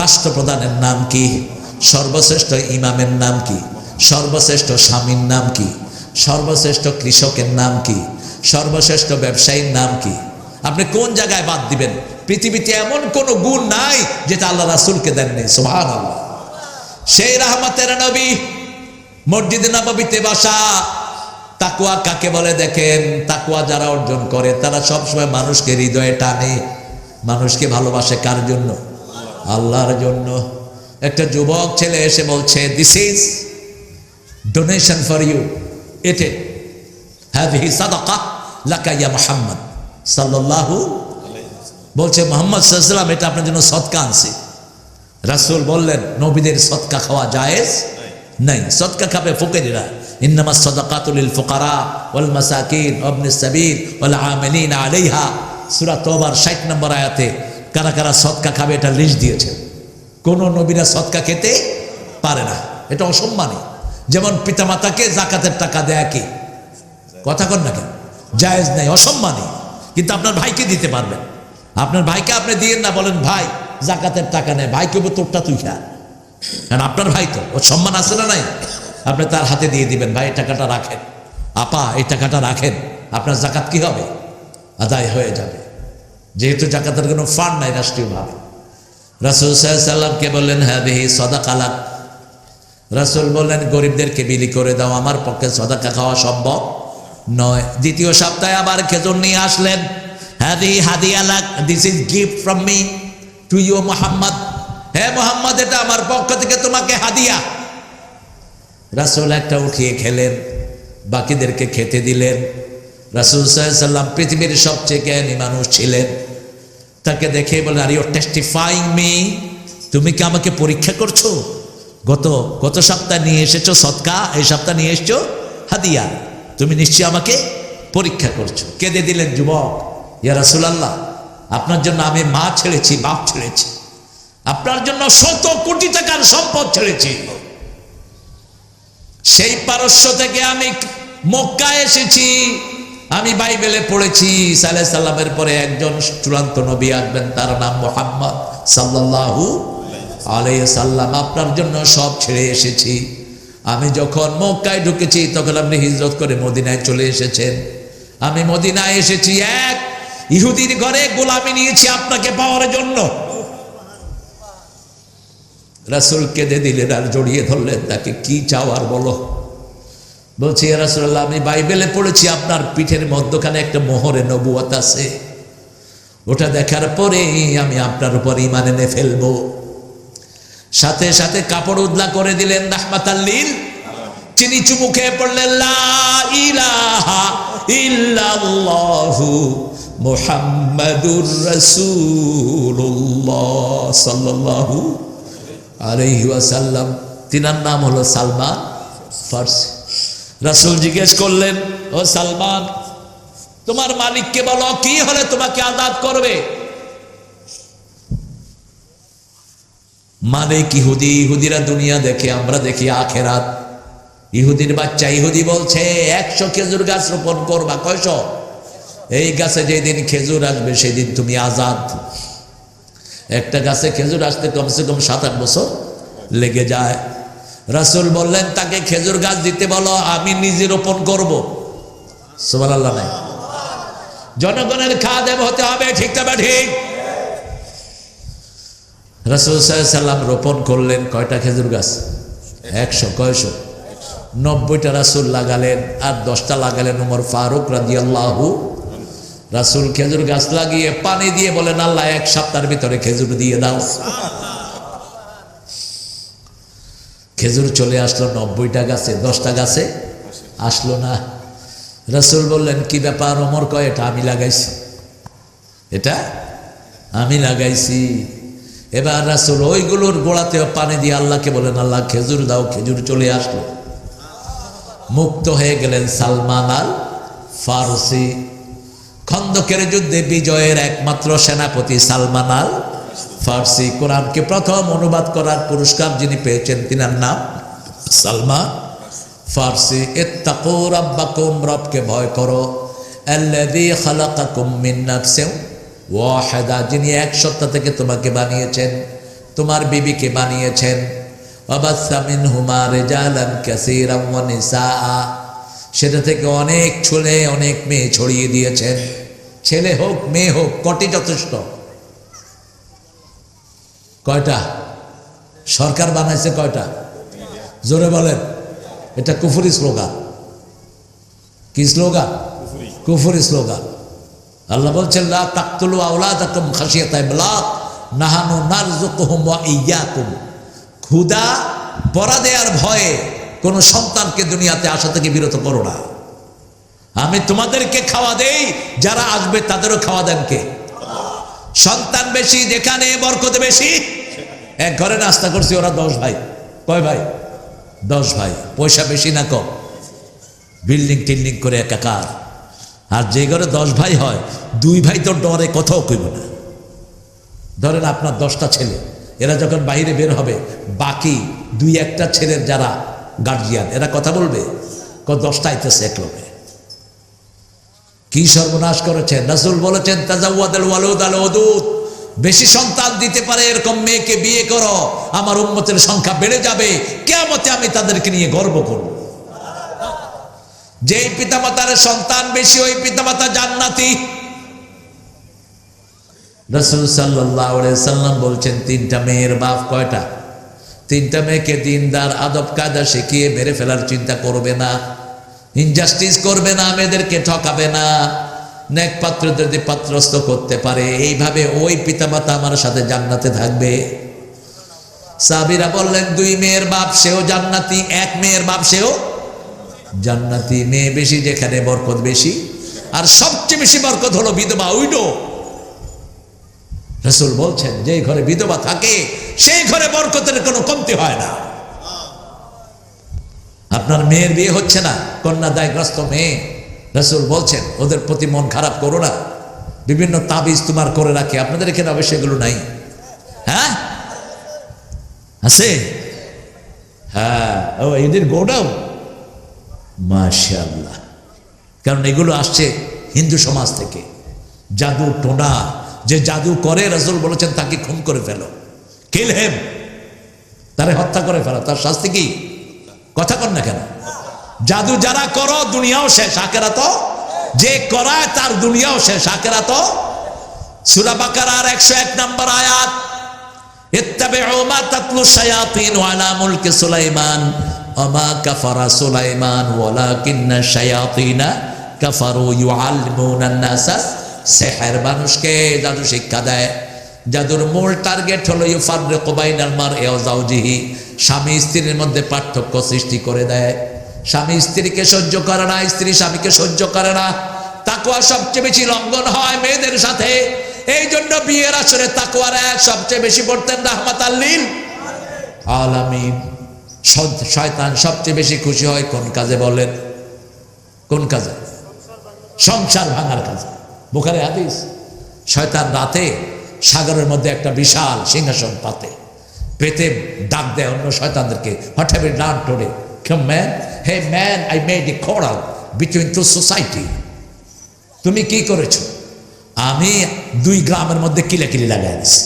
রাষ্ট্রপ্রধানের নাম কি? সর্বশ্রেষ্ঠ ইমামের নাম কি? সর্বশ্রেষ্ঠ স্বামীর নাম কি? সর্বশ্রেষ্ঠ কৃষকের নাম কি? সর্বশ্রেষ্ঠ ব্যবসায়ীর নাম কি? আপনি কোন জায়গায় বাদ দিবেন? পৃথিবীতে এমন কোন গুণ নাই যেটা আল্লাহ রাসূলকে দেননি। সুবহানাল্লাহ। সেই রহমতের নবী মসজিদে নববীতে বসা। তাকওয়া কাকে বলে দেখেন? তাকওয়া যারা অর্জন করে তারা সবসময় মানুষকে হৃদয়ে টানে, মানুষকে ভালোবাসে। কার জন্য? আল্লাহর জন্য। একটা যুবক ছেলে এসে বলছে this is donation for you, এতে হাযিহি সাদাকা লাকা ইয়া মুহাম্মদ সাল্লাল্লাহু। বলছে মুহাম্মদ সাল্লাল্লাহু আলাইহি ওয়াসাল্লাম, এটা আপনার জন্য সদকা আনছি। রাসূল বললেন নবীদের সদকা খাওয়া জায়েজ নাই। সদকা খাবে ফকিররা। ইন্নামাস সাদাকাতু লিল ফুকারা ওয়াল মাসাকিন ওয়া ইবনিস সাবিল ওয়াল আমিলিনা আলাইহা। সূরা তওবার 60 নম্বর আয়াতে কারা কারা সদকা খাবে এটা লিস্ট দিয়েছে। কোন নবীরা সদকা খেতে পারে না, এটা অসম্মানী। যেমন পিতামাতাকে যাকাতের টাকা দেয়া কি? কথা কন না কেন? জায়েজ নাই, অসম্মানী। কিন্তু আপনার ভাইকে দিতে পারবেন। আপনার ভাইকে আপনি দিয়েন না, বলেন ভাই যাকাতের টাকা নেই, ভাই কেবল তোরটা তুই খা। কারণ আপনার ভাই তো, ওর সম্মান আছে না নাই? আপনি তার হাতে দিয়ে দিবেন, ভাই এই টাকাটা রাখেন, আপা এই টাকাটা রাখেন, আপনার যাকাত কি হবে? আদায় হয়ে যাবে। যেহেতু যাকাতের কোনো ফান্ড নাই রাষ্ট্রীয়ভাবে। রাসূল সাল্লাল্লাহু আলাইহি ওয়াসাল্লামকে বললেন হাদিহি সাদাকা লাক। রাসূল বললেন গরিবদেরকে বিলি করে দাও, আমার পক্ষে সাদাকা খাওয়া সম্ভব নয়। দ্বিতীয় সপ্তাহে আবার খেজুর নিয়ে আসলেন। হাদিহি হাদিয়া লাক, this is gift from me to you Muhammad. হে মুহাম্মদ, এটা আমার পক্ষ থেকে তোমাকে হাদিয়া। রাসূল একটা উঠিয়ে খেলেন, বাকিদেরকে খেতে দিলেন। রাসূল সাল্লাল্লাহু আলাইহি ওয়াসাল্লাম পৃথিবীর সবচেয়ে জ্ঞানী মানুষ ছিলেন। তাকে দেখে বলেন আর ইউ টেস্টিফাইং মি, তুমি কি আমাকে পরীক্ষা করছো? গত সপ্তাহ নিয়ে এসেছো সদকা, এই সপ্তাহ নিয়ে এসেছো হাদিয়া, তুমি নিশ্চয়ই আমাকে পরীক্ষা করছো। কেঁদে দিলেন যুবক, ইয়া রাসূলুল্লাহ, আপনার জন্য আমি মা ছেড়েছি, বাপ ছেড়েছি, আপনার জন্য 100 কোটি টাকার সম্পদ ছেড়েছি। সেই পারস্য থেকে আমি মক্কায় এসেছি। আমি বাইবেলে পড়েছি ঈসা আলাইহিস সালামের পরে একজন চূড়ান্ত নবী আসবেন, তার নাম মুহাম্মদ সাল্লাল্লাহু আলাইহি সাল্লাম। আপনার জন্য সব ছেড়ে এসেছি। আমি যখন মক্কায় ঢুকেছি তখন আপনি হিজরত করে মদিনায় চলে এসেছেন। আমি মদিনায় এসেছি, এক ইহুদির ঘরে গোলামি নিয়েছি আপনাকে পাওয়ার জন্য। রাসূল কেঁদে দিলেন আর জড়িয়ে ধরলেন তাকে। কি চাওয়ার বলো? বলছি ইয়া রাসূলুল্লাহ, আমি বাইবেলে পড়েছি আপনার পিঠের মধ্যখানে একটা মোহরে নবুয়ত আছে, ওটা দেখার পরে আমি আপনার উপর ঈমান এনে ফেলবো। সাথে সাথে কাপড় উদলা করে দিলেন রাহমাতাল লিল। তিনি চুমু খেয়ে পড়লেন লা ইলাহা ইল্লাল্লাহু মুহাম্মাদুর রাসূলুল্লাহ সাল্লাল্লাহু আলাইহি ওয়াসাল্লাম। তিনার নাম হলো সালমান ফারসি। রাসূল জিজ্ঞেস করলেন, ও সালমান, তোমার মালিককে বলো কি হলে তোমাকে আযাদ করবে? মালিক ইহুদি, ইহুদিরা দুনিয়া দেখে, আমরা দেখি আখেরাত। ইহুদির বাচ্চা ইহুদি বলছে 100 খেজুর গাছ রোপণ করবা। কয়শো? এই গাছে যেদিন খেজুর আসবে সেদিন তুমি আজাদ। একটা গাছে খেজুর আসতে কমসে কম 7-8 বছর লেগে যায়। রাসূল বললেন, তাকে খেজুর গাছ দিতে বলো, আমি নিজে রোপণ করব। সুবহানাল্লাহ নাই? জনগণের খাদেম হতে হবে, ঠিক না ঠিক? রাসূল সাল্লাল্লাহু আলাইহি সাল্লাম রোপণ করলেন কয়টা খেজুর গাছ? 100। কয়শো? 90টা রাসূল লাগালেন, আর 10টা লাগালেন ওমর ফারুক রাদিয়াল্লাহু। রাসূল খেজুর গাছ লাগিয়ে পানি দিয়ে বলেন, আল্লাহ 1 সপ্তাহের ভিতরে খেজুর দিয়ে দাও। খেজুর চলে আসলো 90টা গাছে, 10টা গাছে আসলো না। রাসূল বললেন, কি ব্যাপার? ওমর কয়, এটা আমি লাগাইছি, এটা আমি লাগাইছি। এবার রাসূল ওইগুলোর গোড়াতেও পানি দিয়ে আল্লাহকে বলেন, আল্লাহ খেজুর দাও। খেজুর চলে আসলো। মুক্ত হয়ে গেলেন সালমান আল ফারসি। খন্দকের যুদ্ধে বিজয়ের একমাত্র সেনাপতি সালমান আল ফারসি। কোরআনকে প্রথম অনুবাদ করার পুরস্কার যিনি পেয়েছেন, তিনার নাম সালমান ফারসি। ইত্তাকু রাব্বাকুম, রবকে ভয় করো। আল্লাযী খালাকাকুম মিন নাফসিন ওয়াহিদা, যিনি এক সত্তা থেকে তোমাকে বানিয়েছেন, তোমার বিবিকে বানিয়েছেন। ওয়াবাসসা মিনহুমা রিজালান কাসীরান ওয়া নিসাআ, সেটা থেকে অনেক ছেলে অনেক মেয়ে ছড়িয়ে দিয়েছেন। ছেলে হোক মেয়ে হোক, কটি যথেষ্ট? কয়টা? সরকার বানাইছে কয়টা? জোরে বলেন। এটা কুফরি স্লোগান। কি স্লোগান? কুফরি স্লোগান। আল্লাহ বলছেন, লা তাকতুলু আওলাদাকুম খাশিয়াতা ইমলাক নাহানু নারযুকুহুম ওয়া ইয়্যাকুম। ক্ষুধা পরা দেওয়ার ভয়ে কোনো সন্তানকে দুনিয়াতে আসা থেকে বিরত করো না। আমি তোমাদেরকে খাওয়া দেই, যারা আসবে তাদেরও খাওয়া দেন কে? সন্তান বেশি যেখানে বরকত বেশি। এক ঘরে নাস্তা করছি, ওরা 10 ভাই। কয় ভাই? 10 ভাই। পয়সা বেশি না কম? বিল্ডিং টিল্ডিং করে একাকার। আর যে ঘরে 10 ভাই হয়, 2 ভাই তো ডরে কোথাও কইব না। ধরেন আপনার 10টা ছেলে, এরা যখন বাইরে বের হবে, বাকি 2-1টা ছেলের যারা গার্জিয়ান, এরা কথা বলবে, 10টা আইতেছে এক লোকে। কি সর্বনাশ করেছেন! রাসূল বলেছেন, তাজাওয়াদাল ওয়ালুদ আল ওদুদ, বেশি সন্তান দিতে পারে এরকম মেয়েকে বিয়ে করো, আমার উম্মতের সংখ্যা বেড়ে যাবে, কিয়ামতে আমি তাদেরকে নিয়ে গর্ব করব। যেই পিতামাতার সন্তান বেশি, ওই পিতামাতা জান্নাতি। রাসূল সাল্লাল্লাহু আলাইহি সাল্লাম বলছেন, 3টা মেয়ের বাপ। কয়টা? 3টা মেয়েকে দিনদার আদব কায়দা শিখিয়ে মেরে ফেলার চিন্তা করবে না, ইনজাস্টিস করবে না, মেয়েদেরকে ঠকাবে না, নেক পাত্র যদি পাত্রস্থ করতে পারে, এইভাবে ওই পিতামাতা আমার সাথে জান্নাতে থাকবে। সাহাবীরা বললেন, 2 মেয়ের বাপ সেও জান্নাতি, 1 মেয়ের বাপ সেও জান্নাতি। মেয়ে বেশি যেখানে বরকত বেশি। আর সবচেয়ে বেশি বরকত হলো বিধবা, উইডো। রাসূল বলছেন, যে ঘরে বিধবা থাকে সেই ঘরে বরকতের কোনো কমতি হয় না। আপনার মেয়ের বিয়ে হচ্ছে না, কন্যাদায়গ্রস্ত মেয়ে, রাসূল বলছেন, ওদের প্রতি মন খারাপ করো না। বিভিন্ন তাবিজ তোমার করে রাখে, আপনাদের এখানে অবশ্য এগুলো নাই? হ্যাঁ আছে? হ্যাঁ, ও এদের গোডাউন। মাশাআল্লাহ। কারণ এগুলো আসছে হিন্দু সমাজ থেকে। জাদু টোনা, যে জাদু করে, রাসূল বলেছেন তাকে খুন করে ফেলো, কিল হিম, তারে হত্যা করে ফেলো। তার শাস্তি কি? কথা কর না কেন? জাদু যারা করো, দুনিয়াও শেষ আখিরাতও। যে করায় তার দুনিয়াও শেষ আখিরাতও। সূরা বাকারার 101 নম্বর আয়াত, ইত্তাবিউ মা তাতলু শায়াতিন আলা মুলকি সুলাইমান ওয়া মা কাফারা সুলাইমান ওয়ালাকিন্না শায়াতিনা কাফারু ইউআল্লিমুনা নাসা সিহর। মানুষকে জাদু শিক্ষা দেয়। জাদুর মূল টার্গেট হলো ইউফাররিকু বাইনাল মারই ওয়া যাওজিহি, স্বামী স্ত্রীর মধ্যে পার্থক্য সৃষ্টি করে দেয়। স্বামী স্ত্রীকে সহ্য করে না, স্ত্রী স্বামীকে সহ্য করে না। তাকওয়া সবচেয়ে বেশি লঙ্ঘন হয় মেয়েদের সাথে। এই জন্য বিয়ের আসরে তাকওয়ার সবচেয়ে বেশি পড়তেন রাহমাতাল লিল আলামিন। শয়তান সবচেয়ে বেশি খুশি হয় কোন কাজে বলেন? কোন কাজে? সংসার ভাঙার কাজে। বুখারী হাদিস। শয়তান রাতে সাগরের মধ্যে একটা বিশাল সিংহাসন পাতে পেতে ডাক দেয় অন্য শয়তানদেরকে, what have you done today? Come man, hey man, I made a quarrel between two society. তুমি কি করেছো? আমি 2 গ্রামের মধ্যে কিলাকিলি লাগাই দিছি।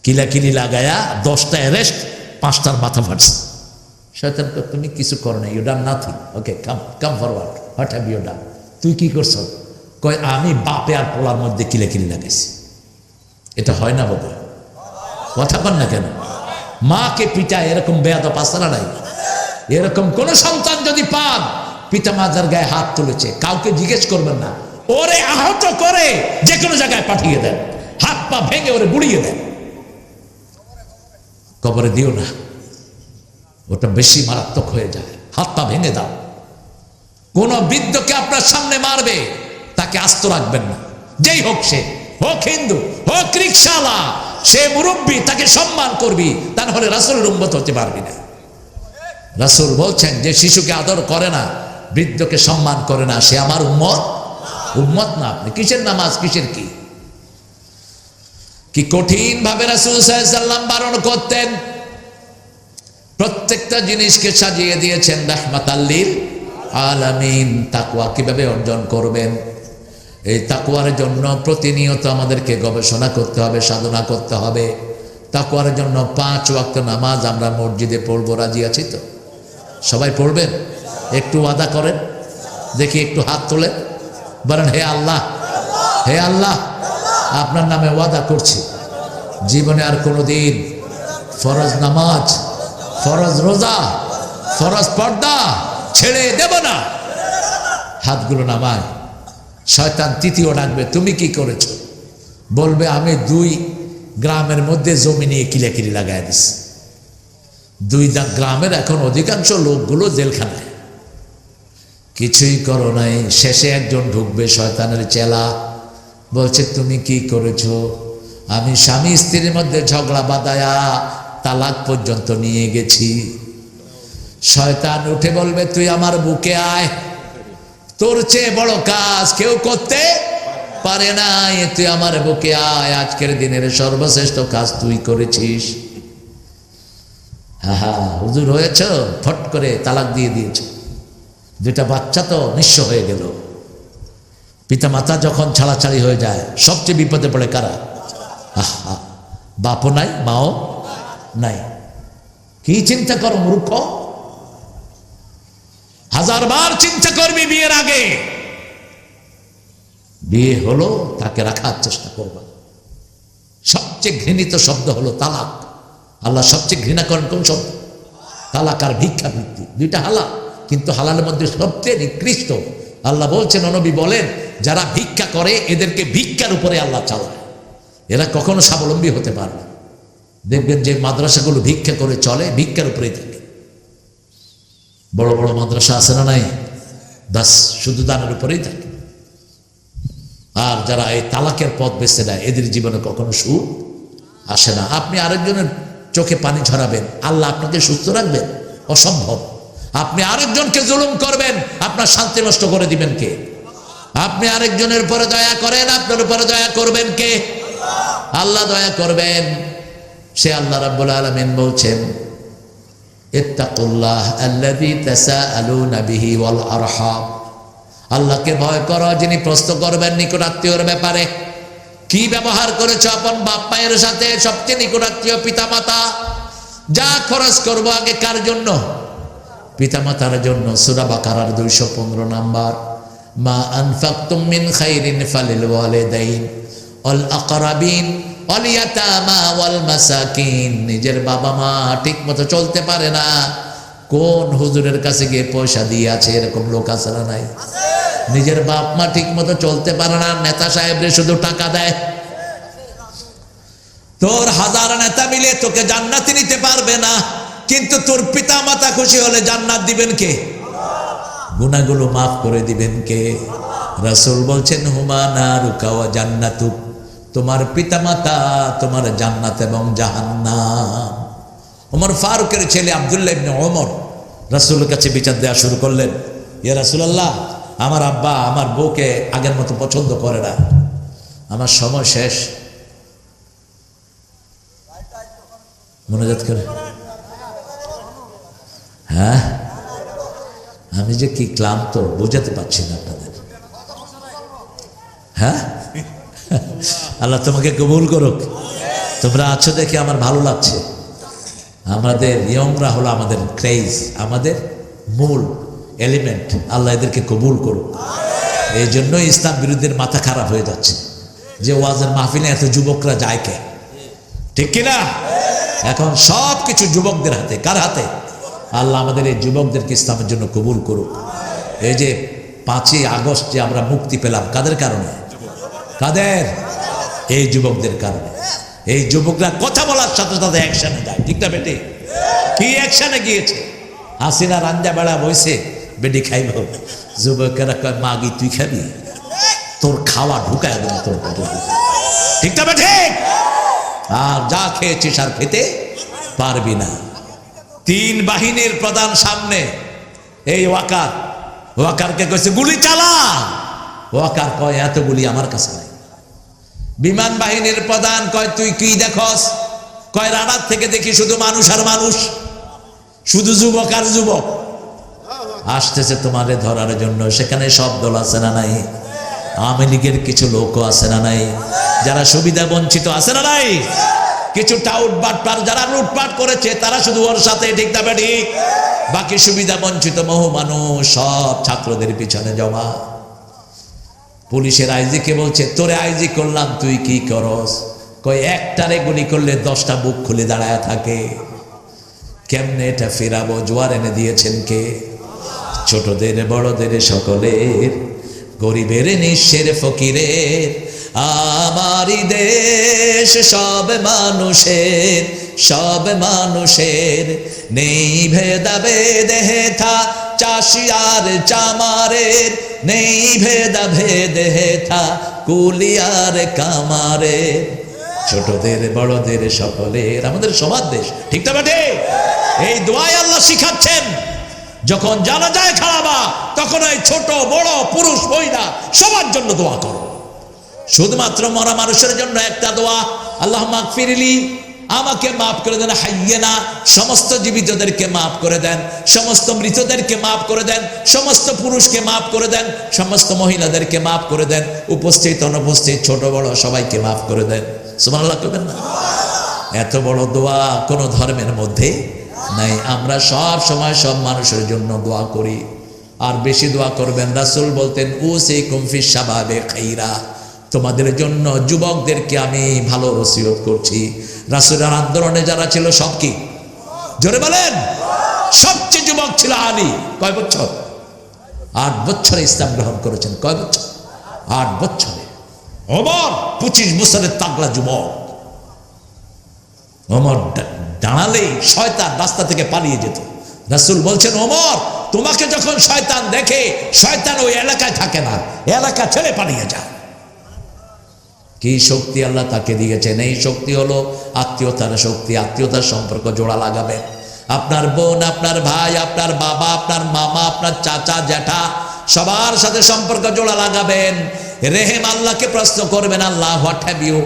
কিলাকিলি লাগায়া 10টা অ্যারেস্ট, 5টার মাথা ফাটছে। শয়তান কয়, তুমি কিছু করো না, you done nothing. Okay, come forward, what have you done? তুই কি করছো? কয়, আমি বাপে আর পোলার মধ্যে কিলাকিলি লাগাইছি। এটা হয় না বাবা? কথা বল না কেন? মাকে পিটায় এরকম বেয়াদব আছে না নাই? এরকম কোন সন্তান যদি পান পিতা মাতার গায়ে হাত তুলেছে, কাউকে জিজ্ঞেস করবেন না, ওরে আহত করে যে কোনো জায়গায় পাঠিয়ে দেন, হাত পা ভেঙে ওরে গুড়িয়ে দেন, কবরে দিও না, ওটা বেশি মারাত্মক হয়ে যায়। হাত পা ভেঙে দাও। কোন বৃদ্ধকে আপনার সামনে মারবে তাকে আস্ত রাখবেন না, যেই হোক সে, হোক হিন্দু, হোক রিকশাওয়ালা, সে মুরব্বী, তাকে সম্মান করবি, তা নাহলে রাসূলের উম্মত হতে পারবি না। রাসূল বলছেন, যে শিশুকে আদর করে না, বৃদ্ধকে সম্মান করে না, সে আমার উম্মত না। আপনি কিসের নামাজ, কিসের কি কঠিন ভাবে রাসূল সাল্লাল্লাহু আলাইহি ওয়াসাল্লাম বারণ করতেন। প্রত্যেকটা জিনিসকে সাজিয়ে দিয়েছেন রাহমাতাল লিল আলামিন। তাকওয়া কিভাবে অর্জন করবেন, এই তাকওয়ার জন্য প্রতিনিয়ত আমাদেরকে গবেষণা করতে হবে, সাধনা করতে হবে। তাকওয়ার জন্য 5 ওয়াক্ত নামাজ আমরা মসজিদে পড়বো, রাজি আছি তো? সবাই পড়বেন? একটু ওয়াদা করেন দেখি, একটু হাত তোলেন, বলেন, হে আল্লাহ, হে আল্লাহ, আপনার নামে ওয়াদা করছি, জীবনে আর কোনোদিন ফরজ নামাজ, ফরজ রোজা, ফরজ পর্দা ছেড়ে দেব না। হাতগুলো নামায়। শয়তান তৃতীয় ডাকবে, তুমি কি করেছো? বলবে, আমি 2 গ্রামের মধ্যে জমি নিয়ে কিলাকিলি লাগাই দিছি। 2 গ্রামের এখন অধিকাংশ লোকগুলো জেলখানায়, কিছুই করো নাই। শেষে একজন ঢুকবে, শয়তানের চেলা, বলছে, তুমি কি করেছো? আমি স্বামী স্ত্রীর মধ্যে ঝগড়া বাঁধায়া তালাক পর্যন্ত নিয়ে গেছি। শয়তান উঠে বলবে, তুই আমার বুকে আয়, তোর চেয়ে বড় কাজ কেউ করতে পারে না, তুই আমার বুকে আয়, আজকের দিনের সর্বশ্রেষ্ঠ কাজ তুই করেছিস। হ্যাঁ, হুজুর হয়েছ, ফট করে তালাক দিয়ে দিয়েছ। 2টা বাচ্চা তো নিঃস্ব হয়ে গেল। পিতা মাতা যখন ছাড়াছাড়ি হয়ে যায়, সবচেয়ে বিপদে পড়ে কারা? বাপও নাই, মাও নাই। কি চিন্তা করো মূর্খ? 1000 বার চিন্তা করবি বিয়ের আগে। বিয়ে হলো, তাকে রাখার চেষ্টা করবা। সবচেয়ে ঘৃণিত শব্দ হলো তালাক। আল্লাহ সবচেয়ে ঘৃণা করেন কোন শব্দ? তালাক আর ভিক্ষাবৃত্তি। 2টা হালাল, কিন্তু হালালের মধ্যে সবচেয়ে নিকৃষ্ট। আল্লাহ বলছেন, নবী বলেন, যারা ভিক্ষা করে এদেরকে ভিক্ষার উপরে আল্লাহ চালায়, এরা কখনো স্বাবলম্বী হতে পারবে। দেখবেন যে মাদ্রাসাগুলো ভিক্ষা করে চলে, ভিক্ষার উপরেই থাকে। বড় বড় মাদ্রাসা আছে না নাই? দাস শুধু দানের উপরেই থাকে। আর যারা এই তালাকের পথ বেছে নেয়, এদের জীবনে কখনো সুখ আসে না। আপনি আরেকজনের চোখে পানি ঝরাবেন, আল্লাহ আপনাকে সুস্থ রাখবেন? অসম্ভব। আপনি আরেকজনকে জুলুম করবেন, আপনার শান্তি নষ্ট করে দিবেন কে? আপনি আরেকজনের উপরে দয়া করেন, আপনার উপরে দয়া করবেন কে? আল্লাহ দয়া করবেন। সে আল্লাহ রাব্বুল আলামিন বলছেন, ইত্তাকুল্লাহ আল্লাযী তাসাআলুনা বিহি ওয়াল আরহাম। আল্লাহকে ভয় করো, যিনি প্রশ্ন করবেন নিকট আত্মীয়র ব্যাপারে। কি ব্যবহার করেছো আপন বাপ মায়ের সাথে? সবচেয়ে নিকট আত্মীয় পিতামাতা। যা খরচ করবো আগে কার জন্য? পিতামাতার জন্য। সূরা বাকারার 215 নাম্বার। মা আনফাকতুম মিন খাইরিন ফালিল ওয়ালিদাইন ওয়াল আকরাবিন ওয়াল ইয়াতামা ওয়াল মাসাকিন। নিজের বাবা মা ঠিক মতো চলতে পারে না, কোন হুজুরের কাছে গিয়ে পয়সা দিয়ে আছে? এরকম লোক আছে না নাই? নিজের বাপ মা ঠিক মতো চলতে পারে না, নেতা সাহেবরে শুধু টাকা দেয়। তোর 1000 নেতা মিলে তোকে জান্নাতে নিতে পারবে না, কিন্তু তোর পিতা মাতা খুশি হলে জান্নাত দিবেন কে? গুনাহগুলো মাফ করে দিবেন কে? রাসূল বলছেন, হুমা নারুকা ওয়া জান্নাতুক। তোমার পিতা মাতা তোমার জান্নাত এবং জাহান্নাম। ওমর ফারুকের ছেলে আব্দুল্লাহ ইবনে ওমর রাসূলের কাছে বিচার দেওয়া শুরু করলেন, ইয়া রাসূলুল্লাহ, আমার আব্বা আমার বউকে আগের মতো পছন্দ করে না, আমার সময় শেষ। মনোজাত করে, হ্যাঁ আমি যে কি ক্লান্ত বোঝাতে পারছি না আপনাদের। হ্যাঁ আল্লাহ তোমাকে কবুল করুক। তোমরা আছো দেখে আমার ভালো লাগছে। আমাদের ইয়ংরা হলো আমাদের ক্রেজ, আমাদের মূল এলিমেন্ট। আল্লাহ এদেরকে কবুল করুক। এই জন্যই ইসলাম বিরোধীদের মাথা খারাপ হয়ে যাচ্ছে যে ওয়াজের মাহফিলে এত যুবকরা যায় কে, ঠিক কিনা? এখন সব কিছু যুবকদের হাতে। কার হাতে? আল্লাহ আমাদের এই যুবকদেরকে ইসলামের জন্য কবুল করুক। এই যে 5ই আগস্ট যে আমরা মুক্তি পেলাম, কাদের কারণে? কাদের? এই যুবকদের কারণে। এই যুবকরা কথা বলার সাথে সাথে অ্যাকশনে যায়, ঠিক না বেটি? কি অ্যাকশনে গিয়েছে? হাসিনা রাঞ্জা বেড়া বইছে, বেটি খাইব, যুবকেরা কয় মাগি তুই খাবি, তোর খাওয়া ঢুকায় দেবো তোর পেটে, ঠিক না বেটি? আর যা খেয়েছিস আর খেতে পারবি না। 3 বাহিনীর প্রধান সামনে, এই ওয়াকারকে কইছে গুলি চালা। ওয়াকার কয় এত গুলি আমার কাছে নাই। বিমান বাহিনীর প্রধান কয় তুই কি দেখস? কয় রাডার থেকে দেখি শুধু মানুষ আর মানুষ, শুধু যুবক আর যুবক আসতেছে তোমারে ধরার জন্য। সেখানে সব দল আছে না নাই? আওয়ামী লীগের কিছু লোকও আছে না নাই? যারা সুবিধা বঞ্চিত আছে না নাই? কিছু টাউট বাটপার যারা লুটপাট করেছে তারা শুধু ওর সাথে, ঠিক না বেটি? বাকি সুবিধা বঞ্চিত বহু মানুষ সব ছাত্রদের পিছনে জমা। পুলিশের আইজিকে বলছে তোরে আইজি করলাম, তুই কি করস? কই একটারে গুলি করলে 10টা বুক খুলে দাঁড়ায় থাকে। কেমনে এটা ফেরাবো? জোয়ার এনে দিয়েছেন কে? ছোটদের বড়দের সকলের, গরিবের নিঃস্বের ফকিরের, আমারই দেশ সব মানুষের, সব মানুষের, নেই ভেদাভেদ হেথা চাষি আর চামারের, নেই ভেদাভেদ হেথা কুলি আর কামারের, ছোটদের বড়দের সকলের, আমাদের সবার দেশ, ঠিক না বেটে? এই দোয়াই আল্লাহ শিখাচ্ছেন। যখন জানাজায় খাড়াবা তখন ওই ছোট বড় পুরুষ মহিলা সবার জন্য দোয়া করো। শুধুমাত্র মরা মানুষের জন্য একটা দোয়া, আল্লাহ মাগফিরলি, আমাকে মাফ করে দেন, হাইয়েনা, সমস্ত জীবিতদেরকে মাফ করে দেন, সমস্ত মৃতদেরকে মাফ করে দেন, সমস্ত পুরুষকে মাফ করে দেন, সমস্ত মহিলাদেরকে মাফ করে দেন, উপস্থিত অনুপস্থিত ছোট বড় সবাইকে মাফ করে দেন। সুবহানাল্লাহ করবেন না? এত বড় দোয়া কোন ধর্মের মধ্যে নাই। আমরা সব সময় সব মানুষের জন্য দোয়া করি। আর বেশি দোয়া করবেন। রাসূল বলতেন উসিকুম ফিশ শাবাবে খাইরা, তোমাদের জন্য যুবকদেরকে আমি ভালো ওসিয়ত করছি। রাসূলের আন্দোলনে যারা ছিল সব কি? জোরে বলেন। সবচেয়ে যুবক ছিল আলী। কয় বছর? 8 বছরে ইসলাম গ্রহণ করেছেন। কয় বছর? 8 বছরে। ওমর 25 বছরের তাগড়া যুবক। ওমর দাঁড়ালেই শয়তান রাস্তা থেকে পালিয়ে যেত। রাসূল বলছেন ওমর তোমাকে যখন শয়তান দেখে, শয়তান ওই এলাকায় থাকে না, এলাকা ছেড়ে পালিয়ে যায়। কি শক্তি আল্লাহ তাকে দিয়েছেন! এই শক্তি হলো আত্মীয়তার শক্তি। আত্মীয়তার সম্পর্ক জোড়া লাগাবেন। আপনার বোন, আপনার ভাই, আপনার বাবা, আপনার মামা, আপনার চাচা, জ্যাঠা, সবার সাথে সম্পর্ক জোড়া লাগাবেন। রেহেম আল্লাহকে প্রশ্ন করবেন, Allah what have you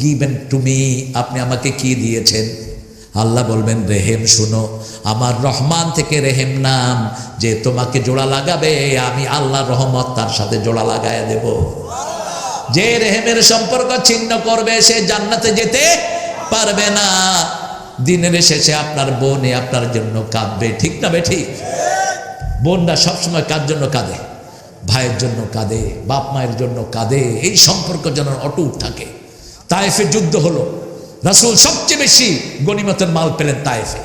given to me, আপনি আমাকে কি দিয়েছেন? আল্লাহ বলবেন রেহেম। শুনো, আমার রহমান থেকে রেহেম নাম, যে তোমাকে জোড়া লাগাবে আমি আল্লাহ রহমত তার সাথে জোড়া লাগায় দেব। যে রেহেমের সম্পর্ক ছিন্ন করবে সে জান্নাতে যেতে পারবে না। দিনের শেষে আপনার বোনে আপনার জন্য কাঁদবে, ঠিক না বেঠি? বোনরা সবসময় কার জন্য কাঁদে? ভাইয়ের জন্য কাঁদে, বাপ মায়ের জন্য কাঁদে। এই সম্পর্ক যেন অটুট থাকে। তায়েফে যুদ্ধ হলো, রাসূল সবচেয়ে বেশি গনিমতের মাল পেলেন তায়েফে।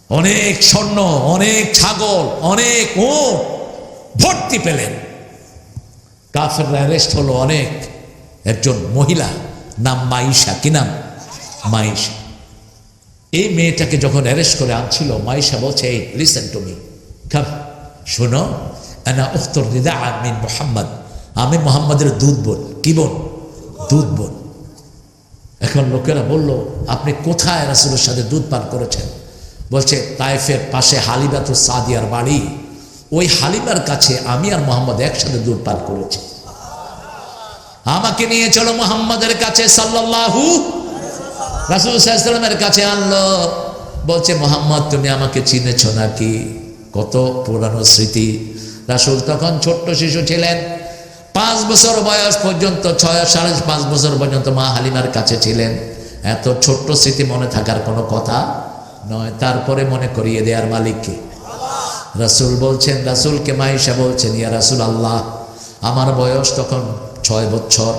অনেক স্বর্ণ, অনেক ছাগল, অনেক উট ভর্তি পেলেন। কাফেররা অ্যারেস্ট হলো অনেক। একজন মহিলা নাম মাইশা। কি নাম? মাইশা। এই মেয়েটাকে যখন অ্যারেস্ট করে আনছিল, মাইশা বলছে এই লিসেন টু মি, কাম, শোনো, আনা উখতুর রিদা মিন মুহাম্মদ, আমি মুহাম্মাদের দুধ বোন। কি বোন? দুধ বোন। এখন লোকেরা বলল আপনি কোথায় রাসূলের সাথে দুধ পান করেছেন? বলছে তায়েফের পাশে হালিমাতুস সাদিয়ার বাড়ি, ওই হালিমার কাছে আমি আর মোহাম্মদ একসাথে দূর পার করেছি। আমাকে নিয়ে চলো মোহাম্মদের কাছে সাল্লাল্লাহু, রাসূল সাল্লাল্লাহু আলাইহি ওয়াসাল্লামের কাছে আনলো। বলছে মোহাম্মদ তুমি আমাকে চিনেছো নাকি? কত পুরানো স্মৃতি। রাসূল তখন ছোট্ট শিশু ছিলেন, 5 বছর বয়স পর্যন্ত, 6.5 বছর পর্যন্ত মা হালিমার কাছে ছিলেন। এত ছোট্ট স্মৃতি মনে থাকার কোনো কথা নয়। তারপরে মনে করিয়ে দেয়ার মালিককে রাসূল বলছেন, রাসূলকে মাইশা বলছেন, ইয়া রাসূল আল্লাহ, আমার বয়স তখন 6 বছর,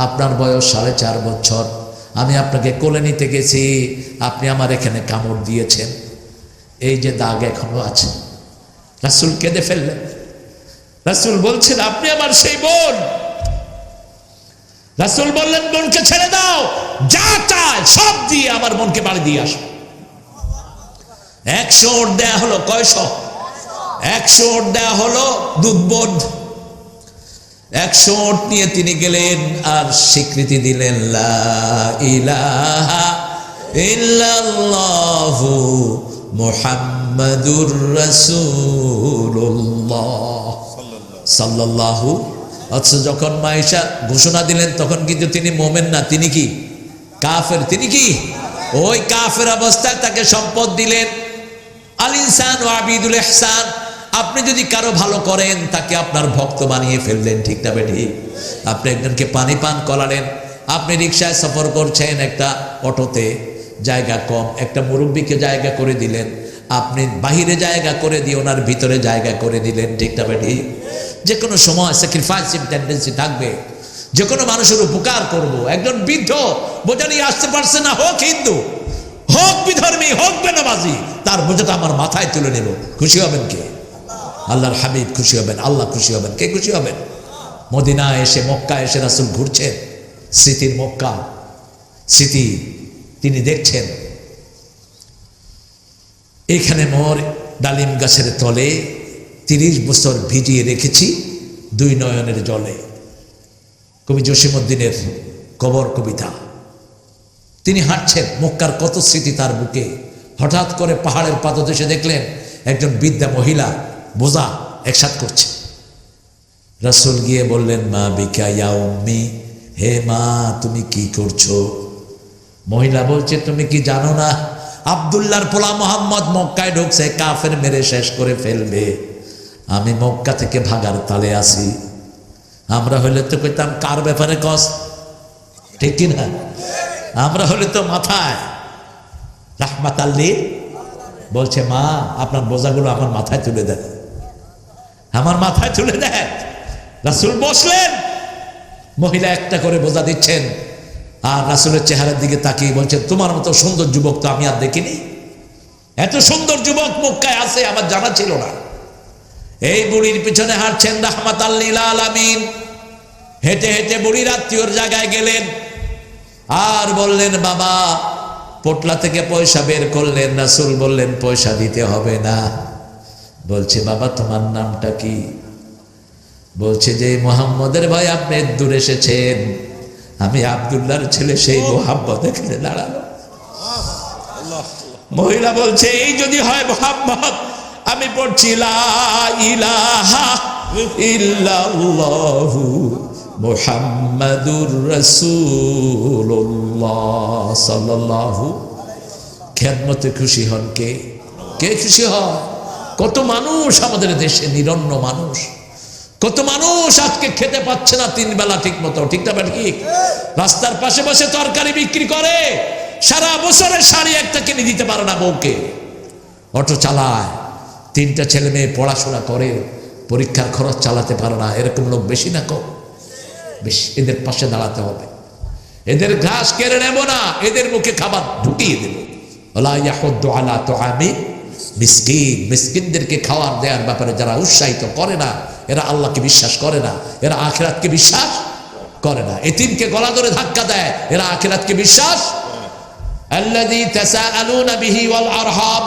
আপনার বয়স 4.5 বছর। আমি আপনাকে কোলে নিতে গেছি, আপনি আমার এখানে কামড় দিয়েছেন, এই যে দাগ এখনো আছে। রাসূল কেঁদে ফেললেন। রাসূল বলছেন আপনি আমার সেই বোন। রাসূল বললেন বোনকে ছেড়ে দাও, যা চায় সব দিয়ে আমার বোনকে বাড়ি দিয়ে আসো। 100 ওট দেয়া হলো। কয়শো? 100 ওট দেয়া হলো দুধবোধ। 100 ওট নিয়ে তিনি গেলেন আর স্বীকৃতি দিলেন লা ইলাহা ইল্লাল্লাহু মুহাম্মাদুর রাসূলুল্লাহ সাল্লাল্লাহু। অথচ যখন মাইশা ঘোষণা দিলেন তখন কিন্তু তিনি মোমেন না, তিনি কি কাফের। তিনি কি ওই কাফের অবস্থায় তাকে সম্পদ দিলেন। আল ইনসান ওয়া আবিদুল ইহসান, আপনি যদি কারো ভালো করেন তাকে আপনার ভক্ত বানিয়ে ফেললেন, ঠিক না বেঠিক? আপনি একজনকে পানি পান করালেন, আপনি রিকশায় সফর করছেন, একটা অটোতে জায়গা কম, একটা মুরব্বীকে জায়গা করে দিলেন, আপনি বাহিরে জায়গা করে দিয়ে ওনার ভিতরে জায়গা করে দিলেন, ঠিক না বেঠিক? যে কোনো সময় স্যাক্রিফাইসিং টেন্ডেন্সি থাকবে, যে কোনো মানুষের উপকার করব। একজন বৃদ্ধ বোঝা নিয়ে আসতে পারছে না, হোক হিন্দু, হোক বিধর্মী, হোক বেনামাজি, তার বোঝাটা আমার মাথায় তুলে নেব। খুশি হবেন কে? আল্লাহর হাবিব খুশি হবেন, আল্লাহ খুশি হবেন। কে খুশি হবেন? মদিনা এসে, মক্কা এসে রাসূল ঘুরছেন, স্মৃতির মক্কা, স্মৃতি তিনি দেখছেন। এখানে মোর ডালিম গাছের তলে 30 বছর ভিজিয়ে রেখেছি 2 নয়নের জলে। কবি জসিমউদ্দিনের কবর কবিতা। তিনি হাঁটছেন, মক্কার কত স্মৃতি তার বুকে। হঠাৎ করে পাহাড়ের পাদদেশে দেখলেন একজন বৃদ্ধা মহিলা বোঝা একসাথ করছে। রাসূল গিয়ে বললেন মা বিকা ইয়া উম্মি, হে মা তুমি কি করছো? মহিলা বলছে তুমি কি জানো না আব্দুল্লাহর পোলা মোহাম্মদ মক্কায় ঢুকছে, কাফের মেরে শেষ করে ফেলবে। আমি মক্কা থেকে ভাগার তালে আছি। আমরা হলে তো কইতাম কার ব্যাপারে কস, ঠিক কিনা? আমরা হলে তো মাথায় রাহমাত আল্লিল। বলছে মা আপনার বোঝাগুলো আমার মাথায় তুলে দেন, আমার মাথায় তুলে দেন। রাসূল বসলেন, মহিলা একটা করে বোঝা দিচ্ছেন, আর রাসূলের চেহারার দিকে তাকিয়ে বলছেন তোমার মতো সুন্দর যুবক তো আমি আর দেখিনি। এত সুন্দর যুবক মক্কায় আছে আমার জানা ছিল না। এই বুড়ির পিছনে হাঁটছেন রাহমাতাল লিল আলামিন। হেঁটে হেঁটে বুড়ির আত্মীয়র জায়গায় গেলেন আর বললেন বাবা, পোটলা থেকে পয়সা বের করলেন। রাসূল বললেন পয়সা দিতে হবে না। বলছে বাবা তোমার নামটা কি? বলছে যে মুহাম্মদের ভাই আপনি দূর এসেছেন, আমি আব্দুল্লাহর ছেলে সেই মুহাম্মদ এখানে দাঁড়ালো। মহিলা বলছে এই যদি হয় মুহাম্মদ, আমি পড়ছি লা ইলাহা ইল্লাল্লাহু মুহাম্মাদুর রাসূলুল্লাহ সাল্লাল্লাহু। খেদমতে খুশি হন কে? কে খুশি হয়? কত মানুষ আমাদের দেশে নিরন্ন মানুষ, কত মানুষ আজকে খেতে পাচ্ছে না 3 বেলা ঠিক মতো, ঠিক না ঠিক? রাস্তার পাশে বসে তরকারি বিক্রি করে, সারা বছরের শাড়ি একটা কিনে দিতে পারে না বউকে। অটো চালায়, 3টা ছেলে মেয়ে পড়াশোনা করে, পরীক্ষার খরচ চালাতে পারে না। এরকম লোক বেশি না কম? বেশি। এদের পাশে দাঁড়াতে হবে, এদের ঘাস কেড়ে নেব না, এদের মুখে খাবার ঢুকিয়ে দেব। ওয়ালা ইয়াহুদ্দু আলা তুআমি মিসকিন, মিসকিনদেরকে খাবার দেওয়ার ব্যাপারে যারা উৎসাহিত করে না, এরা আল্লাহকে বিশ্বাস করে না, এরা আখিরাতকে বিশ্বাস করে না। এতিমকে গলা ধরে ধাক্কা দেয়, এরা আখিরাতকে বিশ্বাস। আল্লাযী তাসাআলুনা বিহি ওয়াল আরহাম,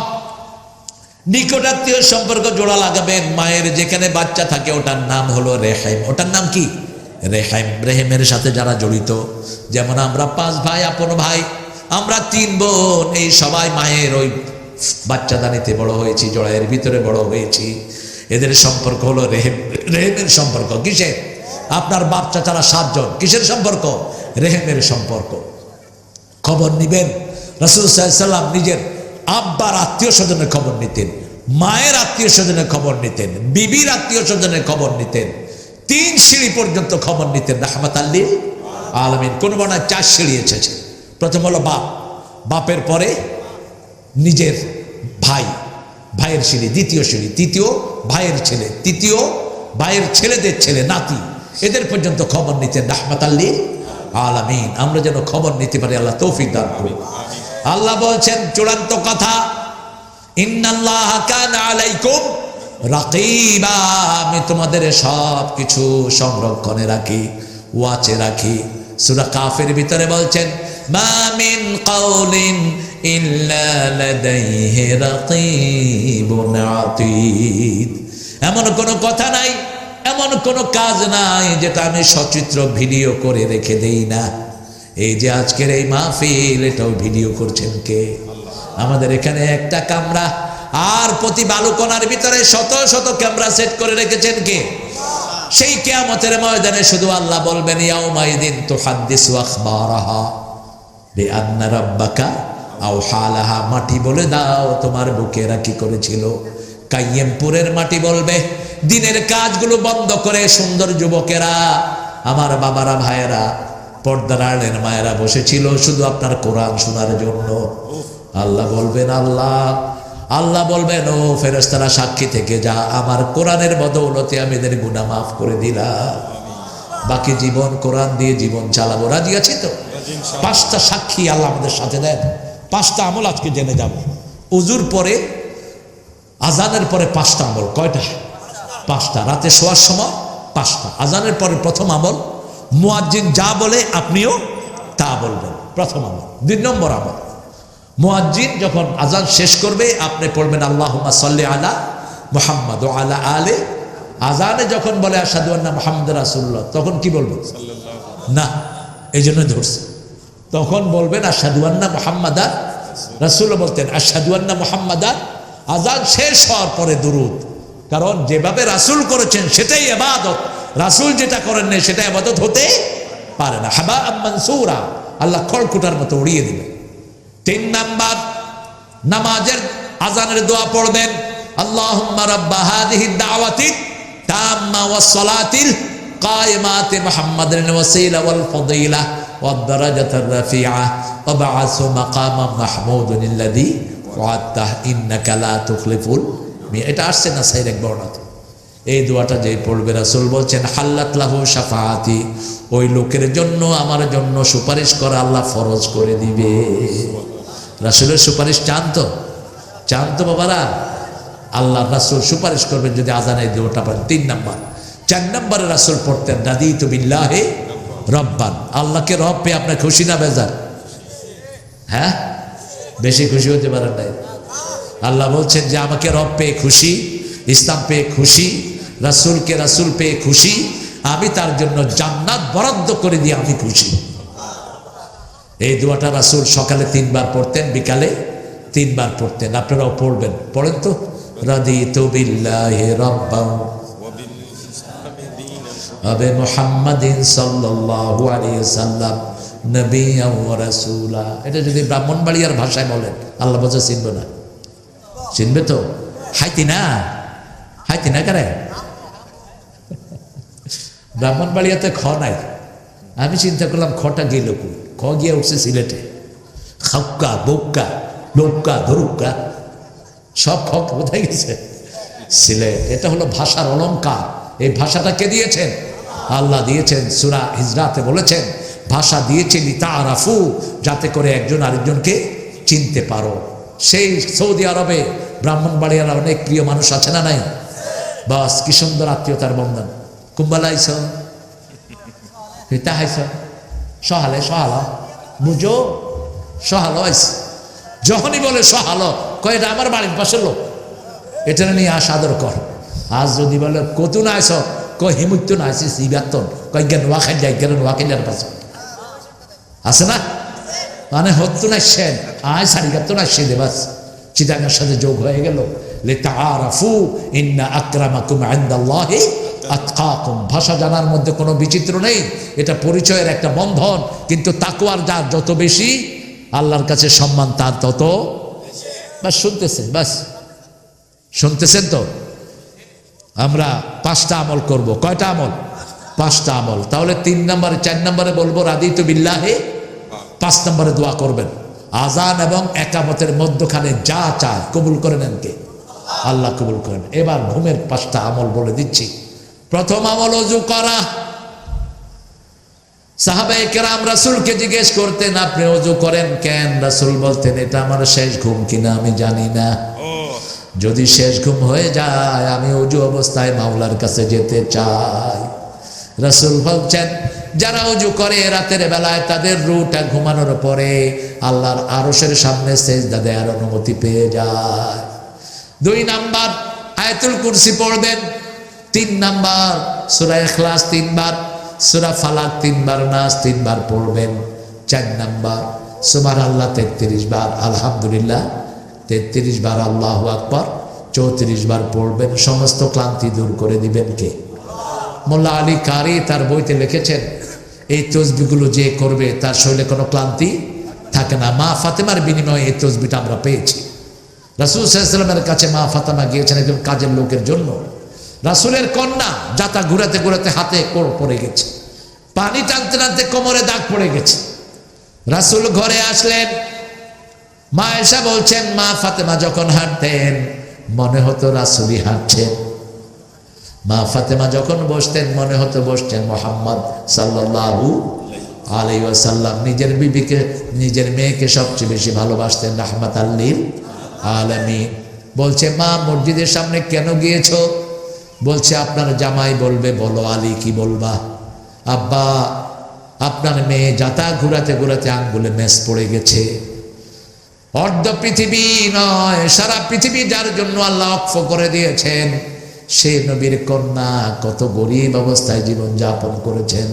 নিকটাত্মীয় সম্পর্ক জোড়া লাগাবেন। মায়ের যেখানে বাচ্চা থাকে ওটার নাম হলো রেহাইম। ওটার নাম কি? রেহাইম। রেহেমের সাথে যারা জড়িত, যেমন আমরা 5 ভাই, আপন ভাই, আমরা 3 বোন, এই সবাই মায়ের ওই বাচ্চাদানিতে বড় হয়েছি, জড়াইয়ের ভিতরে বড় হয়েছি। এদের সম্পর্ক হলো রেহেমের সম্পর্ক। কিসের? আপনার বাপ চাচারা 7 জন, কিসের সম্পর্ক? রেহেমের সম্পর্ক। খবর নিবেন। রাসূল সাল্লাল্লাহু আলাইহি সাল্লাম নিজের আব্বার আত্মীয় স্বজনের খবর নিতেন, মায়ের আত্মীয় স্বজনের খবর নিতেন, বিবির আত্মীয় স্বজনের খবর নিতেন, 3 সিঁড়ি পর্যন্ত খবর নিতেন রাহমাতাল লিল আলামিন। কোন বর্ণনায় 4 সিঁড়ি এসেছে। প্রথম হলো বাপ, বাপের পরে নিজের ভাই, ভাইয়ের সিঁড়ি, দ্বিতীয় সিঁড়ি, তৃতীয় ভাইয়ের ছেলে, তৃতীয় ভাইয়ের ছেলেদের ছেলে, নাতি, এদের পর্যন্ত খবর নিতেন রাহমাতাল লিল আলামিন। আমরা যেন খবর নিতে পারি, আল্লাহ তৌফিক দান করুন। আল্লাহ বলছেন চূড়ান্ত কথা, ইন্নাল্লাহা কানা আলাইকুম রাকিবা, আমি তোমাদের সব কিছু সংরক্ষণে রাখি, ওয়াচে রাখি। সূরা কাফের ভিতরে বলছেন মা মিন কাউলিন ইল্লা লাদাইহি রাকিবুন আতীদ, এমন কোনো কথা নাই, এমন কোনো কাজ নাই যেটা আমি সচিত্র ভিডিও করে রেখে দেই না। এই যে আজকের এই মাহফিল, এটাও ভিডিও করছেন কে? আমাদের এখানে একটা ক্যামেরা, আর প্রতি বালুকণার ভিতরে শত শত ক্যামেরা সেট করে রেখেছেন কে? সেই কিয়ামতের ময়দানে শুধু আল্লাহ বলবেন ইয়াউমাইদিন তুহাদ্দিসু আখবারাহা বিআন্না রাব্বাকা আওহা লাহা, মাটি বলে দাও তোমার বুকেরা কি করেছিল। কাইয়েমপুরের মাটি বলবে দিনের কাজগুলো বন্ধ করে সুন্দর যুবকেরা, আমার বাবারা, ভাইয়েরা, পর্দার আড়ালের মায়েরা বসেছিল শুধু আপনার কোরআন শোনার জন্য। আল্লাহ বলবেন, আল্লাহ বলবেন ও ফেরেশতারা সাক্ষী থেকে যা, আমার কোরআনের বদৌলতে আমি এদের গুনাহ মাফ করে দিলাম, বাকি জীবন কোরআন দিয়ে জীবন চালাবো। রাজি আছি তো? 5টা সাক্ষী আল্লাহ আমাদের সাথে দেন। 5টা আমল আজকে জেনে যাব। উজুর পরে, আজানের পরে 5টা আমল। কয়টা? 5টা। রাতে শোয়ার সময় 5টা। আজানের পরে প্রথম আমল, মুয়াজ্জিন যা বলে আপনিও তা বলবেন, প্রথম আমল। 2 নম্বর আমল, মুয়াজ্জিন যখন আজান শেষ করবে আপনি পড়বেন আল্লাহুম্মা সাল্লি আলা মুহাম্মাদ ওয়া আলা আলি। আজানে যখন বলে আশহাদু আন্না মুহাম্মাদুর রাসূলুল্লাহ, তখন কি বলবেন? না, এই জন্য ধরছে। তখন বলবেন আশহাদু আন্না মুহাম্মাদান রাসূল, বলতেন আশহাদু আন্না মুহাম্মাদান। আজান শেষ হওয়ার পরে দুরূদ, কারণ যেভাবে রাসূল করেছেন সেটাই ইবাদত, রাসূল যেটা করেন না সেটা ইবাদত হতে পারে না। হাবা মানসুরা, আল্লাহ খড়কুটার মতো উড়িয়ে দিবেন। 3 নাম্বার, নামাজের আজানের দোয়া পড়বেন আল্লাহুম্মা রাব্বা হাযিহি দাওয়াতি তাম্মা ওয়াস সালাতিল কায়িমাতি মুহাম্মাদিন ওয়াসিলা ওয়াল ফাদিলা ওয়াদ দারাজাতার রাফিআ ওয়া বা'আসু মাকামান মাহমুদান আল্লাযী ওয়া'আদতা ইন্নাকা লা তুখলিফুল মিআদ। এটা আসছে না সাইর এক বর্ণনাতে। এই দোয়াটা যে পড়বে রাসূল বলছেন হাল্লাত লাহু শাফাআতি, ওই লোকের জন্য আমার জন্য সুপারিশ করা আল্লাহ ফরজ করে দিবে। রাসূলের সুপারিশ চান তো? চান তো বাবারা? আল্লাহ রাসূল সুপারিশ করবেন যদি আজানে দোয়াটা পড়েন। 3 নাম্বার। 4 নম্বরে রাসূল পড়তেন রাদিতু বিল্লাহি রব্বান, আল্লাহকে রব পেয়ে আপনার খুশি না বেজার? হ্যাঁ, বেশি খুশি হতে পারেন নাই? আল্লাহ বলছেন যে আমাকে রব পেয়ে খুশি, ইসলাম পেয়ে খুশি, রাসূলকে রাসূল পেয়ে খুশি, আমি তার জন্য জান্নাত বরাদ্দ করে দিয়ে আমি খুশি। এই দোয়াটা রাসূল সকালে 3 বার পড়তেন, বিকালে 3 বার পড়তেন। আপনারাও পড়বেন, পড়েন তো। রাদিতু বিল্লাহি রাব্বান ওয়া বিমুহাম্মাদিন সাল্লাল্লাহু আলাইহি ওয়াসাল্লাম নবিয়্যান ওয়া রাসূলা। এটা যদি ব্রাহ্মণবাড়িয়ার ভাষায় বলেন আল্লাহ বলছে চিনবে না? চিনবে তো? হাইতি না, হাইতি না করে ব্রাহ্মণবাড়িয়াতে খ নাই। আমি চিন্তা করলাম খটা গেল কই? খ গিয়ে উঠছে সিলেটে। খাক্কা, বক্কা, লোক্কা, ধরুক্কা, সব খ কোথায় গেছে? সিলেট। এটা হলো ভাষার অলংকার। এই ভাষাটা কে দিয়েছেন? আল্লাহ দিয়েছেন। সূরা হিজরাতে বলেছেন ভাষা দিয়েছে লিতাআরাফু, যাতে করে একজন আরেকজনকে চিনতে পারো। সেই সৌদি আরবে ব্রাহ্মণবাড়িয়ার অনেক প্রিয় মানুষ আছে না নাই? বাস কি সুন্দর আত্মীয়তার বন্ধন। কুম্বালাইছ হাইছ সহালে সহাল বুঝো সহালো আইস, যখনই বলে সহালো কয় এটা আমার বাড়ির পাশের লোক, এটা নিয়ে আদর কর। আজ যদি বলে কতু না আইস, কয় হিমুত্য না আইসিস ইবাতন, কয় জ্ঞান ওয়াখাই যাই জ্ঞান ওয়াকিলার পাশে আছে না? মানে হতো না সেন আয় সারিগাতো না সে দেবাস চিটাঙ্গার সাথে যোগ হয়ে গেল। লিতাআরাফু ইন্না আকরামাকুম ইনদাল্লাহি আতকাকুম। ভাষা জানার মধ্যে কোনো বিচিত্র নেই, এটা পরিচয়ের একটা বন্ধন। কিন্তু তাকওয়ার যার যত বেশি, আল্লাহর কাছে সম্মান তার তত। বাস শুনতেছেন? বাস শুনতেছেন তো? আমরা 5টা আমল করব। কয়টা আমল? 5টা আমল। তাহলে 3 নম্বরে 4 নম্বরে বলবো রাদিতু বিল্লাহি, 5 নম্বরে দোয়া করবেন। আজান এবং একামতের মধ্যখানে যা চায় কবুল করে নেন কে? আল্লাহ কবুল করেন। এবার ঘুমের 5টা আমল বলে দিচ্ছি। প্রথম আমল ওযু করা। সাহাবায়ে কেরাম রাসূলকে জিজ্ঞেস করতেন, আপনি ওযু করেন কেন? রাসূল বলতেন, এটা আমার শেষ ঘুম কিনা আমি জানি না, যদি শেষ ঘুম হয়ে যায় আমি ওযু অবস্থায় মাওলার কাছে যেতে চাই। রাসূল বলছেন, যারা ওযু করে রাতের বেলায় তাদের রূহটা ঘুমানোর পরে আল্লাহর আরশের সামনে সিজদা দেওয়ার অনুমতি পেয়ে যায়। 2 নাম্বার আয়াতুল কুরসি পড়বেন। 3 নাম্বার সূরা ইখলাস 3 বার, সূরা ফালাক 3 বার, নাস 3 বার পড়বেন। 4 নাম্বার সুবহানাল্লাহ 33 বার, আলহামদুলিল্লাহ 33 বার, আল্লাহু আকবার 34 বার পড়বেন। সমস্ত ক্লান্তি দূর করে দিবেন কে? মোল্লা আলী কারি তার বইতে লিখেছেন, এই তসবিহগুলো যে করবে তার শরীরে কোনো ক্লান্তি থাকে না। মা ফাতেমার বিনিময়ে এই তসবিহটা আমরা পেয়েছি। রাসূল সাল্লাল্লাহু আলাইহি ওয়াসাল্লামের কাছে মা ফাতেমা গিয়েছেন একজন কাজের লোকের জন্য। রাসূলের কন্যা যাতা ঘুরাতে ঘুরাতে হাতে কোড় পড়ে গেছে, পানি টানতে টানতে কোমরে দাগ পড়ে গেছে। রাসূল ঘরে আসলেন, মা এসা বলছেন, মা ফাতেমা যখন হাঁটতেন মনে হতো রাসূলই হাঁটছেন। মা ফাতেমা যখন বসতেন মনে হতো বসছেন মুহাম্মদ সাল্লাল্লাহু আলাইহি ওয়াসাল্লাম। নিজের বিবিকে, নিজের মেয়েকে সবচেয়ে বেশি ভালোবাসতেন, রাহমাতাল লিল আলামিন। বলছে, মা মসজিদের সামনে কেন গিয়েছো? বলছে, আপনার জামাই বলবে। বলো আলী, কি বলবা? আব্বা, আপনার মেয়ে যাতা ঘুরাতে ঘুরাতে আঙ্গুলে মেস পড়ে গেছে। অর্ধ পৃথিবী নয়, সারা পৃথিবী যার জন্য আল্লাহ ওয়াকফ করে দিয়েছেন, সে নবীর কন্যা কত গরিব অবস্থায় জীবন যাপন করেছেন।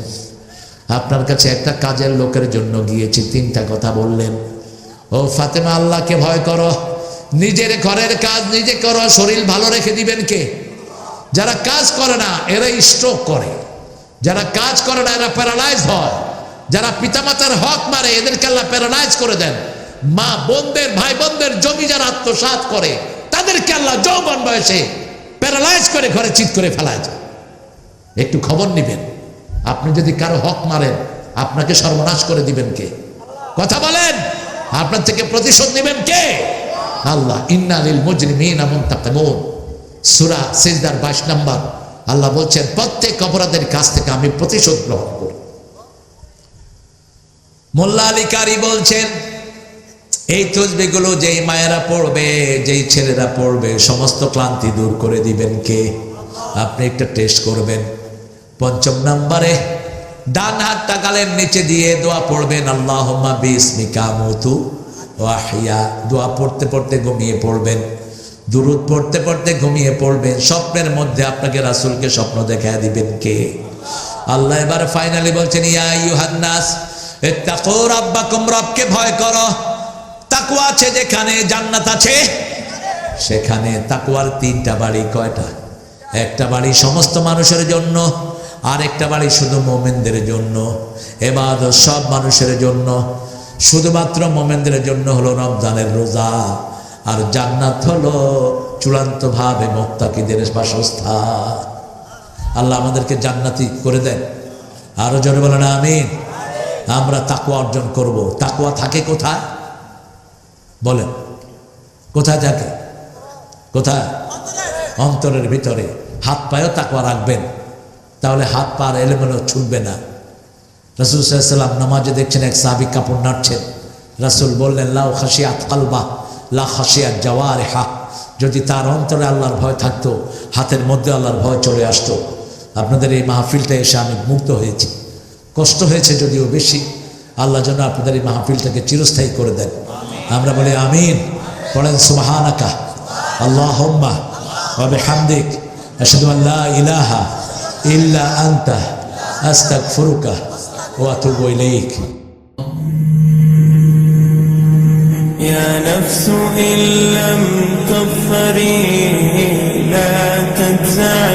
আপনার কাছে একটা কাজের লোকের জন্য গিয়েছি, 3টা কথা বললেন। ও ফাতেমা, আল্লাহকে ভয় করো, নিজের ঘরের কাজ নিজে করো, শরীর ভালো রেখে দিবেন কে? যারা কাজ করে না এরা স্ট্রোক করে, যারা কাজ করে না এরা প্যারালাইজ হয়, যারা পিতামাতার হক মারে এদেরকে আল্লাহ প্যারালাইজ করে দেন। মা বোনদের, ভাই বোনদের জমি যারা আত্মসাৎ করে তাদেরকে আল্লাহ যৌবন বয়সে প্যারালাইজ করে ঘরে চিৎ করে ফেলায় যায়। একটু খবর নিবেন, আপনি যদি কারো হক মারেন আপনাকে সর্বনাশ করে দিবেন কে? কথা বলেন, আপনার থেকে প্রতিশোধ নেবেন কে? আল্লাহ। ইন্না লিল মুজরিমিনা মুনতাকিমুন, সূরা সিজদার 22 নম্বর। আল্লাহ বলছেন, প্রত্যেক অপরাধের কাছ থেকে আমি প্রতিশোধ গ্রহণ করি। মোল্লা আলী কারি বলছেন, এই তসবিহগুলো যেই মায়েরা পড়বে, যেই ছেলেরা পড়বে, সমস্ত ক্লান্তি দূর করে দিবেন কে? আপনি একটা টেস্ট করবেন। 5 নম্বরে ডান হাতটা গালের নিচে দিয়ে দোয়া পড়বেন, আল্লাহুম্মা বিসমিকা আমুতু ওয়া আহইয়া। দোয়া পড়তে পড়তে ঘুমিয়ে পড়বেন, দুরূদ পড়তে পড়তে ঘুমিয়ে পড়বেন। স্বপ্নের মধ্যে আপনাকে রাসূলকে স্বপ্ন দেখায় দিবেন কে? আল্লাহ। এবার ফাইনালি বলছেন, ইয়া আইয়ুহান নাস ইত্তাকু রাব্বাকুম, রবকে ভয় করো। তাকওয়া আছে যেখানে জান্নাত আছে সেখানে। তাকওয়ার 3টা বাড়ি। কয়টা? একটা বাড়ি সমস্ত মানুষের জন্য, আর একটা বাড়ি শুধু মুমিনদের জন্য। ইবাদত সব মানুষের জন্য, শুধুমাত্র মুমিনদের জন্য হলো রমজানের রোজা। আর জান্নাত হলো চূড়ান্তভাবে মুত্তাকিদের বাসস্থান। আল্লাহ আমাদেরকে জান্নাতি করে দেন। আরো জোরে বলেন আমিন। আমরা তাকওয়া অর্জন করব। তাকওয়া থাকে কোথায় বলেন? কোথায় থাকে? কোথায়? অন্তরের ভিতরে। হাত পায়েও তাকওয়া রাখবেন, তাহলে হাত পা এলোমেলো ছুটবে না। রাসূল সাল্লাল্লাহু আলাইহি ওয়াসাল্লাম নামাজে দেখছেন এক সাহাবী কাপড় নাড়ছেন। রাসূল বললেন, লাউ খাশিয়াত কালবা লা খাশিয়াত জাওয়ারিহা। যদি তার অন্তরে আল্লাহর ভয় থাকতো, হাতের মধ্যে আল্লাহর ভয় চলে আসতো। আপনাদের এই মাহফিলটা এসে আমি মুক্ত হয়েছি, কষ্ট হয়েছে যদিও বেশি। আল্লাহ যেন আপনাদের এই মাহফিলটাকে চিরস্থায়ী করে দেন। আমরা বলি আমিন। পড়েন সুবহানাকা আল্লাহুম্মা ওয়া বিহামদিক আশহাদু আল লা ইলাহা ইল্লা আনতা আস্তাগফিরুকা ওয়া আতুবু ইলাইক। يا نفس إن لم تظفري لا تجزعي